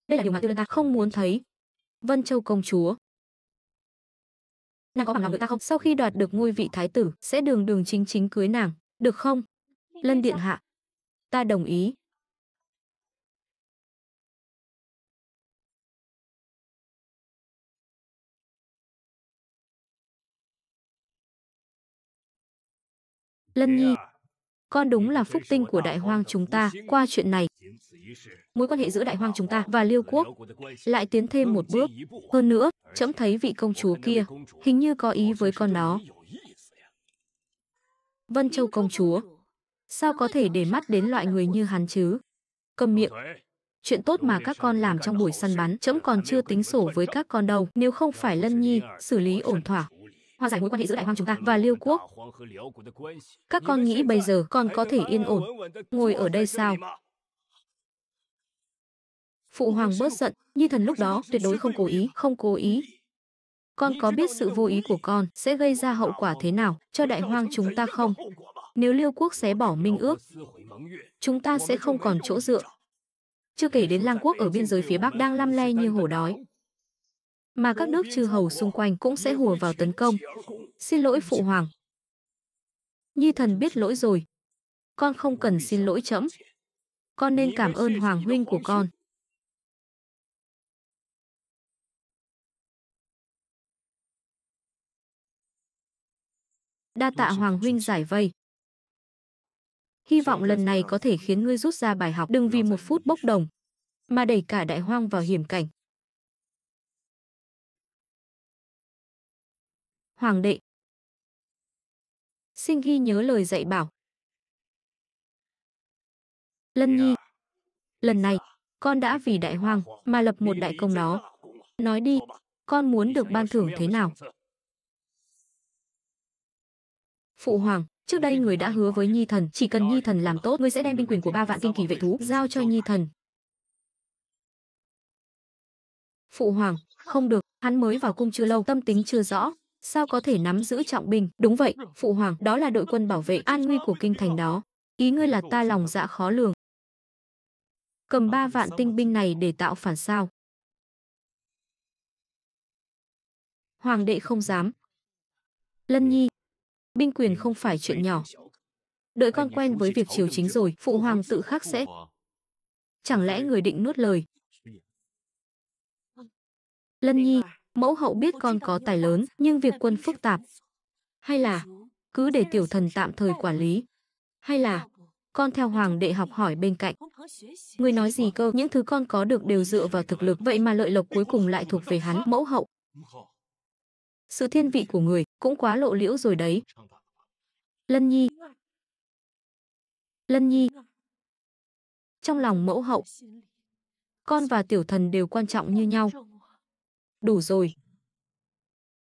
Đây là điều mà Tiêu Lân ta không muốn thấy. Vân Châu công chúa, Nàng có bằng lòng được ta không? Sau khi đoạt được ngôi vị thái tử, sẽ đường đường chính chính cưới nàng, được không? Lân điện hạ, ta đồng ý. Lân Nhi, con đúng là phúc tinh của Đại Hoang chúng ta. Qua chuyện này, mối quan hệ giữa Đại Hoang chúng ta và Liêu quốc lại tiến thêm một bước. Hơn nữa, trẫm thấy vị công chúa kia hình như có ý với con đó. Vân Châu công chúa, sao có thể để mắt đến loại người như hắn chứ? Câm miệng. Chuyện tốt mà các con làm trong buổi săn bắn, trẫm còn chưa tính sổ với các con đâu. Nếu không phải Lân Nhi xử lý ổn thỏa, hòa giải mối quan hệ giữa Đại Hoang chúng ta và Liêu quốc, các con nghĩ bây giờ con có thể yên ổn ngồi ở đây sao? Phụ hoàng bớt giận, Nhi thần lúc đó tuyệt đối không cố ý. Con có biết sự vô ý của con sẽ gây ra hậu quả thế nào cho Đại Hoang chúng ta không? Nếu Liêu quốc xé bỏ minh ước, chúng ta sẽ không còn chỗ dựa. Chưa kể đến Lang quốc ở biên giới phía Bắc đang lăm le như hổ đói, mà các nước chư hầu xung quanh cũng sẽ hùa vào tấn công. Xin lỗi phụ hoàng. Nhi thần biết lỗi rồi. Con không cần xin lỗi trẫm. Con nên cảm ơn hoàng huynh của con. Đa tạ hoàng huynh giải vây. Hy vọng lần này có thể khiến ngươi rút ra bài học, đừng vì một phút bốc đồng mà đẩy cả Đại Hoang vào hiểm cảnh. Hoàng đệ, xin ghi nhớ lời dạy bảo. Lân Nhi, lần này con đã vì Đại Hoang mà lập một đại công đó. Nói đi, con muốn được ban thưởng thế nào? Phụ hoàng, trước đây người đã hứa với Nhi thần, chỉ cần Nhi thần làm tốt, người sẽ đem binh quyền của 3 vạn kinh kỳ vệ thú giao cho Nhi thần. Phụ hoàng, không được, hắn mới vào cung chưa lâu, tâm tính chưa rõ, sao có thể nắm giữ trọng binh? Đúng vậy, phụ hoàng, đó là đội quân bảo vệ an nguy của kinh thành đó. Ý ngươi là ta lòng dạ khó lường, cầm 3 vạn tinh binh này để tạo phản sao? Hoàng đệ không dám. Lân Nhi, binh quyền không phải chuyện nhỏ. Đợi con quen với việc triều chính rồi, phụ hoàng tự khắc sẽ. Chẳng lẽ người định nuốt lời? Lân Nhi, mẫu hậu biết con có tài lớn, nhưng việc quân phức tạp. Hay là cứ để tiểu thần tạm thời quản lý? Hay là con theo hoàng đệ học hỏi bên cạnh? Người nói gì cơ? Những thứ con có được đều dựa vào thực lực, vậy mà lợi lộc cuối cùng lại thuộc về hắn, mẫu hậu. Sự thiên vị của người cũng quá lộ liễu rồi đấy. Lân Nhi. Lân Nhi. Trong lòng mẫu hậu, con và tiểu thần đều quan trọng như nhau. Đủ rồi.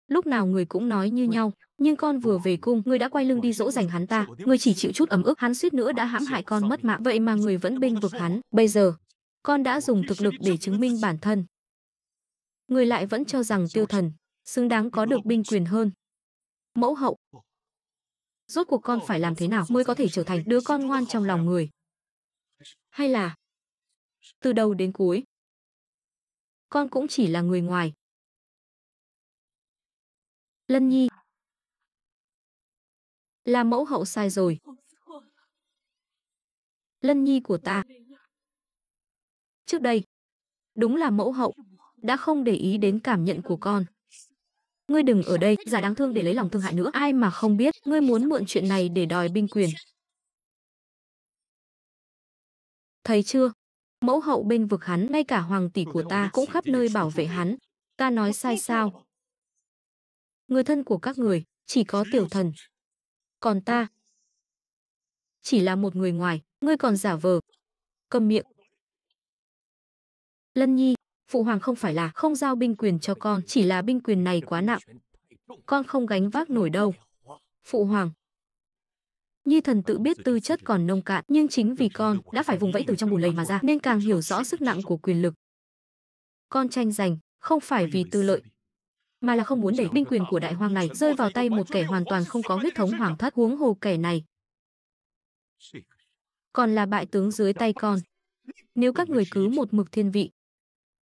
Lúc nào người cũng nói như nhau, nhưng con vừa về cung, người đã quay lưng đi dỗ dành hắn ta, người chỉ chịu chút ấm ức, hắn suýt nữa đã hãm hại con mất mạng, vậy mà người vẫn bênh vực hắn. Bây giờ, con đã dùng thực lực để chứng minh bản thân. Người lại vẫn cho rằng tiêu thần xứng đáng có được binh quyền hơn. Mẫu hậu, rốt cuộc con phải làm thế nào mới có thể trở thành đứa con ngoan trong lòng người? Hay là từ đầu đến cuối con cũng chỉ là người ngoài? Lân Nhi, là mẫu hậu sai rồi. Lân Nhi của ta, trước đây đúng là mẫu hậu đã không để ý đến cảm nhận của con. Ngươi đừng ở đây giả đáng thương để lấy lòng thương hại nữa. Ai mà không biết ngươi muốn mượn chuyện này để đòi binh quyền. Thấy chưa? Mẫu hậu bên vực hắn, ngay cả hoàng tỷ của ta cũng khắp nơi bảo vệ hắn. Ta nói sai sao? Người thân của các người chỉ có tiểu thần. Còn ta chỉ là một người ngoài, ngươi còn giả vờ. Câm miệng. Lân Nhi, phụ hoàng không phải là không giao binh quyền cho con, chỉ là binh quyền này quá nặng. Con không gánh vác nổi đâu. Phụ hoàng. Nhi thần tự biết tư chất còn nông cạn, nhưng chính vì con đã phải vùng vẫy từ trong bùn lầy mà ra, nên càng hiểu rõ sức nặng của quyền lực. Con tranh giành không phải vì tư lợi, mà là không muốn để binh quyền của Đại Hoang này rơi vào tay một kẻ hoàn toàn không có huyết thống hoàng thất, huống hồ kẻ này còn là bại tướng dưới tay con. Nếu các người cứ một mực thiên vị,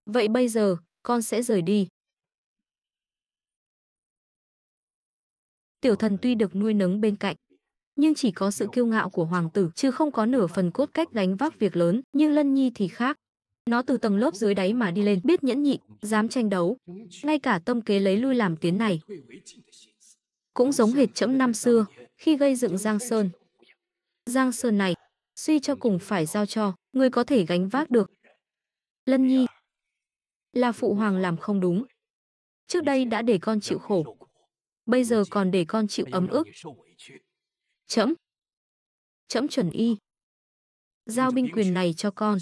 vậy bây giờ con sẽ rời đi. Tiểu thần tuy được nuôi nấng bên cạnh, nhưng chỉ có sự kiêu ngạo của hoàng tử, chứ không có nửa phần cốt cách gánh vác việc lớn. Nhưng Lân Nhi thì khác. Nó từ tầng lớp dưới đáy mà đi lên, biết nhẫn nhịn, dám tranh đấu. Ngay cả tâm kế lấy lui làm tiến này cũng giống hệt trẫm năm xưa khi gây dựng Giang Sơn. Giang Sơn này suy cho cùng phải giao cho người có thể gánh vác được. Lân Nhi, là phụ hoàng làm không đúng. Trước đây đã để con chịu khổ, bây giờ còn để con chịu ấm ức. Trẫm chuẩn y giao binh quyền này cho con.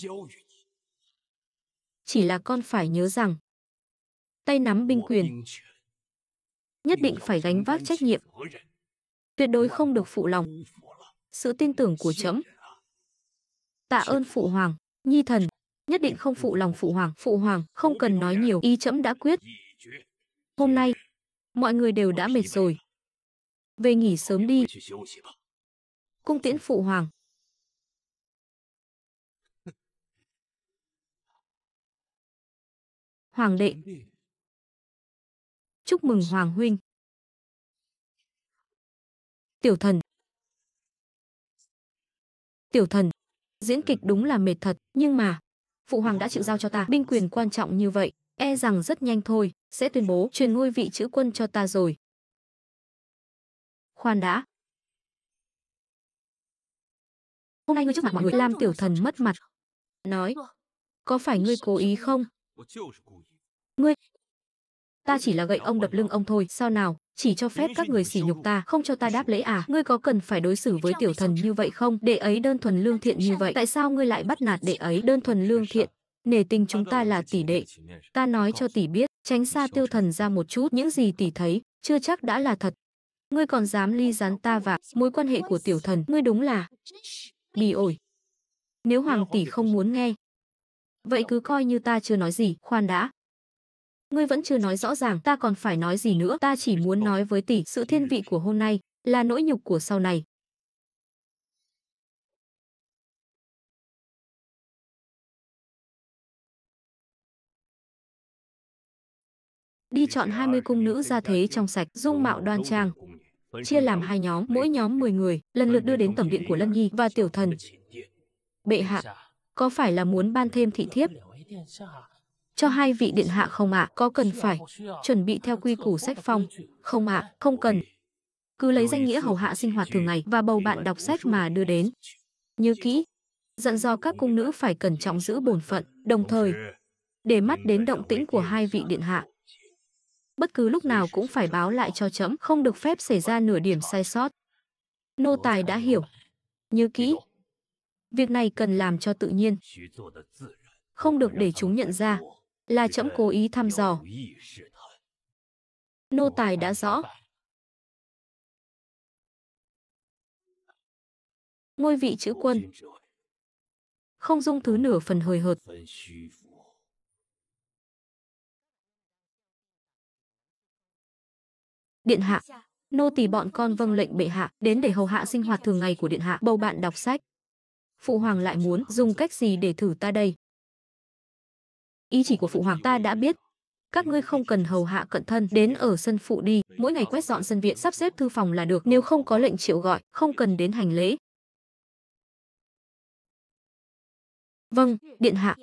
Chỉ là con phải nhớ rằng tay nắm binh quyền nhất định phải gánh vác trách nhiệm, tuyệt đối không được phụ lòng sự tin tưởng của trẫm. Tạ ơn phụ hoàng. Nhi thần nhất định không phụ lòng phụ hoàng. Phụ hoàng không cần nói nhiều, ý trẫm đã quyết. Hôm nay mọi người đều đã mệt rồi, về nghỉ sớm đi. Cung tiễn phụ hoàng. Hoàng đệ, chúc mừng hoàng huynh. Tiểu thần, diễn kịch đúng là mệt thật, nhưng mà phụ hoàng đã chịu giao cho ta binh quyền quan trọng như vậy, e rằng rất nhanh thôi sẽ tuyên bố truyền ngôi vị chữ quân cho ta rồi. Khoan đã. Hôm nay ngươi trước mặt mọi người làm tiểu thần mất mặt. Nói, có phải ngươi cố ý không? Ngươi, ta chỉ là gậy ông đập lưng ông thôi, sao nào? Chỉ cho phép các người sỉ nhục ta, không cho ta đáp lễ à? Ngươi có cần phải đối xử với tiểu thần như vậy không? Đệ ấy đơn thuần lương thiện như vậy, tại sao ngươi lại bắt nạt đệ ấy? Đơn thuần lương thiện, nể tình chúng ta là tỷ đệ. Ta nói cho tỷ biết, tránh xa tiêu thần ra một chút, những gì tỷ thấy, chưa chắc đã là thật. Ngươi còn dám ly gián ta và mối quan hệ của tiểu thần, ngươi đúng là bỉ ổi. Nếu hoàng tỷ không muốn nghe, vậy cứ coi như ta chưa nói gì. Khoan đã. Ngươi vẫn chưa nói rõ ràng, ta còn phải nói gì nữa? Ta chỉ muốn nói với tỷ, sự thiên vị của hôm nay là nỗi nhục của sau này. Đi chọn 20 cung nữ ra thế trong sạch, dung mạo đoan trang, chia làm 2 nhóm, mỗi nhóm 10 người, lần lượt đưa đến tẩm điện của Lân Nhi và tiểu thần. Bệ hạ, có phải là muốn ban thêm thị thiếp cho 2 vị điện hạ không ạ? Có cần phải chuẩn bị theo quy củ sách phong không ạ? Không cần. Cứ lấy danh nghĩa hầu hạ sinh hoạt thường ngày và bầu bạn đọc sách mà đưa đến. Nhớ kỹ, dặn dò các cung nữ phải cẩn trọng giữ bổn phận, đồng thời để mắt đến động tĩnh của 2 vị điện hạ. Bất cứ lúc nào cũng phải báo lại cho trẫm, không được phép xảy ra nửa điểm sai sót. Nô tài đã hiểu. Nhớ kỹ, việc này cần làm cho tự nhiên, không được để chúng nhận ra là trẫm cố ý thăm dò. Nô tài đã rõ. Ngôi vị chữ quân không dung thứ nửa phần hời hợt. Điện hạ, nô tỳ bọn con vâng lệnh bệ hạ, đến để hầu hạ sinh hoạt thường ngày của điện hạ, bầu bạn đọc sách. Phụ hoàng lại muốn dùng cách gì để thử ta đây? Ý chỉ của phụ hoàng ta đã biết. Các ngươi không cần hầu hạ cận thân, đến ở sân phụ đi, mỗi ngày quét dọn sân viện, sắp xếp thư phòng là được, nếu không có lệnh triệu gọi, không cần đến hành lễ. Vâng, điện hạ.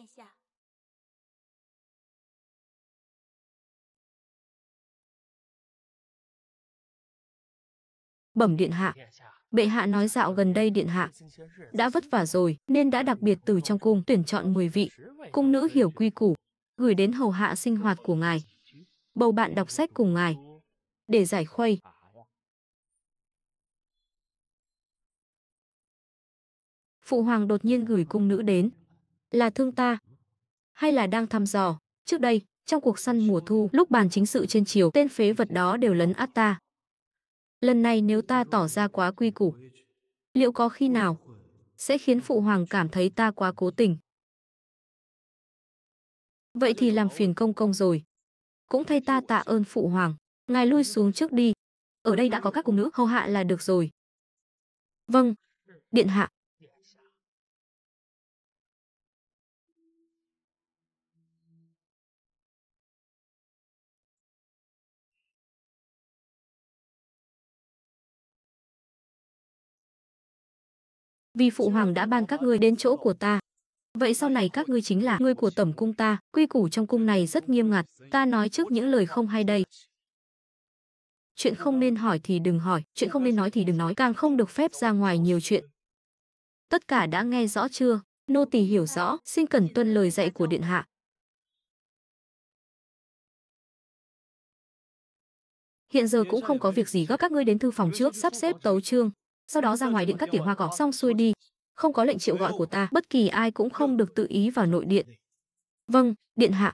Bẩm điện hạ, bệ hạ nói dạo gần đây điện hạ đã vất vả rồi, nên đã đặc biệt từ trong cung tuyển chọn 10 vị cung nữ hiểu quy củ, gửi đến hầu hạ sinh hoạt của ngài, bầu bạn đọc sách cùng ngài, để giải khuây. Phụ hoàng đột nhiên gửi cung nữ đến, là thương ta, hay là đang thăm dò? Trước đây, trong cuộc săn mùa thu, lúc bàn chính sự trên triều, tên phế vật đó đều lấn át ta. Lần này nếu ta tỏ ra quá quy củ, liệu có khi nào sẽ khiến phụ hoàng cảm thấy ta quá cố tình? Vậy thì làm phiền công công rồi. Cũng thay ta tạ ơn phụ hoàng. Ngài lui xuống trước đi. Ở đây đã có các cung nữ hầu hạ là được rồi. Vâng, điện hạ. vì phụ hoàng đã ban các ngươi đến chỗ của ta. Vậy sau này các ngươi chính là người của tẩm cung ta, quy củ trong cung này rất nghiêm ngặt, ta nói trước những lời không hay đây. Chuyện không nên hỏi thì đừng hỏi, chuyện không nên nói thì đừng nói, càng không được phép ra ngoài nhiều chuyện. Tất cả đã nghe rõ chưa? Nô tỳ hiểu rõ, xin cẩn tuân lời dạy của điện hạ. Hiện giờ cũng không có việc gì gấp, các ngươi đến thư phòng trước sắp xếp tấu chương, sau đó ra ngoài điện cắt tỉa hoa cỏ xong xuôi đi. Không có lệnh triệu gọi của ta, bất kỳ ai cũng không được tự ý vào nội điện. Vâng, điện hạ.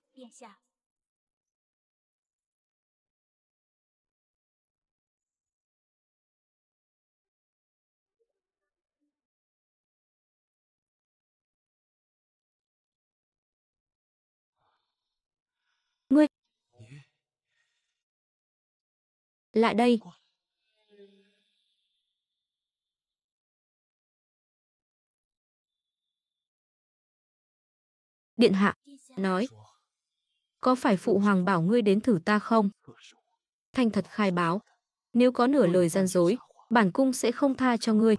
Ngươi lại đây. Điện hạ, nói. Có phải phụ hoàng bảo ngươi đến thử ta không? Thành thật khai báo. Nếu có nửa lời gian dối, bản cung sẽ không tha cho ngươi.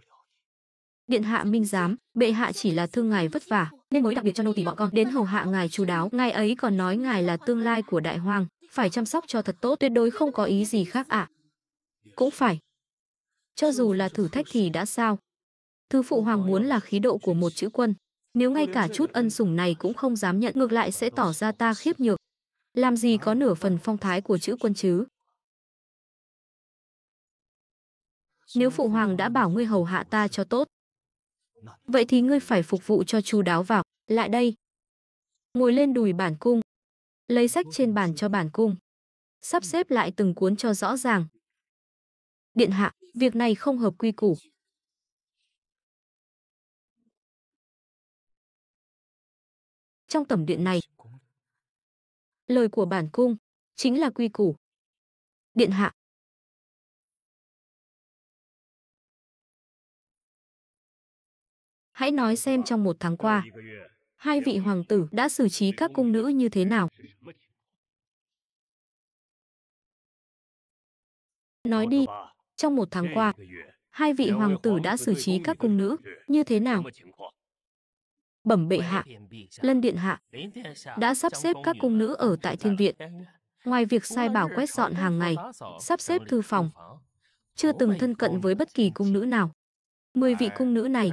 Điện hạ minh giám, bệ hạ chỉ là thương ngài vất vả, nên mới đặc biệt cho nô tỳ bọn con đến hầu hạ ngài chu đáo. Ngài ấy còn nói ngài là tương lai của đại hoàng, phải chăm sóc cho thật tốt, tuyệt đối không có ý gì khác ạ. Cũng phải. Cho dù là thử thách thì đã sao? Thứ phụ hoàng muốn là khí độ của một chữ quân. Nếu ngay cả chút ân sủng này cũng không dám nhận, ngược lại sẽ tỏ ra ta khiếp nhược. Làm gì có nửa phần phong thái của chữ quân chứ? Nếu phụ hoàng đã bảo ngươi hầu hạ ta cho tốt, vậy thì ngươi phải phục vụ cho chu đáo vào. Lại đây. Ngồi lên đùi bản cung. Lấy sách trên bàn cho bản cung. Sắp xếp lại từng cuốn cho rõ ràng. Điện hạ, việc này không hợp quy củ. Trong tẩm điện này, lời của bản cung chính là quy củ. Điện hạ. Hãy nói xem trong 1 tháng qua, hai vị hoàng tử đã xử trí các cung nữ như thế nào? Nói đi, trong 1 tháng qua, hai vị hoàng tử đã xử trí các cung nữ như thế nào? Bẩm bệ hạ, Lân điện hạ đã sắp xếp các cung nữ ở tại thiên viện. Ngoài việc sai bảo quét dọn hàng ngày, sắp xếp thư phòng, chưa từng thân cận với bất kỳ cung nữ nào. 10 vị cung nữ này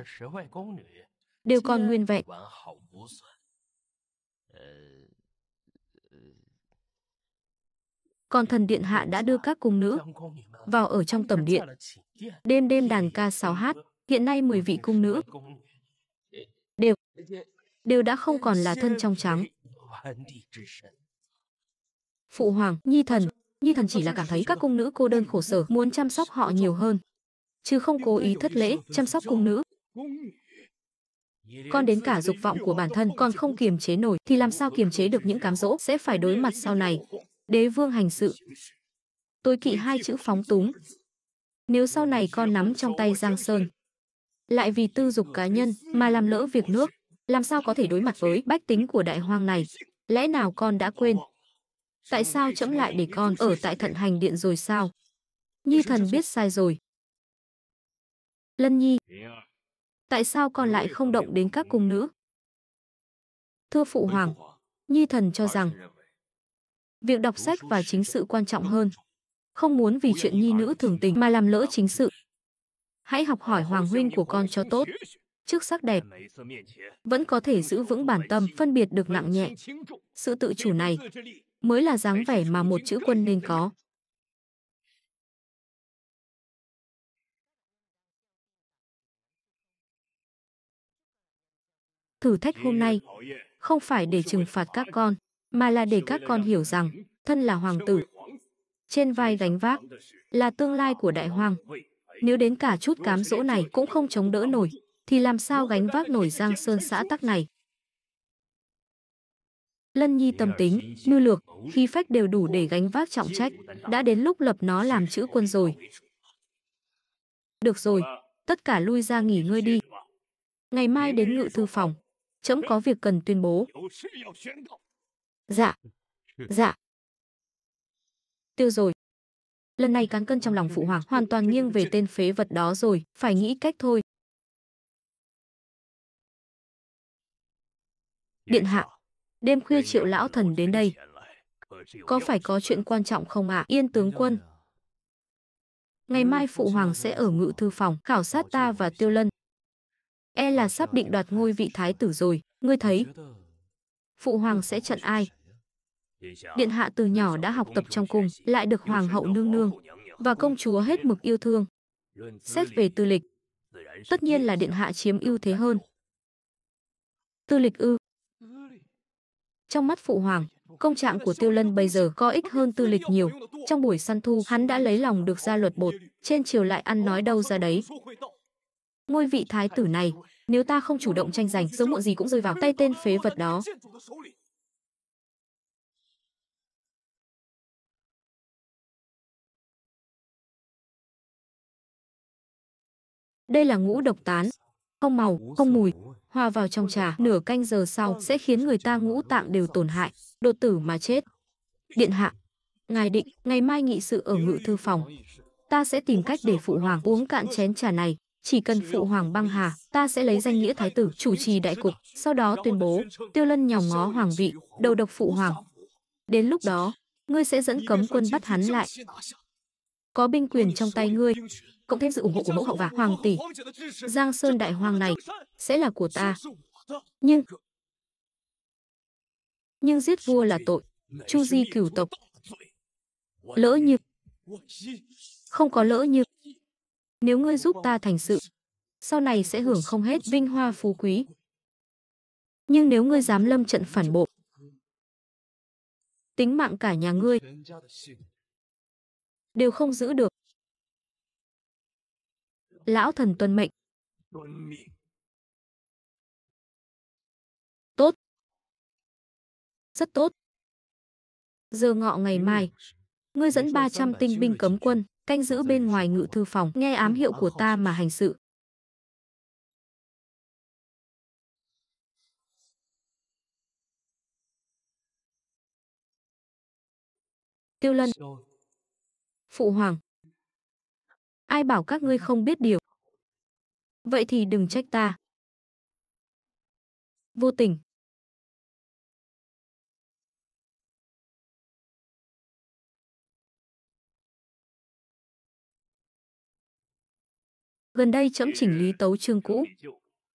đều còn nguyên vẹn. Còn thần điện hạ đã đưa các cung nữ vào ở trong tẩm điện. Đêm đêm đàn ca sáo hát, hiện nay 10 vị cung nữ đều đã không còn là thân trong trắng. Phụ hoàng, Nhi thần chỉ là cảm thấy các cung nữ cô đơn khổ sở, muốn chăm sóc họ nhiều hơn, chứ không cố ý thất lễ chăm sóc cung nữ. Con đến cả dục vọng của bản thân còn không kiềm chế nổi, thì làm sao kiềm chế được những cám dỗ sẽ phải đối mặt sau này. Đế vương hành sự, tôi kỵ 2 chữ phóng túng. Nếu sau này con nắm trong tay Giang Sơn, lại vì tư dục cá nhân mà làm lỡ việc nước, làm sao có thể đối mặt với bách tính của đại hoang này? Lẽ nào con đã quên tại sao trẫm lại để con ở tại Thận Hành Điện rồi sao? Nhi thần biết sai rồi. Lân Nhi, tại sao con lại không động đến các cung nữ? Thưa phụ hoàng, Nhi thần cho rằng việc đọc sách và chính sự quan trọng hơn. Không muốn vì chuyện nhi nữ thường tình mà làm lỡ chính sự. Hãy học hỏi hoàng huynh của con cho tốt. Trước sắc đẹp, vẫn có thể giữ vững bản tâm, phân biệt được nặng nhẹ. Sự tự chủ này mới là dáng vẻ mà một chữ quân nên có. Thử thách hôm nay không phải để trừng phạt các con, mà là để các con hiểu rằng thân là hoàng tử, trên vai gánh vác là tương lai của đại hoang. Nếu đến cả chút cám dỗ này cũng không chống đỡ nổi, thì làm sao gánh vác nổi Giang Sơn xã tắc này? Lân Nhi tâm tính, mưu lược, khí phách đều đủ để gánh vác trọng trách. Đã đến lúc lập nó làm chữ quân rồi. Được rồi, tất cả lui ra nghỉ ngơi đi. Ngày mai đến ngự thư phòng, trẫm có việc cần tuyên bố. Dạ, dạ. Tiêu rồi. Lần này cán cân trong lòng phụ hoàng hoàn toàn nghiêng về tên phế vật đó rồi, phải nghĩ cách thôi. Điện hạ, đêm khuya Triệu lão thần đến đây. Có phải có chuyện quan trọng không ạ? Yên tướng quân. Ngày mai phụ hoàng sẽ ở ngự thư phòng khảo sát ta và Tiêu Lân. E là sắp định đoạt ngôi vị thái tử rồi, ngươi thấy phụ hoàng sẽ chọn ai? Điện hạ từ nhỏ đã học tập trong cung, lại được hoàng hậu nương nương và công chúa hết mực yêu thương. Xét về tư lịch, tất nhiên là điện hạ chiếm ưu thế hơn. Tư lịch ư? Trong mắt phụ hoàng, công trạng của Tiêu Lân bây giờ có ích hơn tư lịch nhiều. Trong buổi săn thu, hắn đã lấy lòng được gia luật bột, trên triều lại ăn nói đâu ra đấy. Ngôi vị thái tử này, nếu ta không chủ động tranh giành, sớm muộn gì cũng rơi vào tay tên phế vật đó. Đây là ngũ độc tán, không màu, không mùi, hòa vào trong trà, nửa canh giờ sau sẽ khiến người ta ngũ tạng đều tổn hại, đột tử mà chết. Điện hạ, ngài định ngày mai nghị sự ở ngự thư phòng. Ta sẽ tìm cách để phụ hoàng uống cạn chén trà này. Chỉ cần phụ hoàng băng hà, ta sẽ lấy danh nghĩa thái tử chủ trì đại cục, sau đó tuyên bố Tiêu Lân nhòm ngó hoàng vị, đầu độc phụ hoàng. Đến lúc đó, ngươi sẽ dẫn cấm quân bắt hắn lại. Có binh quyền trong tay ngươi, cộng thêm sự ủng hộ của mẫu hậu và hoàng tỷ, Giang Sơn đại hoàng này sẽ là của ta. Nhưng giết vua là tội, chu di cửu tộc. Lỡ như không có lỡ như, nếu ngươi giúp ta thành sự, sau này sẽ hưởng không hết vinh hoa phú quý. Nhưng nếu ngươi dám lâm trận phản bội, tính mạng cả nhà ngươi đều không giữ được. Lão thần tuân mệnh. Tốt. Rất tốt. Giờ ngọ ngày mai, ngươi dẫn 300 tinh binh cấm quân, canh giữ bên ngoài ngự thư phòng, nghe ám hiệu của ta mà hành sự. Tiêu Lân. Phụ hoàng. Ai bảo các ngươi không biết điều? Vậy thì đừng trách ta. Vô tình. Gần đây trẫm chỉnh lý tấu chương cũ,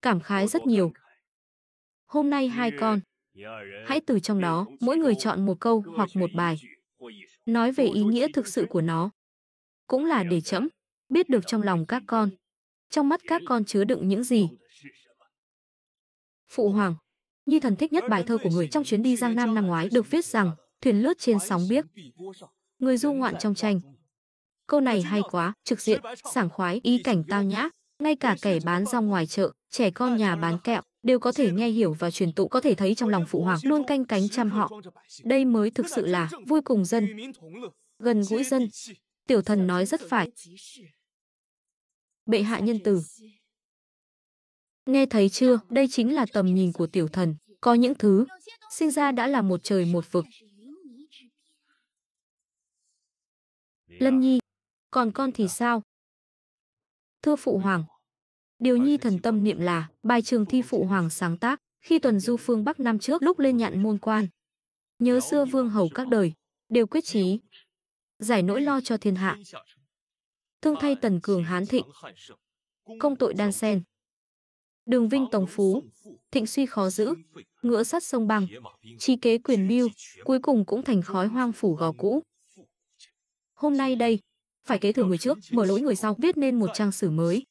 cảm khái rất nhiều. Hôm nay hai con, hãy từ trong đó mỗi người chọn một câu hoặc một bài, nói về ý nghĩa thực sự của nó. Cũng là để trẫm biết được trong lòng các con, trong mắt các con chứa đựng những gì. Phụ hoàng, Nhi thần thích nhất bài thơ của người trong chuyến đi Giang Nam năm ngoái, được viết rằng thuyền lướt trên sóng biếc, người du ngoạn trong tranh. Câu này hay quá, trực diện, sảng khoái, ý cảnh tao nhã, ngay cả kẻ bán rong ngoài chợ, trẻ con nhà bán kẹo đều có thể nghe hiểu và truyền tụ, có thể thấy trong lòng phụ hoàng luôn canh cánh chăm họ. Đây mới thực sự là vui cùng dân, gần gũi dân. Tiểu thần nói rất phải. Bệ hạ nhân từ. Nghe thấy chưa, đây chính là tầm nhìn của tiểu thần. Có những thứ sinh ra đã là một trời một vực. Lân Nhi, còn con thì sao? Thưa phụ hoàng, điều Nhi thần tâm niệm là bài trường thi phụ hoàng sáng tác khi tuần du phương Bắc năm trước lúc lên nhạn môn quan. Nhớ xưa vương hầu các đời đều quyết chí giải nỗi lo cho thiên hạ. Thương thay tần cường hán thịnh, công tội đan sen. Đường vinh tống phú, thịnh suy khó giữ, ngựa sắt sông băng, trí kế quyền mưu, cuối cùng cũng thành khói hoang phủ gò cũ. Hôm nay đây, phải kế thừa người trước, mở lối người sau, viết nên một trang sử mới.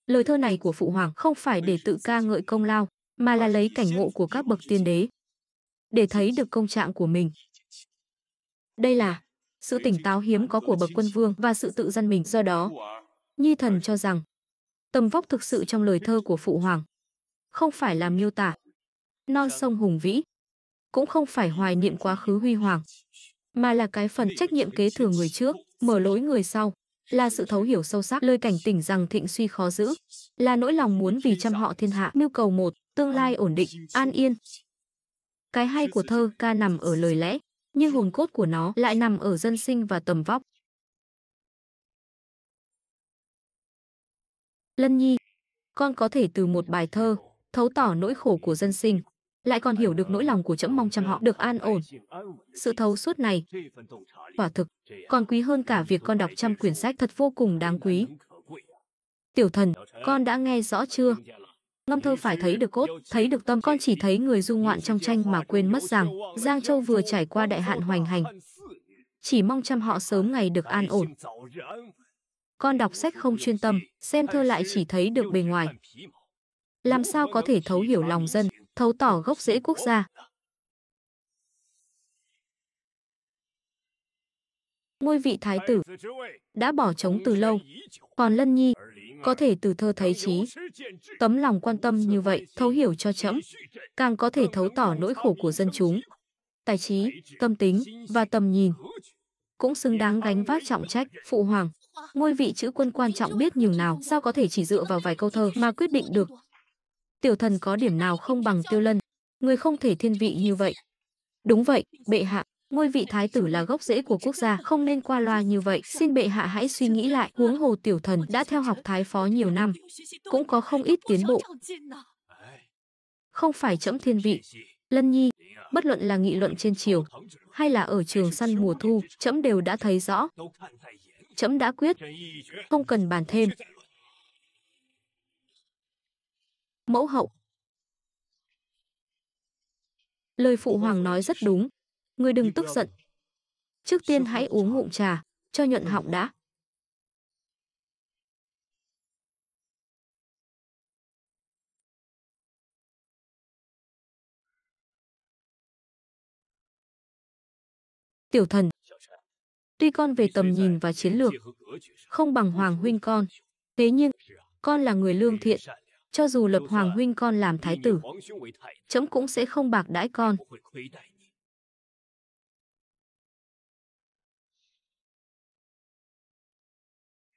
Lời thơ này của phụ hoàng không phải để tự ca ngợi công lao, mà là lấy cảnh ngộ của các bậc tiên đế, để thấy được công trạng của mình. Đây là sự tỉnh táo hiếm có của bậc quân vương và sự tự dân mình. Do đó, Nhi thần cho rằng tầm vóc thực sự trong lời thơ của phụ hoàng không phải là miêu tả non sông hùng vĩ, cũng không phải hoài niệm quá khứ huy hoàng, mà là cái phần trách nhiệm kế thừa người trước, mở lối người sau, là sự thấu hiểu sâu sắc lời cảnh tỉnh rằng thịnh suy khó giữ, là nỗi lòng muốn vì trăm họ thiên hạ, mưu cầu một tương lai ổn định, an yên. Cái hay của thơ ca nằm ở lời lẽ, nhưng hồn cốt của nó lại nằm ở dân sinh và tầm vóc. Lân Nhi, con có thể từ một bài thơ thấu tỏ nỗi khổ của dân sinh, lại còn hiểu được nỗi lòng của trẫm, mong chăm họ được an ổn. Sự thấu suốt này, quả thực, còn quý hơn cả việc con đọc trăm quyển sách, thật vô cùng đáng quý. Tiểu thần, con đã nghe rõ chưa? Ngâm thơ phải thấy được cốt, thấy được tâm, con chỉ thấy người du ngoạn trong tranh mà quên mất rằng Giang Châu vừa trải qua đại hạn hoành hành. Chỉ mong chăm họ sớm ngày được an ổn. Con đọc sách không chuyên tâm, xem thơ lại chỉ thấy được bề ngoài. Làm sao có thể thấu hiểu lòng dân, thấu tỏ gốc rễ quốc gia. Ngôi vị thái tử đã bỏ trống từ lâu, còn Lân Nhi có thể từ thơ thấy trí. Tấm lòng quan tâm như vậy, thấu hiểu cho trẫm, càng có thể thấu tỏ nỗi khổ của dân chúng. Tài trí, tâm tính và tầm nhìn cũng xứng đáng gánh vác trọng trách. Phụ hoàng, ngôi vị chữ quân quan trọng biết nhường nào, sao có thể chỉ dựa vào vài câu thơ mà quyết định được. Tiểu thần có điểm nào không bằng Tiêu Lân, người không thể thiên vị như vậy. Đúng vậy, bệ hạ, ngôi vị thái tử là gốc rễ của quốc gia, không nên qua loa như vậy. Xin bệ hạ hãy suy nghĩ lại, huống hồ tiểu thần đã theo học thái phó nhiều năm, cũng có không ít tiến bộ. Không phải trẫm thiên vị, Lân Nhi, bất luận là nghị luận trên triều hay là ở trường săn mùa thu, trẫm đều đã thấy rõ. Trẫm đã quyết, không cần bàn thêm. Mẫu hậu, lời phụ hoàng nói rất đúng, ngươi đừng tức giận. Trước tiên hãy uống ngụm trà, cho nhuận họng đã. Tiểu thần, tuy con về tầm nhìn và chiến lược không bằng hoàng huynh con, thế nhưng con là người lương thiện, cho dù lập hoàng huynh con làm thái tử, trẫm cũng sẽ không bạc đãi con.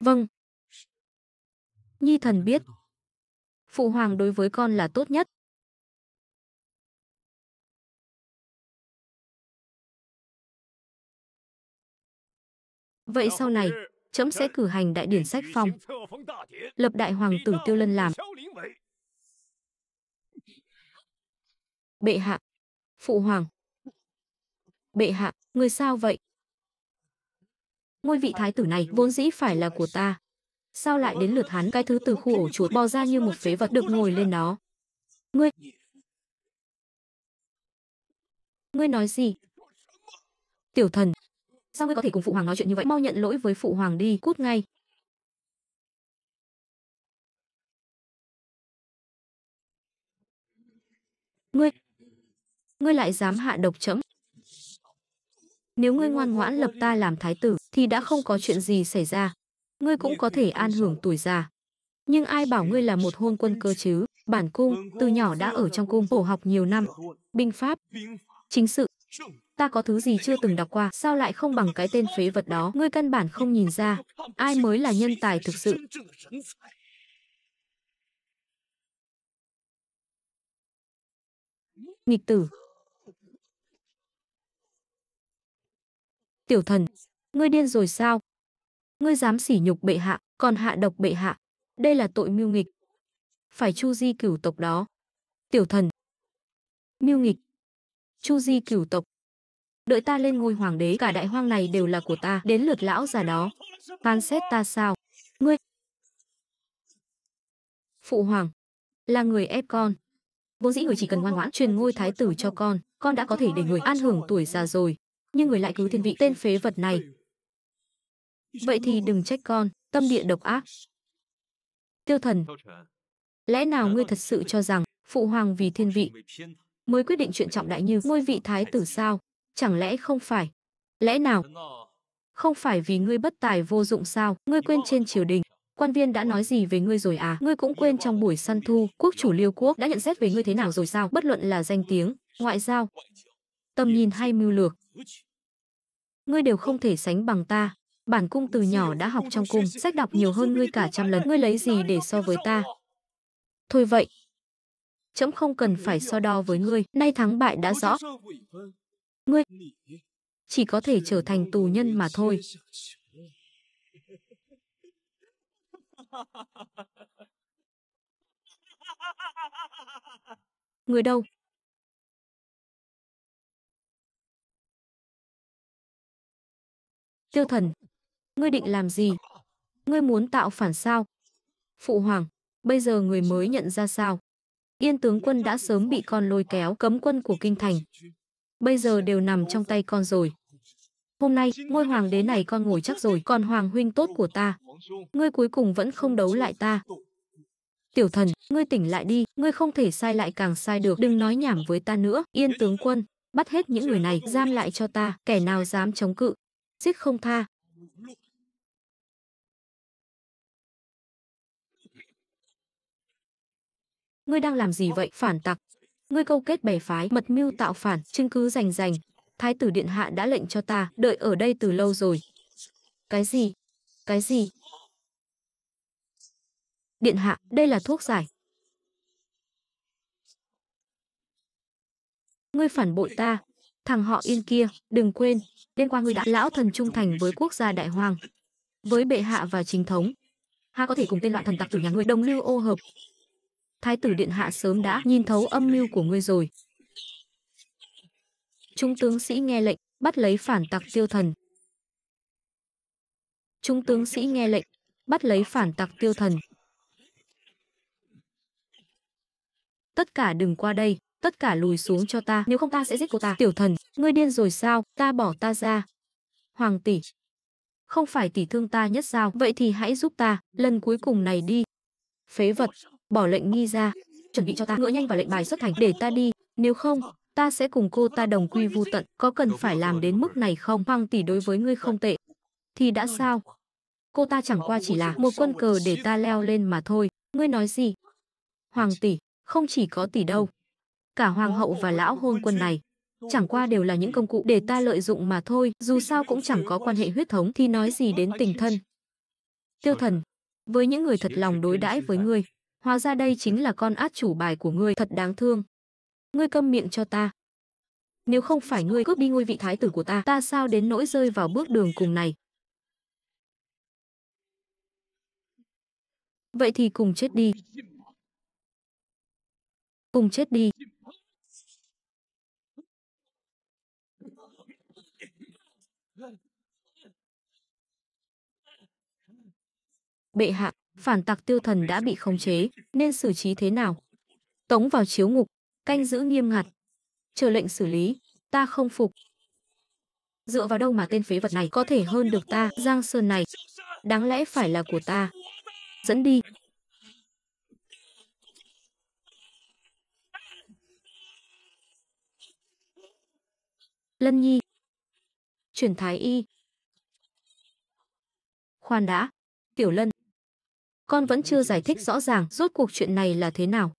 Vâng. Nhi thần biết. Phụ hoàng đối với con là tốt nhất. Vậy sau này, trẫm sẽ cử hành đại điển sách phong, lập đại hoàng tử Tiêu Lân làm. Bệ hạ, phụ hoàng. Bệ hạ, người sao vậy? Ngôi vị thái tử này vốn dĩ phải là của ta. Sao lại đến lượt hắn, cái thứ từ khu ổ chuột bò ra như một phế vật được ngồi lên nó? Ngươi nói gì? Tiểu thần, sao ngươi có thể cùng phụ hoàng nói chuyện như vậy? Mau nhận lỗi với phụ hoàng đi, cút ngay. Ngươi lại dám hạ độc trẫm? Nếu ngươi ngoan ngoãn lập ta làm thái tử thì đã không có chuyện gì xảy ra. Ngươi cũng có thể an hưởng tuổi già. Nhưng ai bảo ngươi là một hôn quân cơ chứ? Bản cung từ nhỏ đã ở trong cung bổ học nhiều năm, binh pháp, chính sự. Ta có thứ gì chưa từng đọc qua, sao lại không bằng cái tên phế vật đó? Ngươi căn bản không nhìn ra ai mới là nhân tài thực sự. Nghịch tử. Tiểu thần, ngươi điên rồi sao? Ngươi dám sỉ nhục bệ hạ, còn hạ độc bệ hạ. Đây là tội mưu nghịch. Phải chu di cửu tộc đó. Tiểu thần. Mưu nghịch. Chu di cửu tộc. Đợi ta lên ngôi hoàng đế, cả đại hoang này đều là của ta. Đến lượt lão già đó phán xét ta sao? Ngươi. Phụ hoàng là người ép con. Vốn dĩ người chỉ cần ngoan ngoãn truyền ngôi thái tử cho con đã có thể để người an hưởng tuổi già rồi. Nhưng người lại cứ thiên vị tên phế vật này. Vậy thì đừng trách con, tâm địa độc ác. Tiêu thần, lẽ nào ngươi thật sự cho rằng phụ hoàng vì thiên vị mới quyết định chuyện trọng đại như ngôi vị thái tử sao? Chẳng lẽ không phải? Lẽ nào không phải vì ngươi bất tài vô dụng sao? Ngươi quên trên triều đình quan viên đã nói gì về ngươi rồi à? Ngươi cũng quên trong buổi săn thu, quốc chủ Liêu Quốc đã nhận xét về ngươi thế nào rồi sao? Bất luận là danh tiếng, ngoại giao, tầm nhìn hay mưu lược, ngươi đều không thể sánh bằng ta. Bản cung từ nhỏ đã học trong cung, sách đọc nhiều hơn ngươi cả trăm lần. Ngươi lấy gì để so với ta? Thôi vậy, trẫm không cần phải so đo với ngươi. Nay thắng bại đã rõ. Ngươi chỉ có thể trở thành tù nhân mà thôi. Người đâu? Tiêu Thần, ngươi định làm gì? Ngươi muốn tạo phản sao? Phụ hoàng, bây giờ người mới nhận ra sao? Yên tướng quân đã sớm bị con lôi kéo, cấm quân của kinh thành. Bây giờ đều nằm trong tay con rồi. Hôm nay, ngôi hoàng đế này con ngồi chắc rồi, còn hoàng huynh tốt của ta. Ngươi cuối cùng vẫn không đấu lại ta. Tiểu Thần, ngươi tỉnh lại đi, ngươi không thể sai lại càng sai được, đừng nói nhảm với ta nữa. Yên tướng quân, bắt hết những người này, giam lại cho ta, kẻ nào dám chống cự, giết không tha. Ngươi đang làm gì vậy, phản tặc? Ngươi câu kết bè phái, mật mưu tạo phản, chứng cứ rành rành. Thái tử điện hạ đã lệnh cho ta, đợi ở đây từ lâu rồi. Cái gì? Cái gì? Điện hạ, đây là thuốc giải. Ngươi phản bội ta, thằng họ Yên kia, đừng quên, đêm qua ngươi đã lão thần trung thành với quốc gia Đại Hoang, với bệ hạ và chính thống. Ha có thể cùng tên loạn thần tặc tử nhà ngươi đồng lưu ô hợp. Thái tử điện hạ sớm đã nhìn thấu âm mưu của ngươi rồi. Chúng tướng sĩ nghe lệnh, bắt lấy phản tặc Tiêu Thần. Chúng tướng sĩ nghe lệnh, bắt lấy phản tặc Tiêu Thần. Tất cả đừng qua đây, tất cả lùi xuống cho ta, nếu không ta sẽ giết cô ta. Tiểu Thần, ngươi điên rồi sao? Ta bỏ ta ra. Hoàng tỷ, không phải tỷ thương ta nhất sao? Vậy thì hãy giúp ta, lần cuối cùng này đi. Phế vật, bỏ lệnh nghi ra, chuẩn bị cho ta ngựa nhanh và lệnh bài xuất thành để ta đi, nếu không, ta sẽ cùng cô ta đồng quy vu tận. Có cần phải làm đến mức này không? Hoàng tỷ đối với ngươi không tệ, thì đã sao? Cô ta chẳng qua chỉ là một quân cờ để ta leo lên mà thôi. Ngươi nói gì? Hoàng tỷ, không chỉ có tỷ đâu. Cả hoàng hậu và lão hôn quân này, chẳng qua đều là những công cụ để ta lợi dụng mà thôi. Dù sao cũng chẳng có quan hệ huyết thống thì nói gì đến tình thân. Tiêu Thần, với những người thật lòng đối đãi với ngươi, hóa ra đây chính là con át chủ bài của ngươi, thật đáng thương. Ngươi câm miệng cho ta. Nếu không phải ngươi cướp đi ngôi vị thái tử của ta, ta sao đến nỗi rơi vào bước đường cùng này. Vậy thì cùng chết đi. Cùng chết đi. Bệ hạ, phản tặc Tiêu Thần đã bị khống chế, nên xử trí thế nào? Tống vào chiếu ngục, canh giữ nghiêm ngặt. Chờ lệnh xử lý, ta không phục. Dựa vào đâu mà tên phế vật này có thể hơn được ta? Giang Sơn này, đáng lẽ phải là của ta. Dẫn đi. Lân Nhi. Chuyển thái y. Khoan đã, Tiểu Lân. Con vẫn chưa giải thích rõ ràng rốt cuộc chuyện này là thế nào.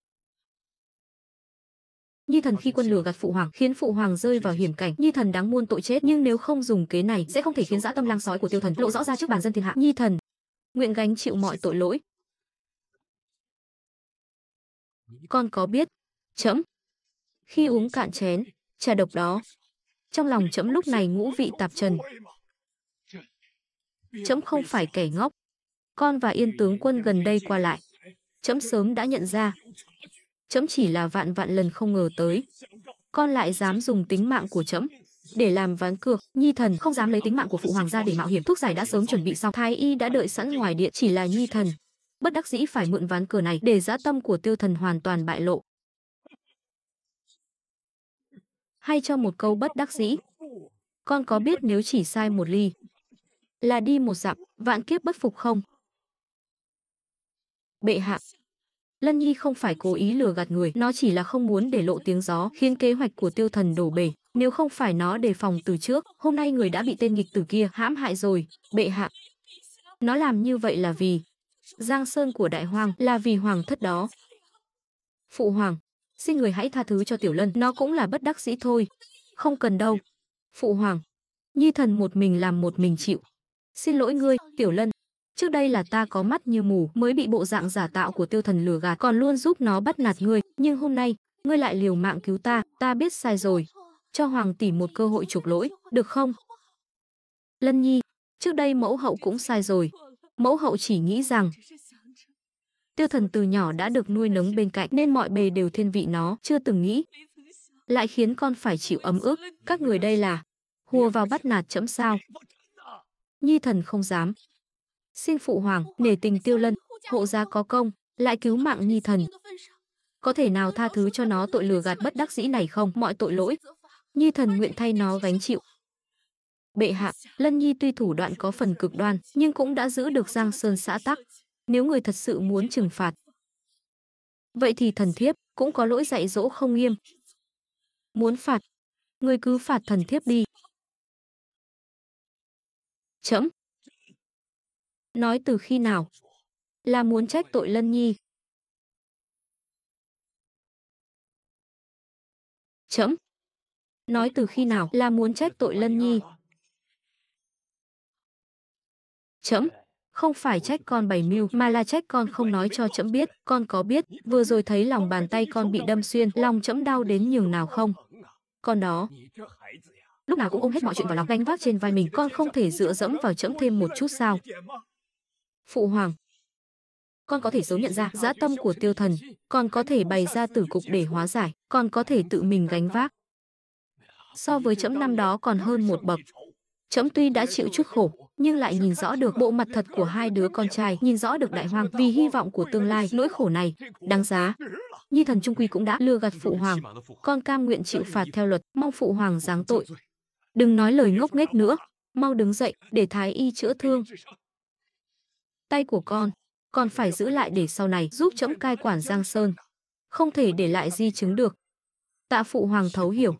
Nhi thần khi quân lừa gạt phụ hoàng, khiến phụ hoàng rơi vào hiểm cảnh. Nhi thần đáng muôn tội chết, nhưng nếu không dùng kế này sẽ không thể khiến dã tâm lang sói của Tiêu Thần lộ rõ ra trước bàn dân thiên hạ. Nhi thần nguyện gánh chịu mọi tội lỗi. Con có biết, trẫm khi uống cạn chén trà độc đó, trong lòng trẫm lúc này ngũ vị tạp trần. Trẫm không phải kẻ ngốc. Con và Yên tướng quân gần đây qua lại, trẫm sớm đã nhận ra. Trẫm chỉ là vạn vạn lần không ngờ tới, con lại dám dùng tính mạng của trẫm để làm ván cược. Nhi thần không dám lấy tính mạng của phụ hoàng ra để mạo hiểm. Thuốc giải đã sớm chuẩn bị xong, thái y đã đợi sẵn ngoài điện, chỉ là Nhi thần bất đắc dĩ phải mượn ván cờ này để dã tâm của Tiêu Thần hoàn toàn bại lộ. Hay cho một câu bất đắc dĩ, con có biết nếu chỉ sai một ly là đi một dặm, vạn kiếp bất phục không? Bệ hạ, Lân Nhi không phải cố ý lừa gạt người, nó chỉ là không muốn để lộ tiếng gió, khiến kế hoạch của Tiêu Thần đổ bể. Nếu không phải nó đề phòng từ trước, hôm nay người đã bị tên nghịch tử kia hãm hại rồi. Bệ hạ, nó làm như vậy là vì Giang Sơn của Đại Hoang, là vì hoàng thất đó. Phụ hoàng, xin người hãy tha thứ cho Tiểu Lân, nó cũng là bất đắc dĩ thôi. Không cần đâu. Phụ hoàng, Nhi thần một mình làm một mình chịu. Xin lỗi ngươi, Tiểu Lân. Trước đây là ta có mắt như mù, mới bị bộ dạng giả tạo của Tiêu Thần lừa gạt, còn luôn giúp nó bắt nạt ngươi. Nhưng hôm nay, ngươi lại liều mạng cứu ta, ta biết sai rồi. Cho hoàng tỷ một cơ hội chuộc lỗi, được không? Lân Nhi, trước đây mẫu hậu cũng sai rồi. Mẫu hậu chỉ nghĩ rằng Tiêu Thần từ nhỏ đã được nuôi nấng bên cạnh, nên mọi bề đều thiên vị nó, chưa từng nghĩ lại khiến con phải chịu ấm ức. Các người đây là hùa vào bắt nạt trẫm sao? Nhi thần không dám. Xin phụ hoàng nể tình Tiêu Lân, hộ giá có công, lại cứu mạng Nhi thần. Có thể nào tha thứ cho nó tội lừa gạt bất đắc dĩ này không? Mọi tội lỗi, Nhi thần nguyện thay nó gánh chịu. Bệ hạ, Lân Nhi tuy thủ đoạn có phần cực đoan, nhưng cũng đã giữ được Giang Sơn xã tắc. Nếu người thật sự muốn trừng phạt, vậy thì thần thiếp cũng có lỗi dạy dỗ không nghiêm. Muốn phạt, người cứ phạt thần thiếp đi. Trẫm nói từ khi nào là muốn trách tội Lân Nhi? Trẫm nói từ khi nào là muốn trách tội Lân Nhi? Trẫm không phải trách con bày mưu, mà là trách con không nói cho trẫm biết. Con có biết vừa rồi thấy lòng bàn tay con bị đâm xuyên, lòng trẫm đau đến nhường nào không? Con đó lúc nào cũng ôm hết mọi chuyện vào lòng, gánh vác trên vai mình. Con không thể dựa dẫm vào trẫm thêm một chút sao? Phụ hoàng, con có thể sớm nhận ra dã tâm của Tiêu Thần, con có thể bày ra tử cục để hóa giải, con có thể tự mình gánh vác. So với trẫm năm đó còn hơn một bậc. Trẫm tuy đã chịu chút khổ, nhưng lại nhìn rõ được bộ mặt thật của hai đứa con trai, nhìn rõ được đại hoàng vì hy vọng của tương lai, nỗi khổ này đáng giá. Nhi thần chung quy cũng đã lừa gạt phụ hoàng, con cam nguyện chịu phạt theo luật, mong phụ hoàng giáng tội. Đừng nói lời ngốc nghếch nữa, mau đứng dậy để thái y chữa thương. Tay của con phải giữ lại để sau này giúp trẫm cai quản Giang Sơn, không thể để lại di chứng được. Tạ phụ hoàng thấu hiểu.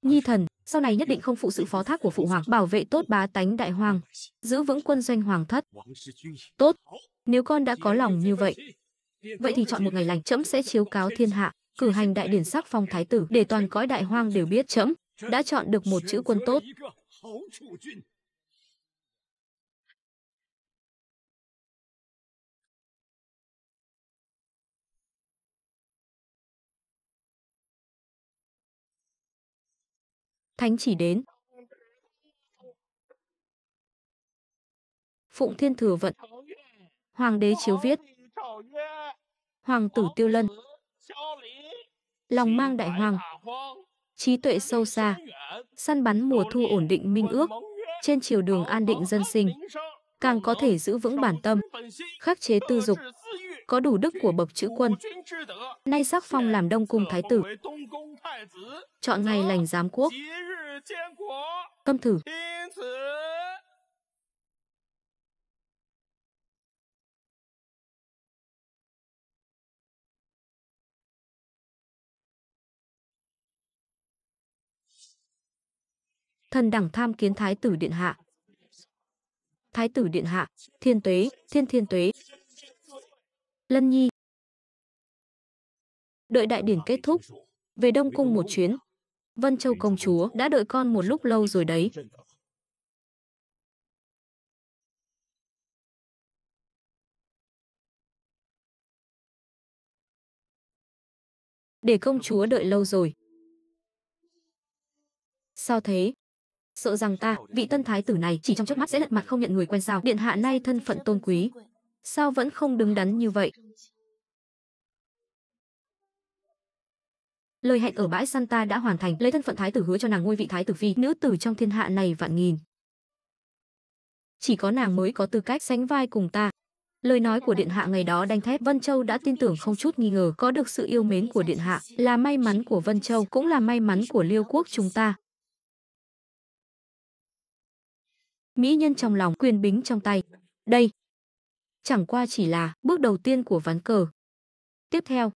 Nhi thần sau này nhất định không phụ sự phó thác của phụ hoàng, bảo vệ tốt bá tánh đại hoàng, giữ vững quân doanh hoàng thất. Tốt, nếu con đã có lòng như vậy, vậy thì chọn một ngày lành, trẫm sẽ chiếu cáo thiên hạ, cử hành đại điển sắc phong thái tử, để toàn cõi đại hoang đều biết trẫm đã chọn được một chữ quân tốt. Thánh chỉ đến. Phụng Thiên Thừa vận. Hoàng đế chiếu viết. Hoàng tử Tiêu Lân, lòng mang đại hoàng, trí tuệ sâu xa, săn bắn mùa thu ổn định minh ước, trên chiều đường an định dân sinh, càng có thể giữ vững bản tâm, khắc chế tư dục, có đủ đức của bậc chữ quân. Nay sắc phong làm Đông Cung Thái tử, chọn ngày lành giám quốc. Câm thử. Thần đẳng tham kiến Thái tử điện hạ. Thái tử điện hạ, thiên tuế, thiên tuế. Lân Nhi đợi đại điển kết thúc, về Đông Cung một chuyến. Vân Châu công chúa đã đợi con một lúc lâu rồi đấy. Để công chúa đợi lâu rồi. Sao thế? Sợ rằng ta, vị tân thái tử này chỉ trong chớp mắt sẽ lật mặt không nhận người quen sao? Điện hạ nay thân phận tôn quý, sao vẫn không đứng đắn như vậy? Lời hẹn ở bãi săn ta đã hoàn thành, lấy thân phận thái tử hứa cho nàng ngôi vị thái tử phi, nữ tử trong thiên hạ này vạn nghìn. Chỉ có nàng mới có tư cách sánh vai cùng ta. Lời nói của điện hạ ngày đó đanh thép, Vân Châu đã tin tưởng không chút nghi ngờ, có được sự yêu mến của điện hạ, là may mắn của Vân Châu, cũng là may mắn của Liêu quốc chúng ta. Mỹ nhân trong lòng, quyền bính trong tay. Đây chẳng qua chỉ là bước đầu tiên của ván cờ. Tiếp theo,